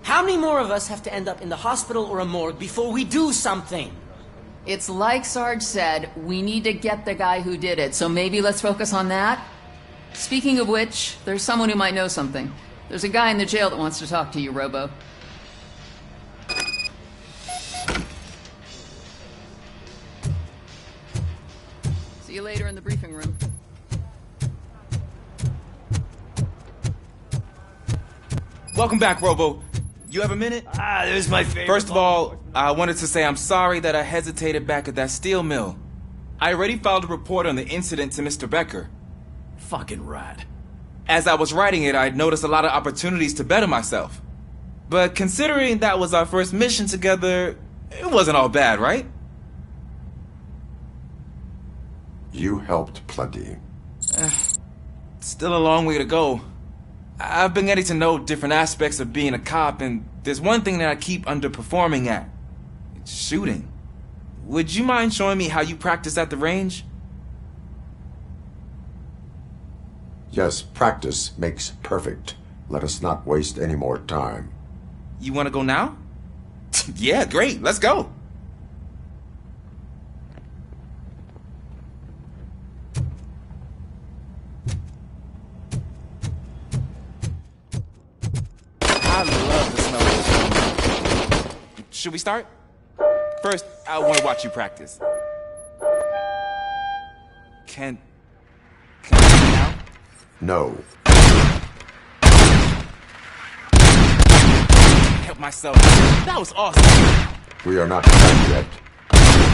How many more of us have to end up in the hospital or a morgue before we do something? It's like Sarge said, we need to get the guy who did it, so maybe let's focus on that? Speaking of which, there's someone who might know something. There's a guy in the jail that wants to talk to you, Robo. See you later in the briefing room. Welcome back, Robo. You have a minute? This is my favorite. First of all, I wanted to say I'm sorry that I hesitated back at that steel mill. I already filed a report on the incident to Mr. Becker. Fucking rat. As I was writing it, I'd noticed a lot of opportunities to better myself. But considering that was our first mission together, it wasn't all bad, right? You helped plenty. Still a long way to go. I've been getting to know different aspects of being a cop, and there's one thing that I keep underperforming at. It's shooting. Would you mind showing me how you practice at the range? Yes, practice makes perfect. Let us not waste any more time. You want to go now? Yeah, great. Let's go. I love the smell of this. Should we start? First, I want to watch you practice. Can I now? No. myself. That was awesome. We are not done yet.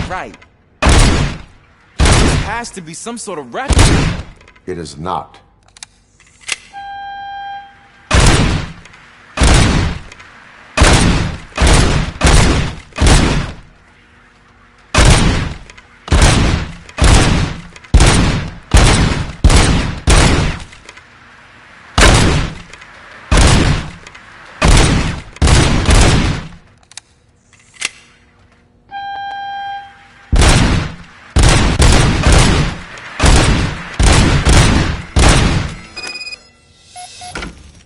Right. This has to be some sort of record. It is not.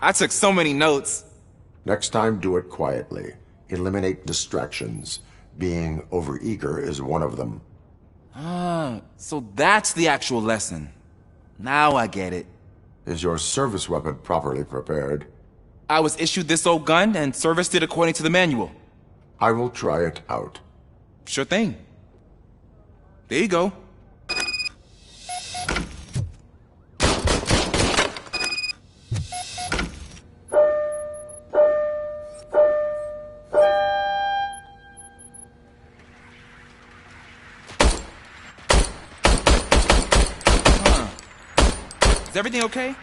I took so many notes. Next time, do it quietly. Eliminate distractions. Being overeager is one of them. Ah, so that's the actual lesson. Now I get it. Is your service weapon properly prepared? I was issued this old gun and serviced it according to the manual. I will try it out. Sure thing. There you go. Is everything okay?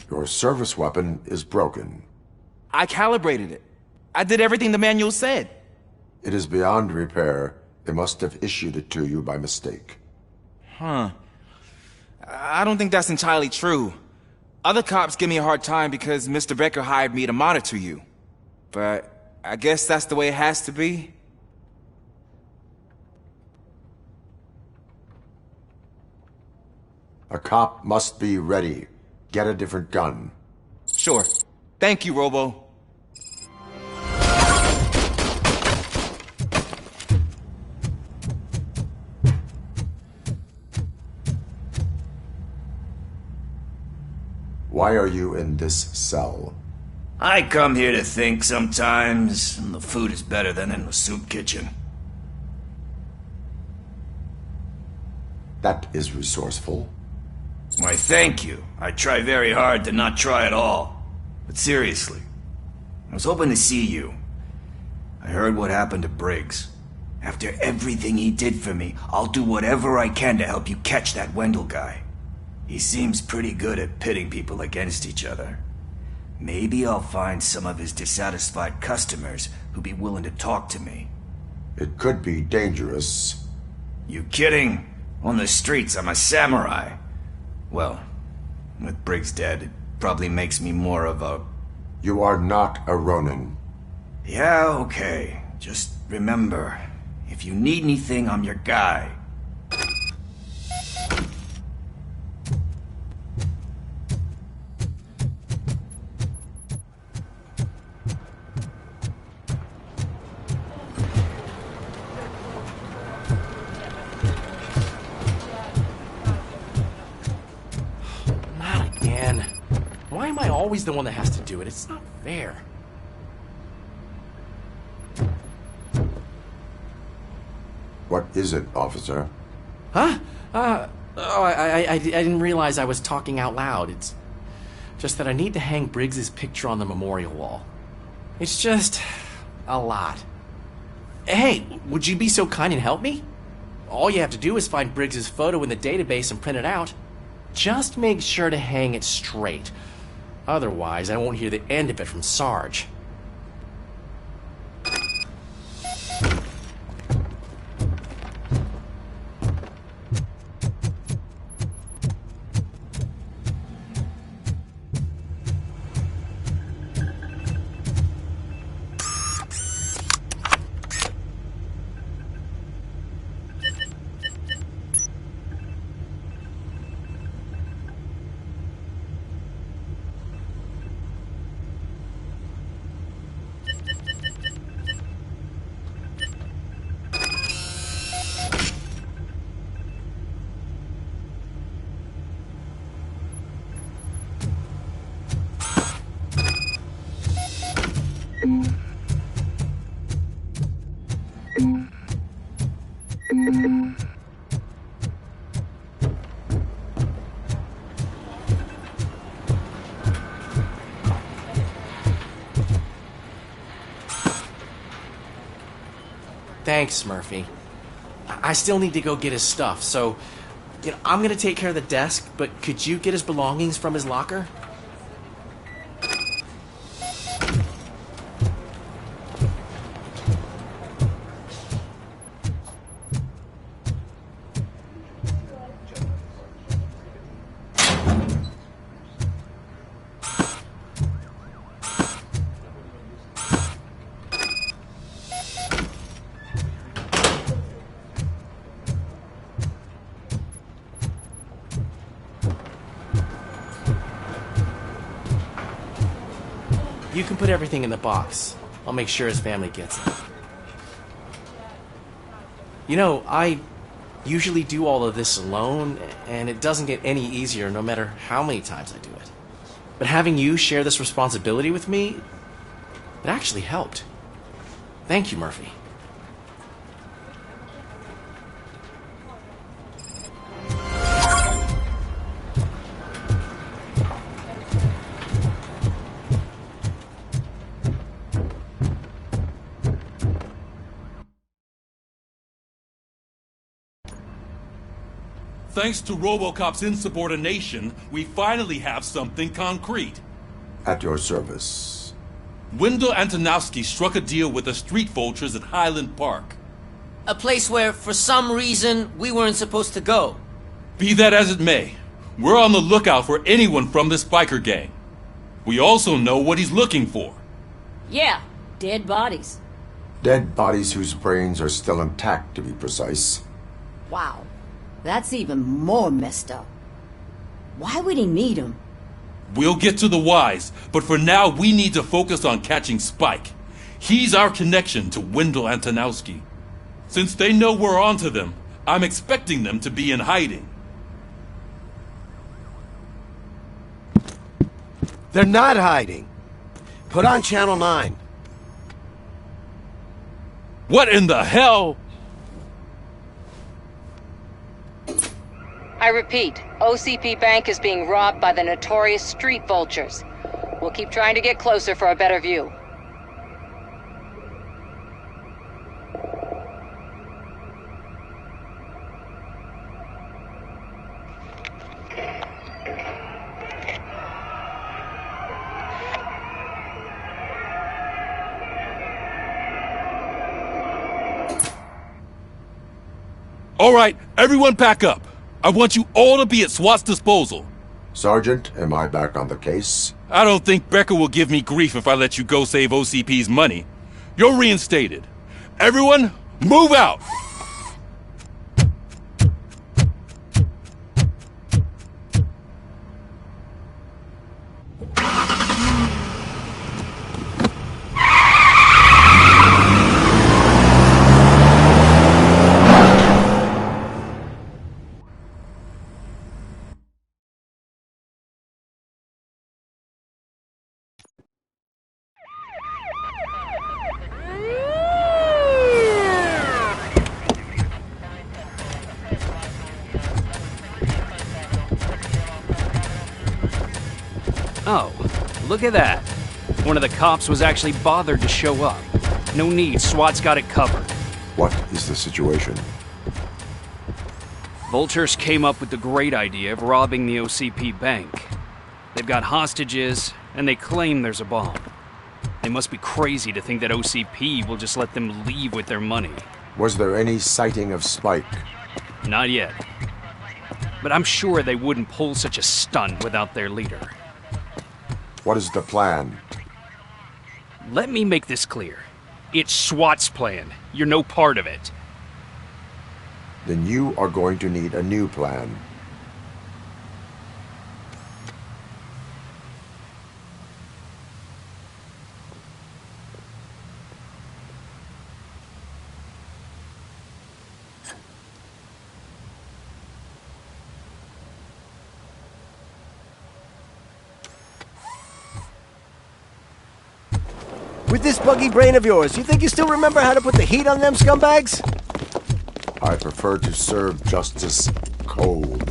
Your service weapon is broken. I calibrated it. I did everything the manual said. It is beyond repair. They must have issued it to you by mistake. Huh. I don't think that's entirely true. Other cops give me a hard time because Mr. Becker hired me to monitor you. But I guess that's the way it has to be. A cop must be ready. Get a different gun. Sure. Thank you, Robo. Why are you in this cell? I come here to think sometimes, and the food is better than in the soup kitchen. That is resourceful. Why, thank you. I try very hard to not try at all. But seriously, I was hoping to see you. I heard what happened to Briggs. After everything he did for me, I'll do whatever I can to help you catch that Wendell guy. He seems pretty good at pitting people against each other. Maybe I'll find some of his dissatisfied customers who'd be willing to talk to me. It could be dangerous. You kidding? On the streets, I'm a samurai. Well, with Briggs dead, it probably makes me more of a... You are not a Ronin. Yeah, okay. Just remember, if you need anything, I'm your guy. Why am I always the one that has to do it? It's not fair. What is it, officer? Huh? I didn't realize I was talking out loud. It's just that I need to hang Briggs's picture on the memorial wall. It's just a lot. Hey, would you be so kind and help me? All you have to do is find Briggs's photo in the database and print it out. Just make sure to hang it straight. Otherwise, I won't hear the end of it from Sarge. Thanks, Murphy. I still need to go get his stuff, so I'm gonna take care of the desk, but could you get his belongings from his locker? You can put everything in the box. I'll make sure his family gets it. I usually do all of this alone, and it doesn't get any easier no matter how many times I do it. But having you share this responsibility with me, it actually helped. Thank you, Murphy. Thanks to Robocop's insubordination, we finally have something concrete. At your service. Wendell Antonowski struck a deal with the street vultures at Highland Park. A place where, for some reason, we weren't supposed to go. Be that as it may, we're on the lookout for anyone from this biker gang. We also know what he's looking for. Yeah, dead bodies. Dead bodies whose brains are still intact, to be precise. Wow. That's even more messed up. Why would he need him? We'll get to the whys, but for now we need to focus on catching Spike. He's our connection to Wendell Antonowski. Since they know we're onto them, I'm expecting them to be in hiding. They're not hiding. Put on Channel 9. What in the hell? I repeat, OCP Bank is being robbed by the notorious street vultures. We'll keep trying to get closer for a better view. All right, everyone pack up. I want you all to be at SWAT's disposal. Sergeant, am I back on the case? I don't think Becker will give me grief if I let you go save OCP's money. You're reinstated. Everyone, move out! Oh, look at that. One of the cops was actually bothered to show up. No need, SWAT's got it covered. What is the situation? Vultures came up with the great idea of robbing the OCP bank. They've got hostages, and they claim there's a bomb. They must be crazy to think that OCP will just let them leave with their money. Was there any sighting of Spike? Not yet. But I'm sure they wouldn't pull such a stunt without their leader. What is the plan? Let me make this clear. It's SWAT's plan. You're no part of it. Then you are going to need a new plan. With this buggy brain of yours, you think you still remember how to put the heat on them scumbags? I prefer to serve justice cold.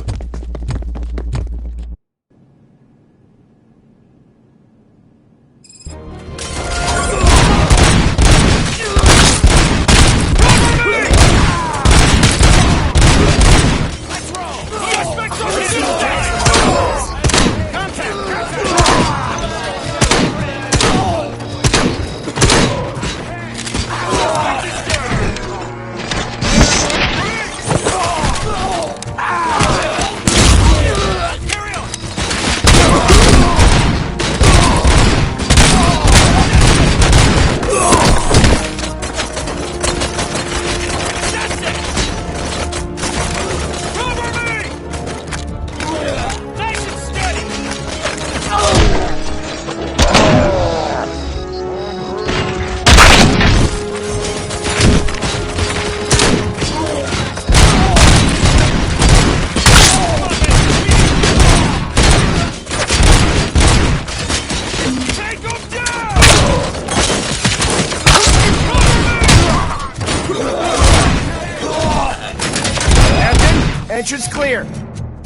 Entrance clear.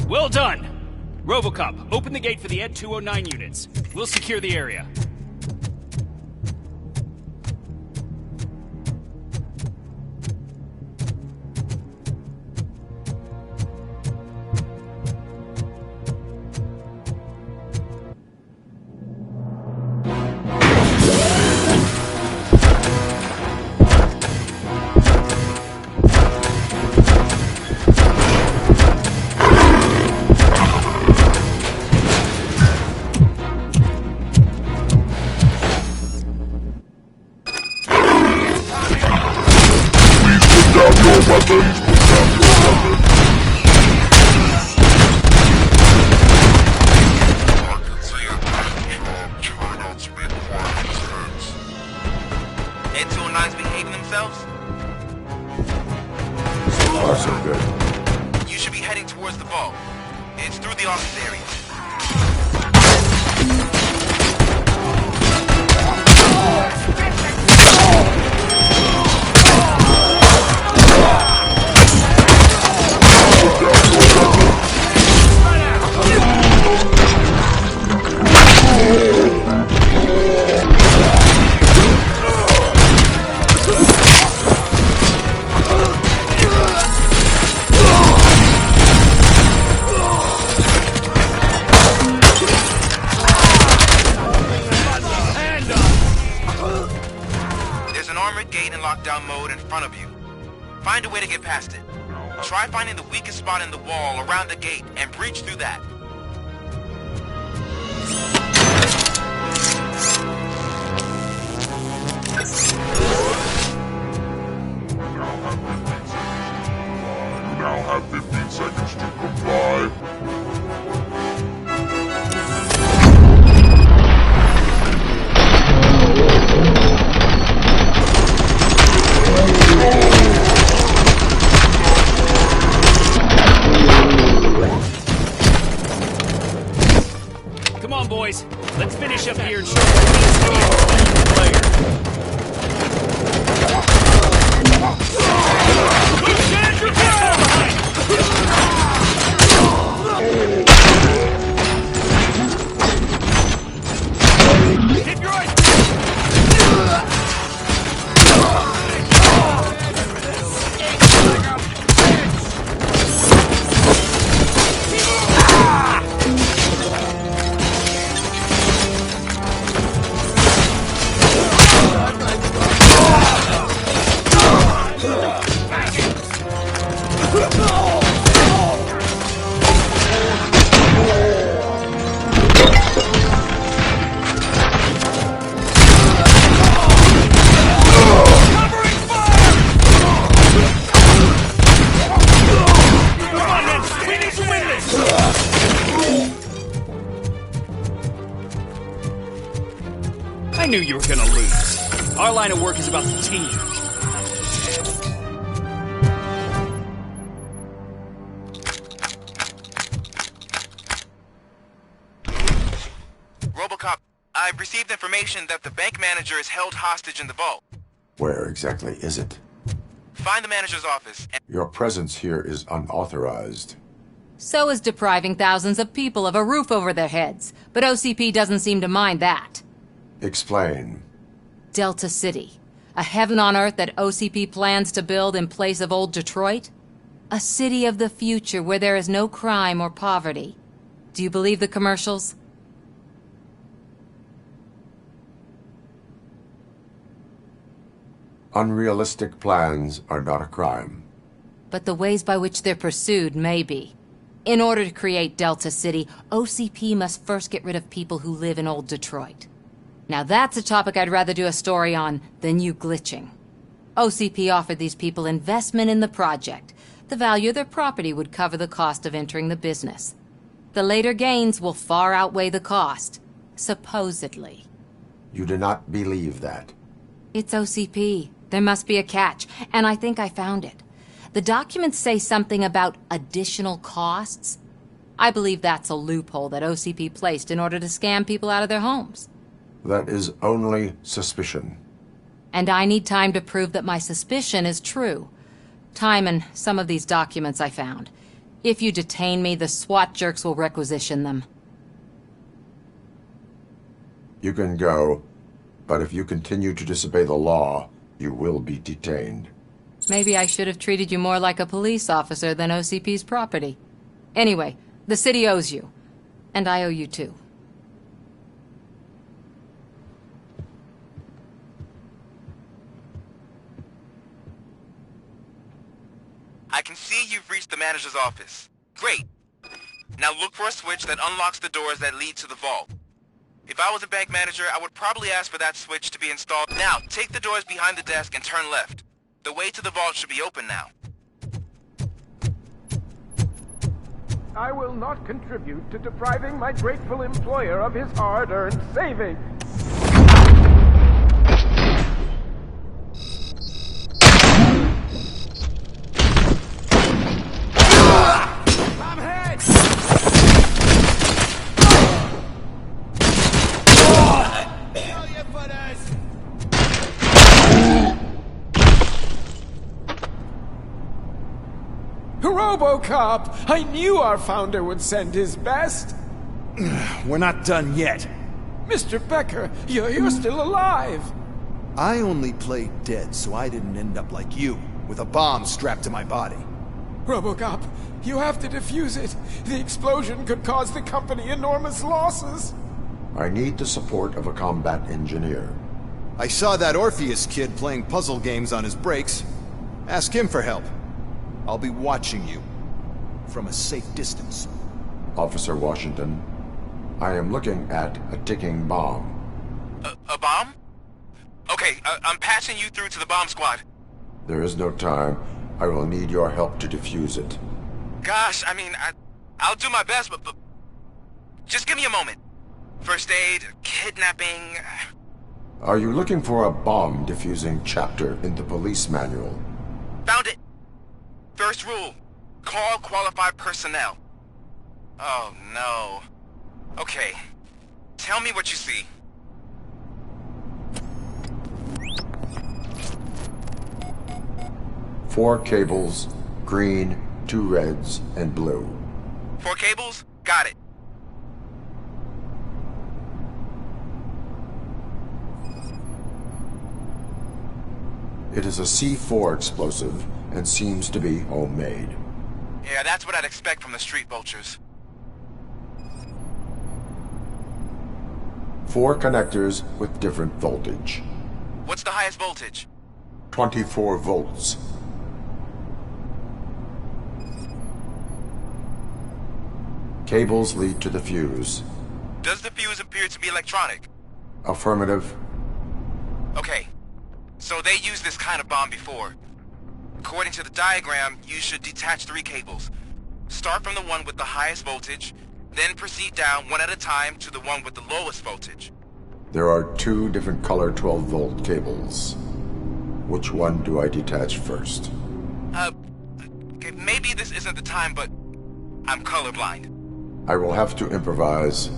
Well done. Robocop, open the gate for the Ed 209 units. We'll secure the area. Ed 209's behaving themselves? So far, so good. You should be heading towards the vault. It's through the office area. There's an armored gate in lockdown mode in front of you. Find a way to get past it. Try finding the weakest spot in the wall around the gate and breach through that. You now have 15 seconds to comply. Come on, boys. Let's finish up here and show what it means to be a team player. Keep your eyes I knew you were gonna lose. Our line of work is about the team. Robocop, I've received information that the bank manager is held hostage in the vault. Where exactly is it? Find the manager's office and... Your presence here is unauthorized. So is depriving thousands of people of a roof over their heads. But OCP doesn't seem to mind that. Explain. Delta City. A heaven on earth that OCP plans to build in place of old Detroit? A city of the future where there is no crime or poverty. Do you believe the commercials? Unrealistic plans are not a crime. But the ways by which they're pursued may be. In order to create Delta City, OCP must first get rid of people who live in old Detroit. Now that's a topic I'd rather do a story on than you glitching. OCP offered these people investment in the project. The value of their property would cover the cost of entering the business. The later gains will far outweigh the cost. Supposedly. You do not believe that. It's OCP. There must be a catch, and I think I found it. The documents say something about additional costs. I believe that's a loophole that OCP placed in order to scam people out of their homes. That is only suspicion. And I need time to prove that my suspicion is true. Time and some of these documents I found. If you detain me, the SWAT jerks will requisition them. You can go, but if you continue to disobey the law, you will be detained. Maybe I should have treated you more like a police officer than OCP's property. Anyway, the city owes you. And I owe you too. I can see you've reached the manager's office. Great. Now look for a switch that unlocks the doors that lead to the vault. If I was a bank manager, I would probably ask for that switch to be installed. Now, take the doors behind the desk and turn left. The way to the vault should be open now. I will not contribute to depriving my grateful employer of his hard-earned savings. I'm hit! Robocop! I knew our founder would send his best! We're not done yet. Mr. Becker, you're still alive! I only played dead so I didn't end up like you, with a bomb strapped to my body. Robocop, you have to defuse it. The explosion could cause the company enormous losses. I need the support of a combat engineer. I saw that Orpheus kid playing puzzle games on his breaks. Ask him for help. I'll be watching you. From a safe distance. Officer Washington, I am looking at a ticking bomb. A bomb? Okay, I'm passing you through to the bomb squad. There is no time. I will need your help to defuse it. Gosh, I mean, I'll do my best, but just give me a moment. First aid, kidnapping... Are you looking for a bomb defusing chapter in the police manual? Found it! First rule, call qualified personnel. Oh no. Okay, tell me what you see. Four cables, green, 2 reds, and blue. 4 cables? Got it. It is a C4 explosive and seems to be homemade. Yeah, that's what I'd expect from the street vultures. 4 connectors with different voltage. What's the highest voltage? 24 volts. Cables lead to the fuse. Does the fuse appear to be electronic? Affirmative. Okay, so they used this kind of bomb before. According to the diagram, you should detach 3 cables. Start from the one with the highest voltage, then proceed down one at a time to the one with the lowest voltage. There are 2 different color 12-volt cables. Which one do I detach first? Okay, maybe this isn't the time, but I'm colorblind. I will have to improvise.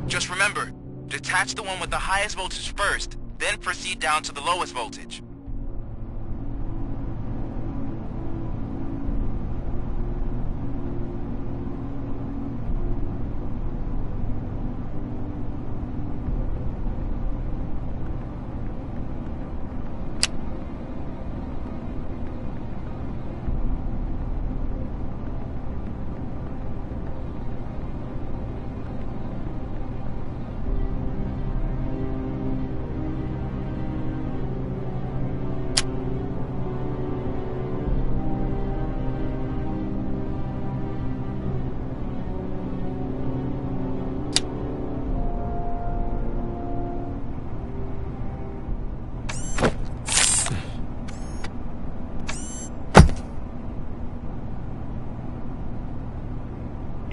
Just remember, detach the one with the highest voltage first, then proceed down to the lowest voltage.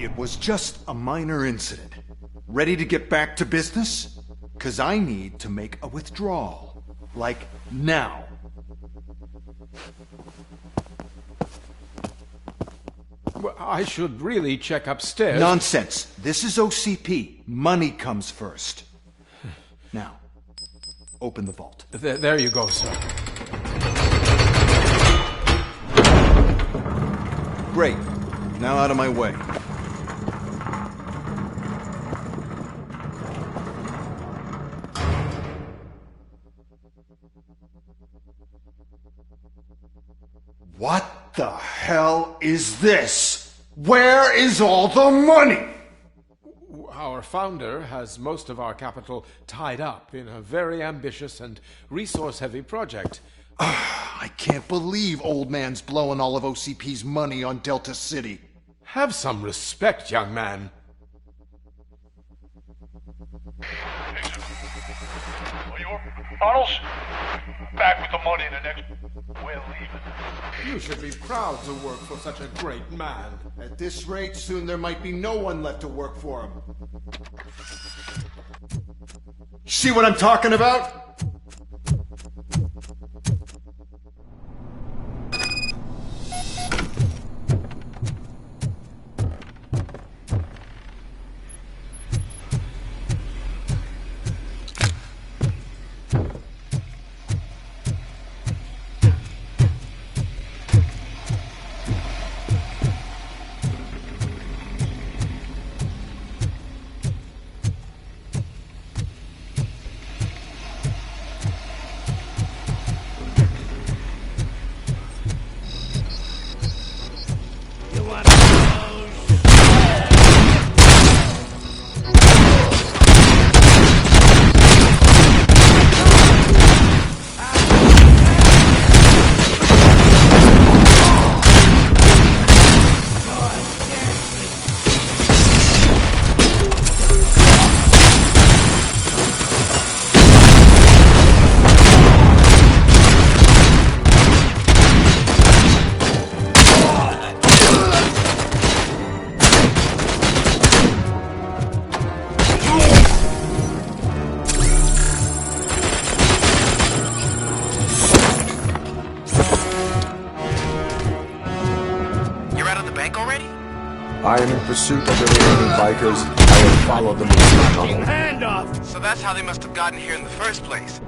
It was just a minor incident. Ready to get back to business? 'Cause I need to make a withdrawal. Like, now. Well, I should really check upstairs. Nonsense. This is OCP. Money comes first. Now, open the vault. There you go, sir. Great. Now out of my way. What the hell is this? Where is all the money? Our founder has most of our capital tied up in a very ambitious and resource-heavy project. I can't believe old man's blowing all of OCP's money on Delta City. Have some respect, young man. Arnold's back with the money in the next... We're leaving. You should be proud to work for such a great man. At this rate, soon there might be no one left to work for him. See what I'm talking about? I am in pursuit of the remaining bikers. I have followed them into the tunnel. Hand off! So that's how they must have gotten here in the first place.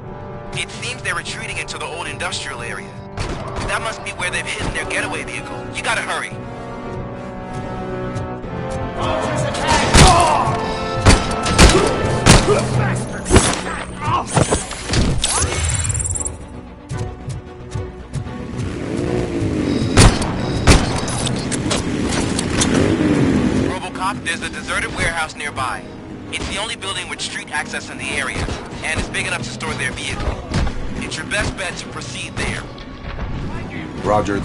It seems they're retreating into the old industrial area. That must be where they've hidden their getaway vehicle. You gotta hurry. Robocop, there's a deserted warehouse nearby. It's the only building with street access in the area, and it's big enough to store their vehicle. It's your best bet to proceed there. Roger.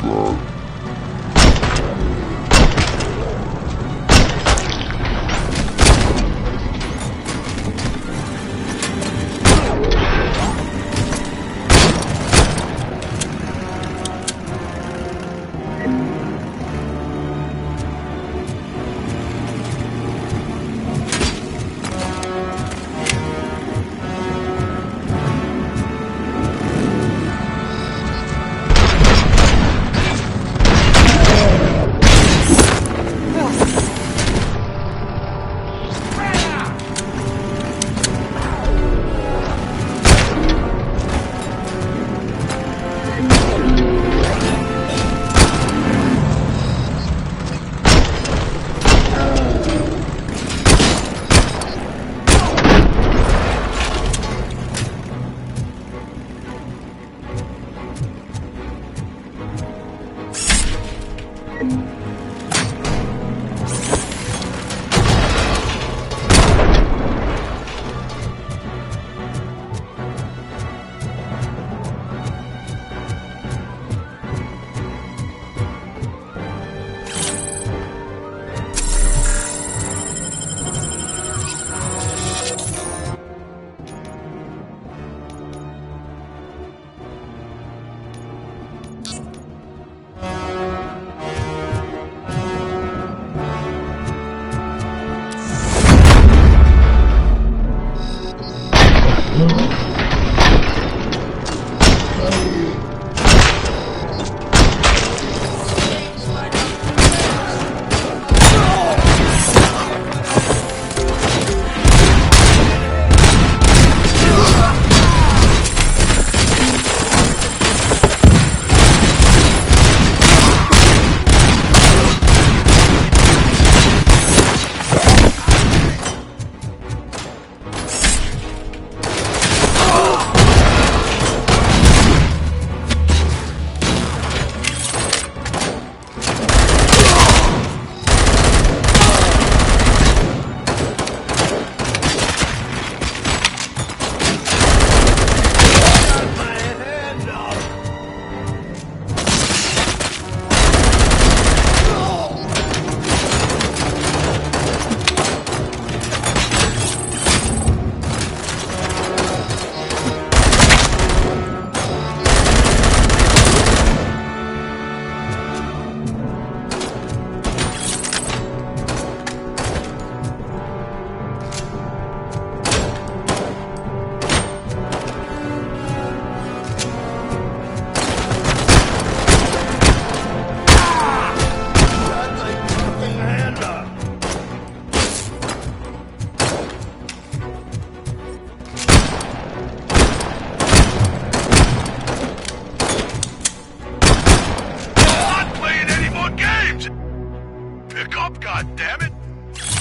Pick up, goddammit!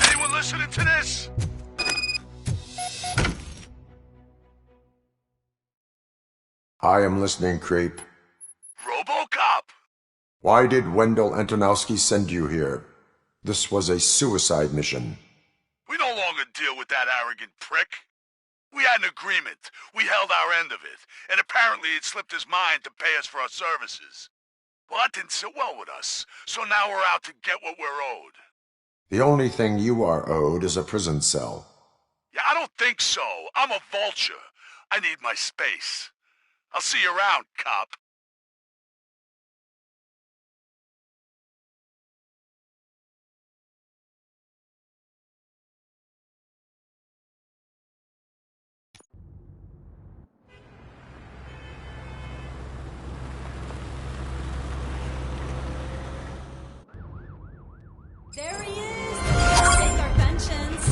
Anyone listening to this? I am listening, creep. Robocop! Why did Wendell Antonowski send you here? This was a suicide mission. We no longer deal with that arrogant prick. We had an agreement. We held our end of it, and apparently it slipped his mind to pay us for our services. Well, that didn't sit well with us, so now we're out to get what we're owed. The only thing you are owed is a prison cell. Yeah, I don't think so. I'm a vulture. I need my space. I'll see you around, cop. There he is! Take our pensions.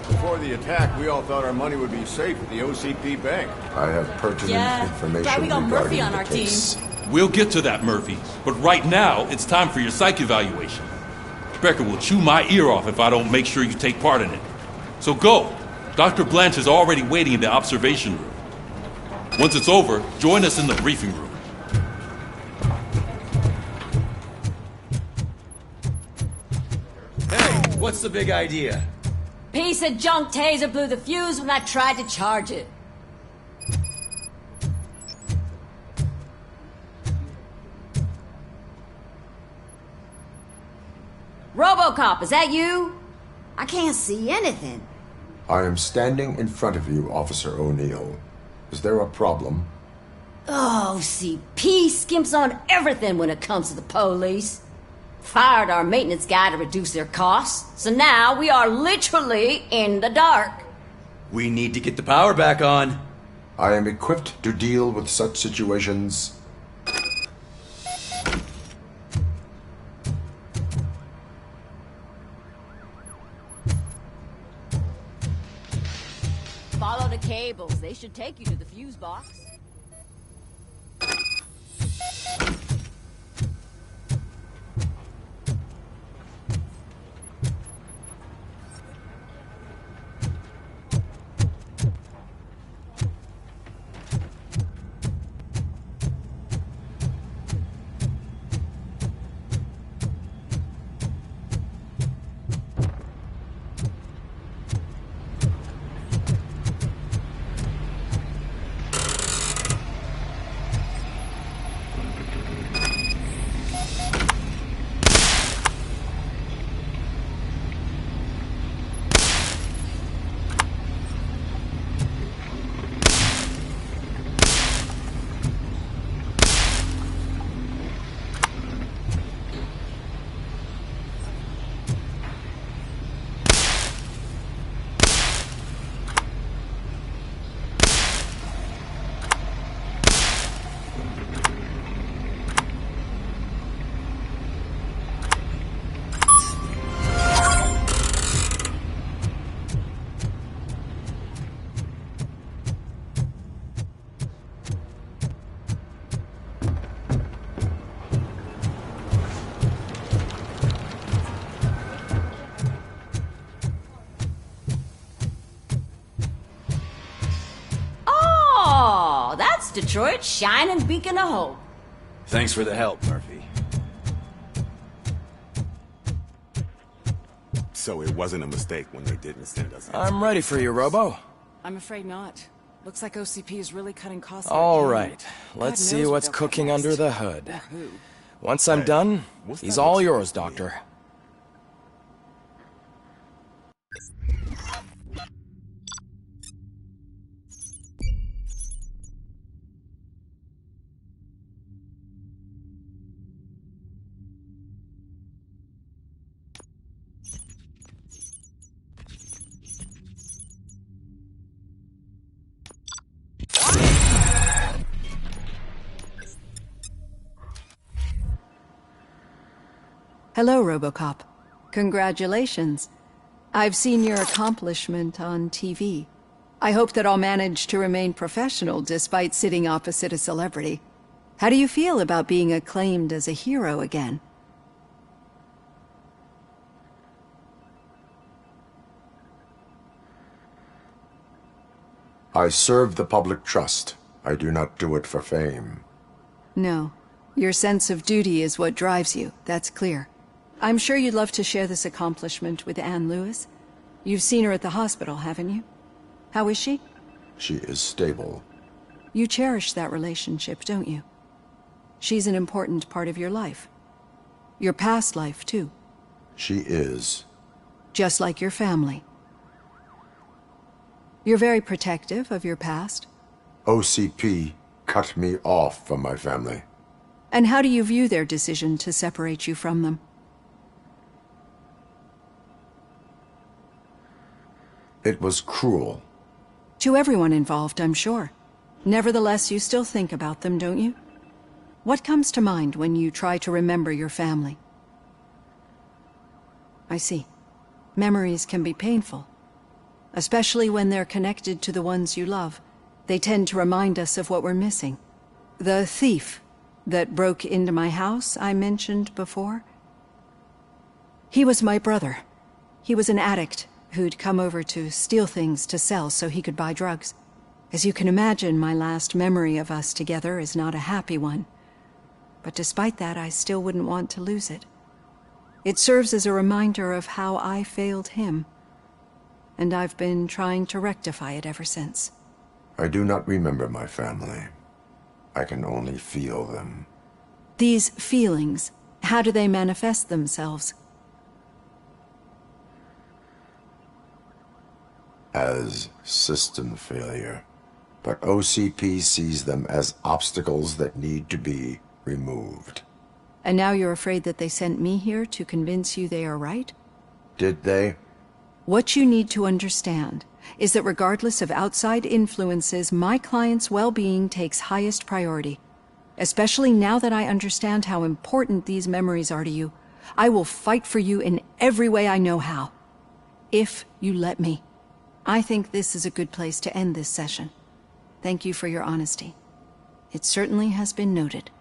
Before the attack, we all thought our money would be safe at the OCP bank. I have pertinent information glad we got regarding Murphy on the our case. team. We'll get to that, Murphy. But right now, it's time for your psych evaluation. Becker will chew my ear off if I don't make sure you take part in it. So go. Dr. Blanche is already waiting in the observation room. Once it's over, join us in the briefing room. Hey, what's the big idea? Piece of junk taser blew the fuse when I tried to charge it. Robocop, is that you? I can't see anything. I am standing in front of you, Officer O'Neill. Is there a problem? Oh, CP skimps on everything when it comes to the police. Fired our maintenance guy to reduce their costs, so now we are literally in the dark. We need to get the power back on. I am equipped to deal with such situations. Follow the cables. They should take you to the fuse box. Detroit's shining beacon of hope. Thanks for the help, Murphy. So it wasn't a mistake when they didn't send us. I'm ready for you, Robo. I'm afraid not. Looks like OCP is really cutting costs. All right, let's see what's cooking under the hood. Once I'm done, he's all yours, Doctor. Hello, Robocop. Congratulations. I've seen your accomplishment on TV. I hope that I'll manage to remain professional despite sitting opposite a celebrity. How do you feel about being acclaimed as a hero again? I serve the public trust. I do not do it for fame. No. Your sense of duty is what drives you, that's clear. I'm sure you'd love to share this accomplishment with Anne Lewis. You've seen her at the hospital, haven't you? How is she? She is stable. You cherish that relationship, don't you? She's an important part of your life. Your past life, too. She is. Just like your family. You're very protective of your past. OCP cut me off from my family. And how do you view their decision to separate you from them? It was cruel. To everyone involved, I'm sure. Nevertheless, you still think about them, don't you? What comes to mind when you try to remember your family? I see. Memories can be painful. Especially when they're connected to the ones you love. They tend to remind us of what we're missing. The thief that broke into my house I mentioned before? He was my brother. He was an addict who'd come over to steal things to sell so he could buy drugs. As you can imagine, my last memory of us together is not a happy one. But despite that, I still wouldn't want to lose it. It serves as a reminder of how I failed him. And I've been trying to rectify it ever since. I do not remember my family. I can only feel them. These feelings, how do they manifest themselves? As system failure. But OCP sees them as obstacles that need to be removed. And now you're afraid that they sent me here to convince you they are right? Did they? What you need to understand is that regardless of outside influences, my client's well-being takes highest priority. Especially now that I understand how important these memories are to you, I will fight for you in every way I know how. If you let me. I think this is a good place to end this session. Thank you for your honesty. It certainly has been noted.